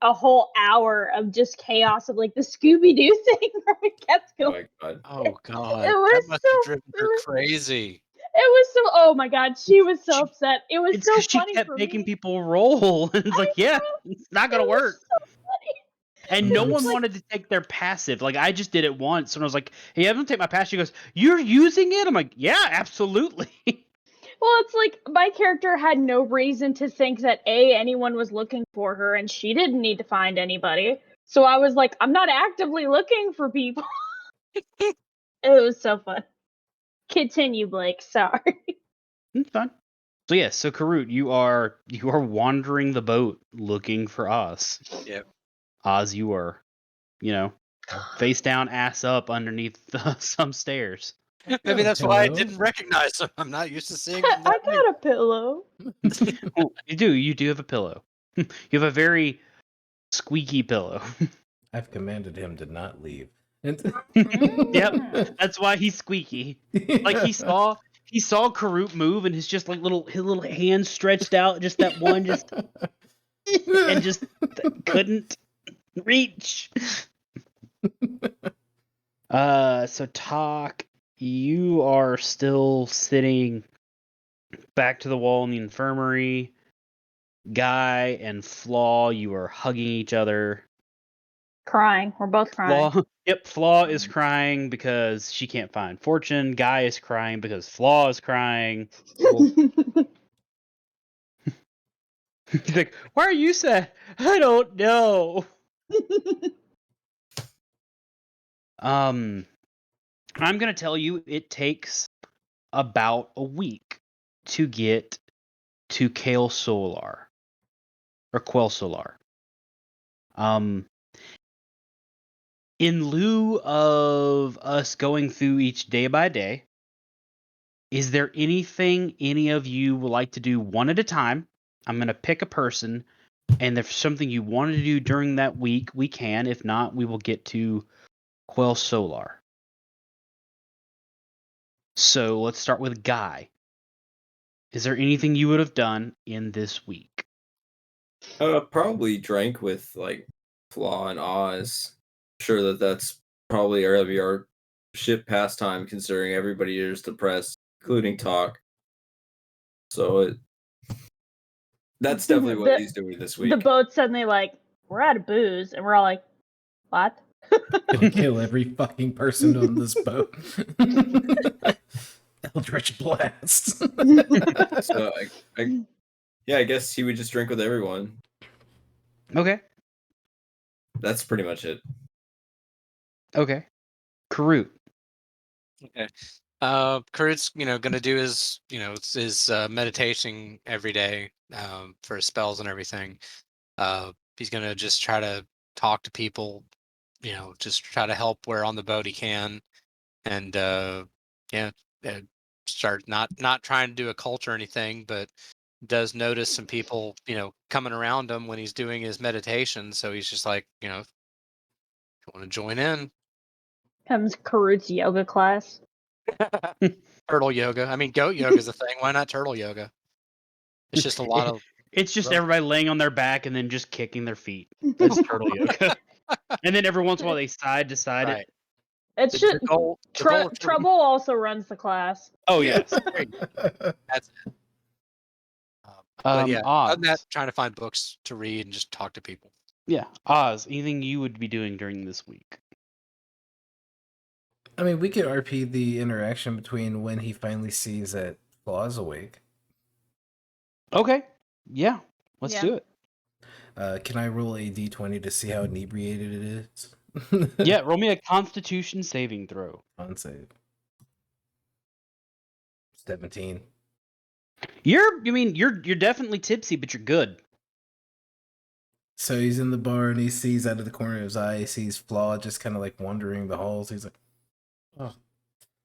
a whole hour of just chaos of like the Scooby Doo thing where we kept Oh going. my god. Oh God, It that was must so. have driven It her was, crazy. it was so. Oh my god, she was so She- upset. It was It's so because she funny kept for making me. people roll. It's I like, yeah, know. it's not It gonna was work. so funny. And It no was one like- wanted to take their passive. Like I just did it once, and I was like, "Hey, I'm gonna take my passive." She goes, "You're using it?" I'm like, "Yeah, absolutely." Well, it's like my character had no reason to think that anyone was looking for her, and she didn't need to find anybody. So I was like, I'm not actively looking for people. It was so fun. Continue, Blake. Sorry. It's fine. So yeah, so Karut, you are wandering the boat looking for Oz. Yep. Oz, you are, face down, ass up underneath some stairs. Maybe a that's why I pillow. didn't recognize him. I'm not used to seeing him. I That way. got a pillow. Oh, you do have a pillow. You have a very squeaky pillow. I've commanded him to not leave. And Yep, that's why he's squeaky. Like he saw Karut move and his just like his little hand stretched out, just that one, just and just couldn't reach. So Talk, you are still sitting back to the wall in the infirmary. Guy and Flaw, you are hugging each other. Crying. We're both crying. Flaw is crying because she can't find Fortune. Guy is crying because Flaw is crying. He's like, "Why are you sad?" "I don't know." I'm gonna tell you, it takes about a week to get to Kale Solar or Quell Solar. In lieu of us going through each day by day, is there anything any of you would like to do one at a time? I'm going to pick a person, and if something you want to do during that week, we can. If not, we will get to Quell Solar. So let's start with Guy. Is there anything you would have done in this week? Probably drank with like Flaw and Oz. Sure that's probably our ship pastime, considering everybody is depressed, including Talk. So that's definitely what he's doing this week. The boat's suddenly like, we're out of booze, and we're all like, what? Gonna kill every fucking person on this boat. Eldritch blast. So I guess he would just drink with everyone. Okay. That's pretty much it. Okay. Karut. Okay. Kurt's, gonna do his, his meditation every day for his spells and everything. He's gonna just try to talk to people, just try to help where on the boat he can, and yeah, start not trying to do a cult or anything, but does notice some people, coming around him when he's doing his meditation. So he's just like, if you want to join in. Comes Karut's yoga class. Turtle yoga. I mean, goat yoga is a thing. Why not turtle yoga? It's just a lot of. It's just Right. everybody laying on their back and then just kicking their feet. That's turtle yoga. And then every once in a while they side to side Right. it. It's The just goal of Trouble also runs the class. Oh yes. That's it. But yeah, Oz. other than that, trying to find books to read and just talk to people. Yeah, Oz. Anything you would be doing during this week? I mean, we could RP the interaction between when he finally sees that Flaw's awake. Okay. Yeah. Let's Yeah. do it. Can I roll a d20 to see how inebriated it is? Yeah, roll me a Constitution saving throw. On save. 17. You're definitely tipsy, but you're good. So he's in the bar and he sees out of the corner of his eye, he sees Flaw just kind of like wandering the halls. He's like, oh,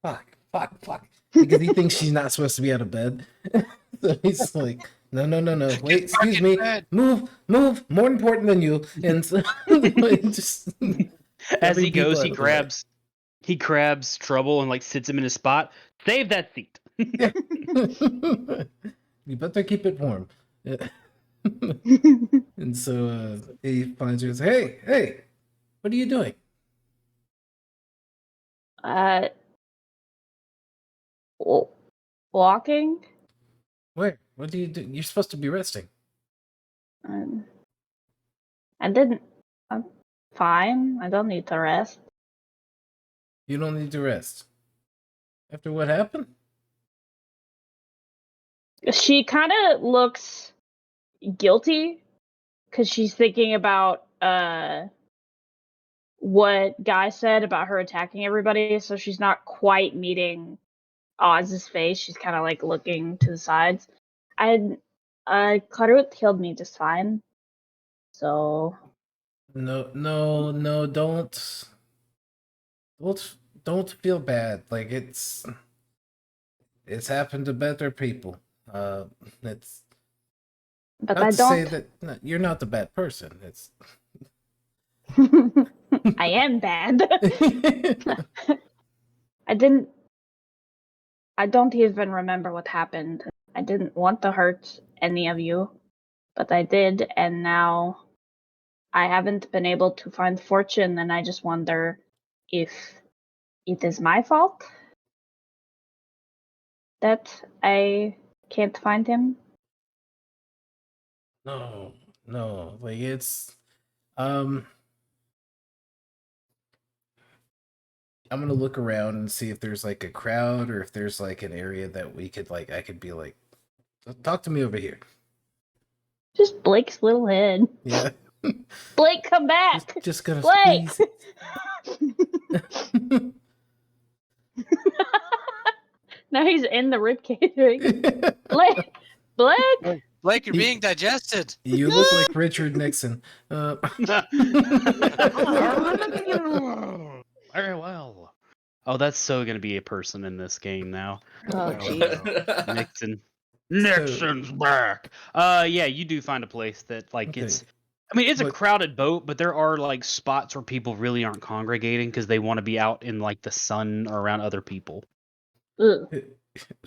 fuck. Because he thinks she's not supposed to be out of bed. So he's like, no. Wait, excuse me. Move. More important than you. And so just As he goes, he grabs Trouble and like sits him in his spot. Save that seat. You better keep it warm. And so he finds her and says, hey, what are you doing? Walking. Where? What do you do? You're supposed to be resting. I didn't. I'm fine. I don't need to rest. You don't need to rest. After what happened? She kind of looks guilty because she's thinking about what Guy said about her attacking everybody. So she's not quite meeting Oz's face. She's kind of like looking to the sides. Karut healed me just fine. So No, don't feel bad. Like it's happened to better people. It's but not I to don't say that you're not the bad person. It's I am bad. I don't even remember what happened. I didn't want to hurt any of you, but I did, and now I haven't been able to find Fortune, and I just wonder if it is my fault that I can't find him. No, like it's I'm gonna look around and see if there's like a crowd or if there's like an area that we could like I could be like, talk to me over here. Just Blake's little head. Yeah. Blake, come back. Just gotta Blake. squeeze it. Now he's in the ribcage. Blake. Blake, you're being digested. You look like Richard Nixon. Very well. Oh, that's so gonna be a person in this game now. Oh, jeez. Nixon. So- Nixon's back. Yeah, you do find a place that like Okay. it's. I mean, it's a But- crowded boat, but there are like spots where people really aren't congregating because they want to be out in like the sun or around other people. Ugh.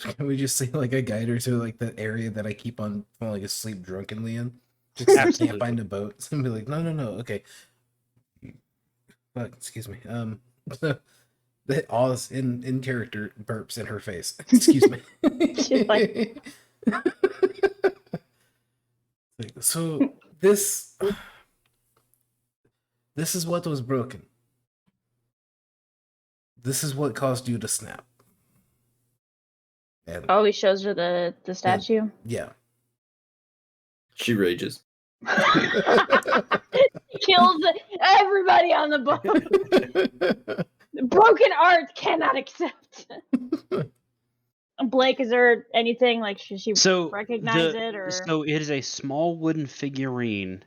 Can we just say like a guide or two, like that area that I keep on falling asleep drunkenly in? Just 'cause I can't Absolutely. find a boat. And be like, no, okay. Fuck, excuse me. The Oz in character burps in her face. Excuse me. She's like- So this is what was broken. This is what caused you to snap. And Oh, he shows her the statue. yeah. She rages. Kills everybody on the boat. Broken art cannot accept. Blake, is there anything like should she So recognize it or? so it is a small wooden figurine.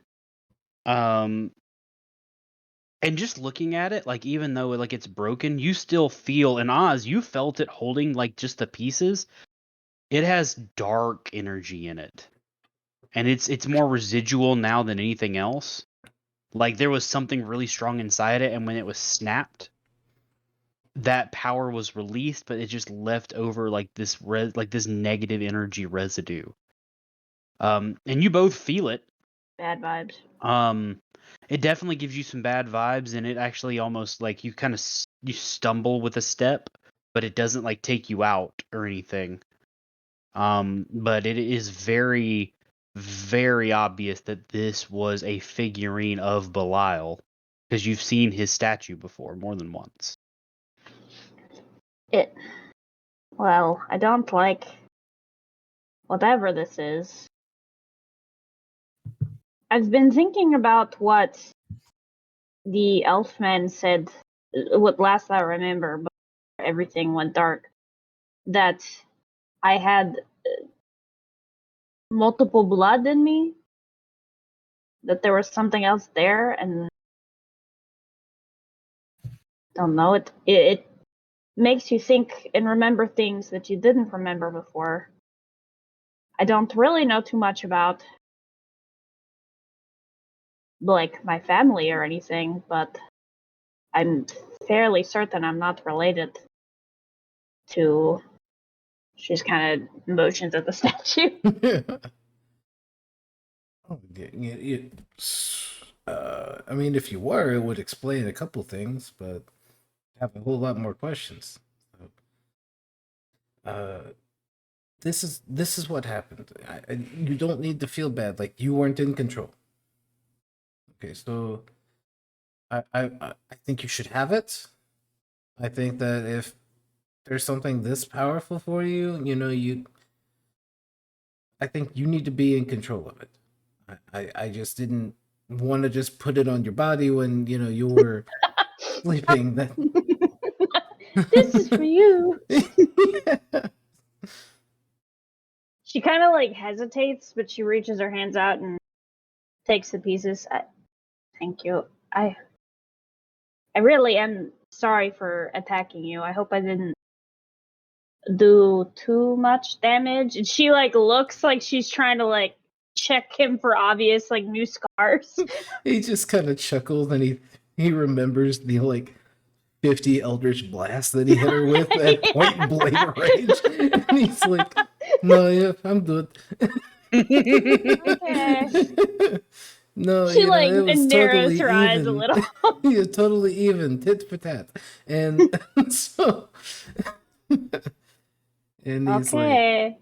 And just looking at it, like even though like it's broken, you still feel, and Oz, you felt it holding like just the pieces. It has dark energy in it. And it's more residual now than anything else. Like there was something really strong inside it, and when it was snapped, that power was released, but it just left over like this this negative energy residue. And you both feel it. Bad vibes. It definitely gives you some bad vibes, and it actually almost like you kind of you stumble with a step, but it doesn't like take you out or anything. But it is very, very obvious that this was a figurine of Belial, because you've seen his statue before more than once. Well, I don't like whatever this is. I've been thinking about what the elfman said, what last I remember, but everything went dark, that I had multiple blood in me, that there was something else there, and don't know, it makes you think and remember things that you didn't remember before. I don't really know too much about like my family or anything, but I'm fairly certain I'm not related to. She's kind of motions at the statue. Oh, I mean, if you were, it would explain a couple things, but I have a whole lot more questions. This is what happened. You don't need to feel bad. Like you weren't in control. Okay, so I think you should have it. I think that if there's something this powerful for you, I think you need to be in control of it. I just didn't want to just put it on your body when you were sleeping. That This is for you. Yeah. She kind of like hesitates, but she reaches her hands out and takes the pieces. Thank you. I really am sorry for attacking you. I hope I didn't do too much damage. And she like looks like she's trying to like check him for obvious like new scars. He just kind of chuckles and he remembers the like 50 Eldritch Blast that he hit her with at point blank range. And he's like, no, yeah, I'm good. Okay. No, She like it was narrows totally her even. eyes a little. Yeah, totally even, tit for tat. And so, and he's like, Okay.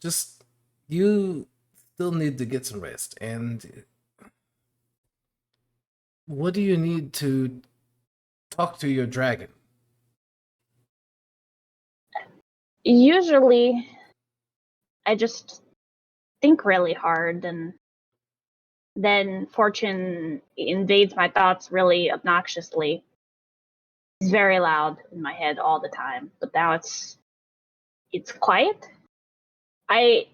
just, you still need to get some rest. And what do you need to talk to your dragon? Usually, I just think really hard, and then fortune invades my thoughts really obnoxiously. It's very loud in my head all the time, but now it's quiet. I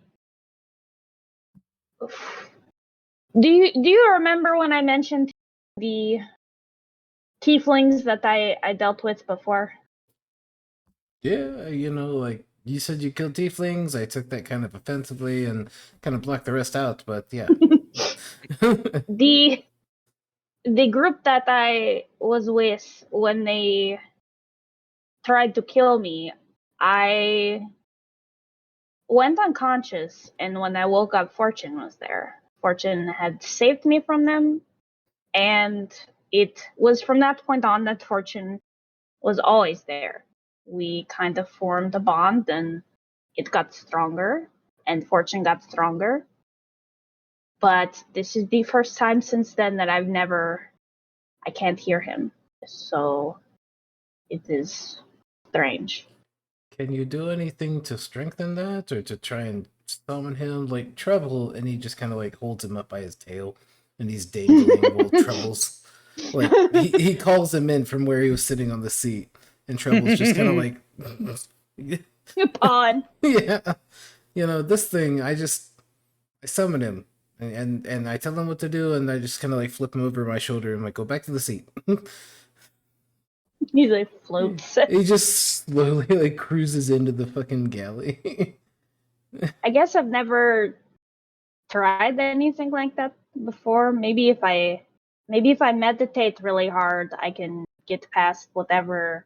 Do you remember when I mentioned the tieflings that I dealt with before? Yeah, like you said you killed tieflings. I took that kind of offensively and kind of blocked the rest out, but yeah. the group that I was with when they tried to kill me, I went unconscious, and when I woke up, Fortune was there. Fortune had saved me from them, and it was from that point on that Fortune was always there. We kind of formed a bond, and it got stronger, and Fortune got stronger. But this is the first time since then that I can't hear him. So it is strange. Can you do anything to strengthen that or to try and summon him like Trouble? And he just kind of like holds him up by his tail and he's dangling little Troubles. Like he calls him in from where he was sitting on the seat, and Trouble's just kind of like, Pawn. yeah, this thing. I summon him and I tell him what to do, and I just kind of like flip him over my shoulder and like go back to the seat. He like floats. He just slowly like cruises into the fucking galley. I guess I've never tried anything like that before. Maybe if I meditate really hard, I can get past whatever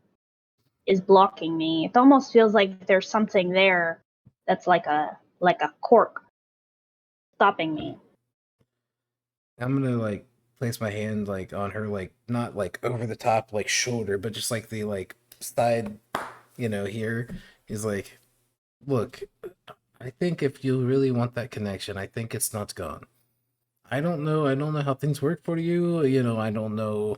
is blocking me. It almost feels like there's something there that's like a cork stopping me. I'm gonna like place my hand like on her, like not like over the top like shoulder, but just like the like side, here. He's like, look, I think if you really want that connection, I think it's not gone. I don't know how things work for you. I don't know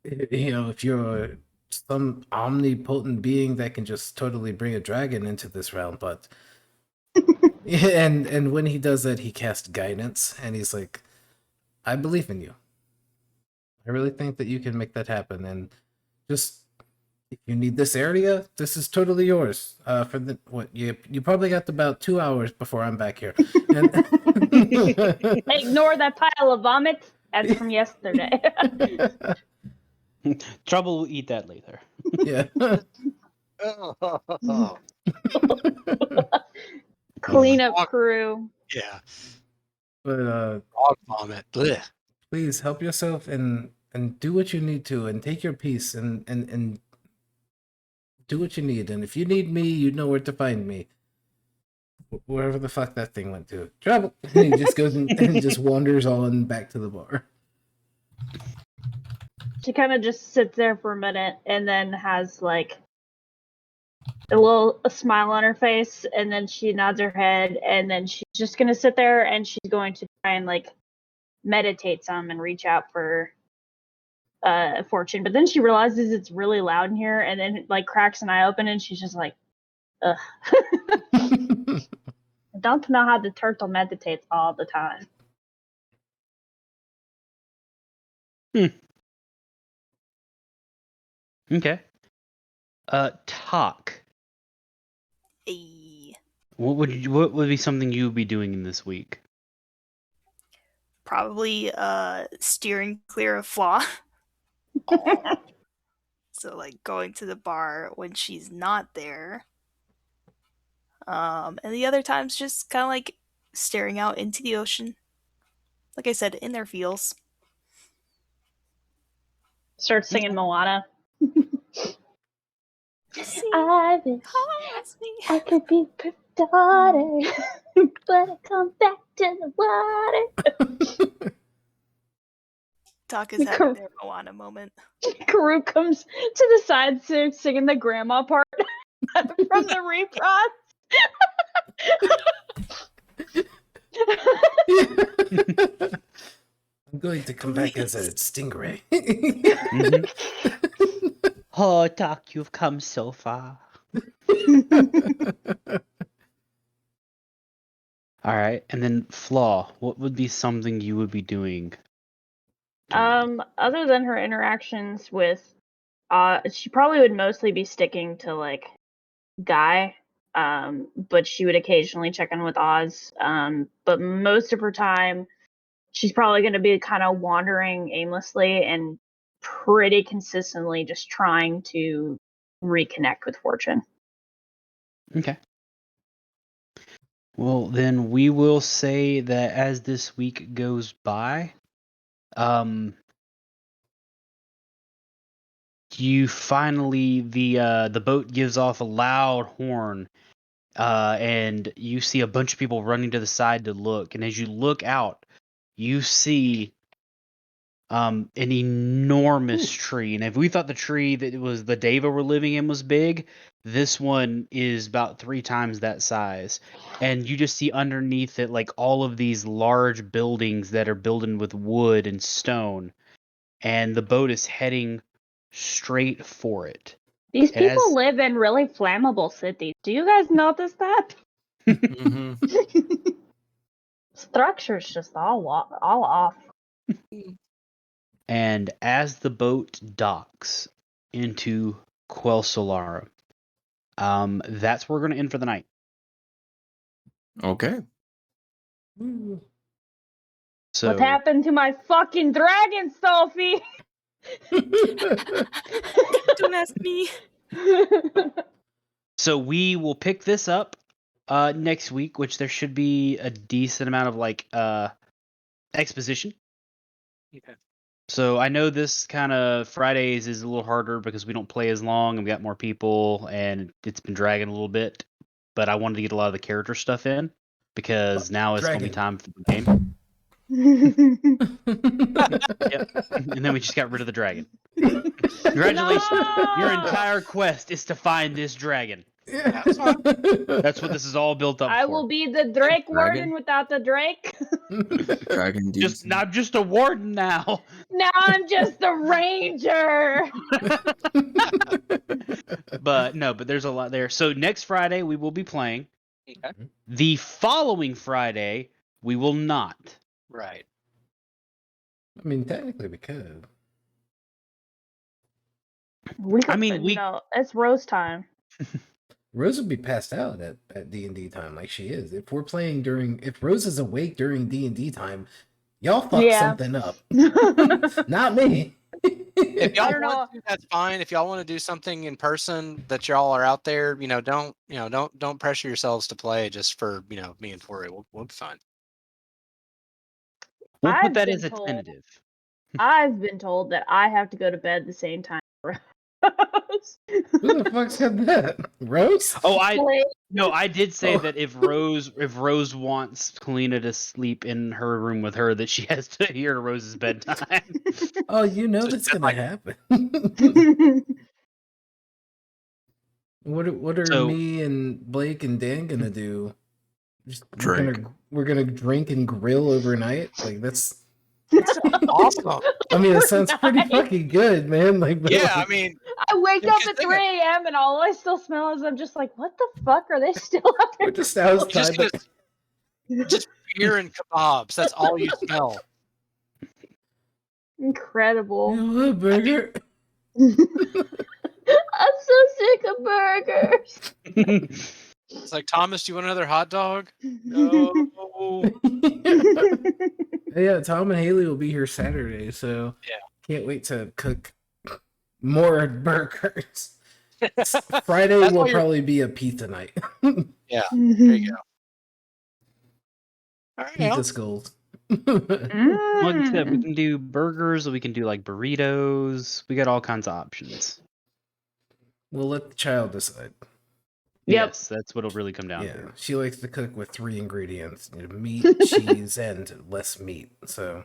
if you're some omnipotent being that can just totally bring a dragon into this realm, but yeah, and when he does that, he casts guidance, and he's like, I believe in you. I really think that you can make that happen, and just if you need this area, this is totally yours. For the what you probably got about 2 hours before I'm back here. And Ignore that pile of vomit. That's from yesterday. Trouble will eat that later. yeah. Oh, Cleanup crew. yeah. But Dog vomit. Blech. please help yourself and do what you need to, and take your piece, and do what you need. And if you need me, you know where to find me. Wherever the fuck that thing went to. Trouble. And he just goes and just wanders on back to the bar. She kind of just sits there for a minute and then has like a smile on her face, and then she nods her head, and then she's just gonna sit there and she's going to try and like meditate some and reach out for Fortune. But then she realizes it's really loud in here, and then like cracks an eye open, and she's just like, ugh. I don't know how the turtle meditates all the time. Okay. Talk. A What would be something you would be doing in this week? probably steering clear of Flaw. So like going to the bar when she's not there. And the other times just kind of like staring out into the ocean. Like I said, in their feels. Start singing Moana. See, I wish calls me. I could be her daughter, but I come back to the water. Talk is having their Moana moment. Karoo comes to the side singing the grandma part from the reprise. I'm going to come back as a stingray. Oh, Doc, you've come so far. All right, and then Flaw. What would be something you would be doing? Other than her interactions with, she probably would mostly be sticking to like Guy but she would occasionally check in with Oz. But most of her time, she's probably going to be kind of wandering aimlessly and pretty consistently just trying to reconnect with Fortune. Okay. Well, then we will say that as this week goes by, you finally the boat gives off a loud horn, and you see a bunch of people running to the side to look. And as you look out, you see an enormous tree. And if we thought the tree that was the Deva were living in was big, this one is about 3 times that size. And you just see underneath it like all of these large buildings that are building with wood and stone. And the boat is heading straight for it. These It people has- live in really flammable cities. Do you guys notice that? Mhm. Structure's just all off. And as the boat docks into Quel Solara, that's where we're going to end for the night. Okay. So What happened to my fucking dragon, Sophie? Don't ask me. So we will pick this up next week, which there should be a decent amount of like exposition. Okay. So I know this kind of Fridays is a little harder because we don't play as long and we got more people and it's been dragging a little bit. But I wanted to get a lot of the character stuff in because now it's gonna be Dragon. time for the game. Yep. And then we just got rid of the dragon. Congratulations. Your No! entire quest is to find this dragon. That's fine. That's what this is all built up I for. will be the Drake Dragon? warden without the Drake. Dragon dudes. I'm just a warden now. Now I'm just a ranger. But there's a lot there. So next Friday we will be playing. Okay. The following Friday we will not. Right. I mean, technically we could. It's Rose time. Rose would be passed out at D&D time like she is. If we're playing if Rose is awake during D&D time, y'all fuck something up. Not me. If I y'all don't want to, that's fine. If y'all want to do something in person that y'all are out there, don't pressure yourselves to play just for, me and Tori. We'll be fine. We'll put I've that been as a told- tentative. I've been told that I have to go to bed the same time. Who the fuck said that? Rose? Oh, I did say Oh. that if Rose wants Kalina to sleep in her room with her, that she has to hear Rose's bedtime. Oh, you know Just that's gonna like- happen. What are So- me and Blake and Dan gonna do? Just Drink. We're gonna drink and grill overnight. Like that's. Awesome. I mean, it sounds pretty Nice. fucking good, man. Like, but, Yeah, like, I mean, I wake Yeah, up 'cause at think 3 a.m. and all I still smell is I'm just like, what the fuck are they still out there? we're just outside. just gonna, just beer and kebabs. That's all you smell. Incredible. You want a burger? I'm so sick of burgers. It's like, Thomas, do you want another hot dog? No. Yeah, Tom and Haley will be here Saturday, so Yeah. can't wait to cook more burgers. Friday That's will why you're- probably be a pizza night. There you go. All right. Pizza skulls. Like I said, we Mm. can do burgers, we can do like burritos. We got all kinds of options. We'll let the child decide. Yep. Yes, that's what it'll really come down Yeah, to. she likes to cook with 3 ingredients: meat, cheese, and less meat. So,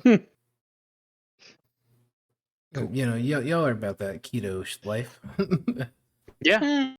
Cool. y'all are about that keto life. Yeah.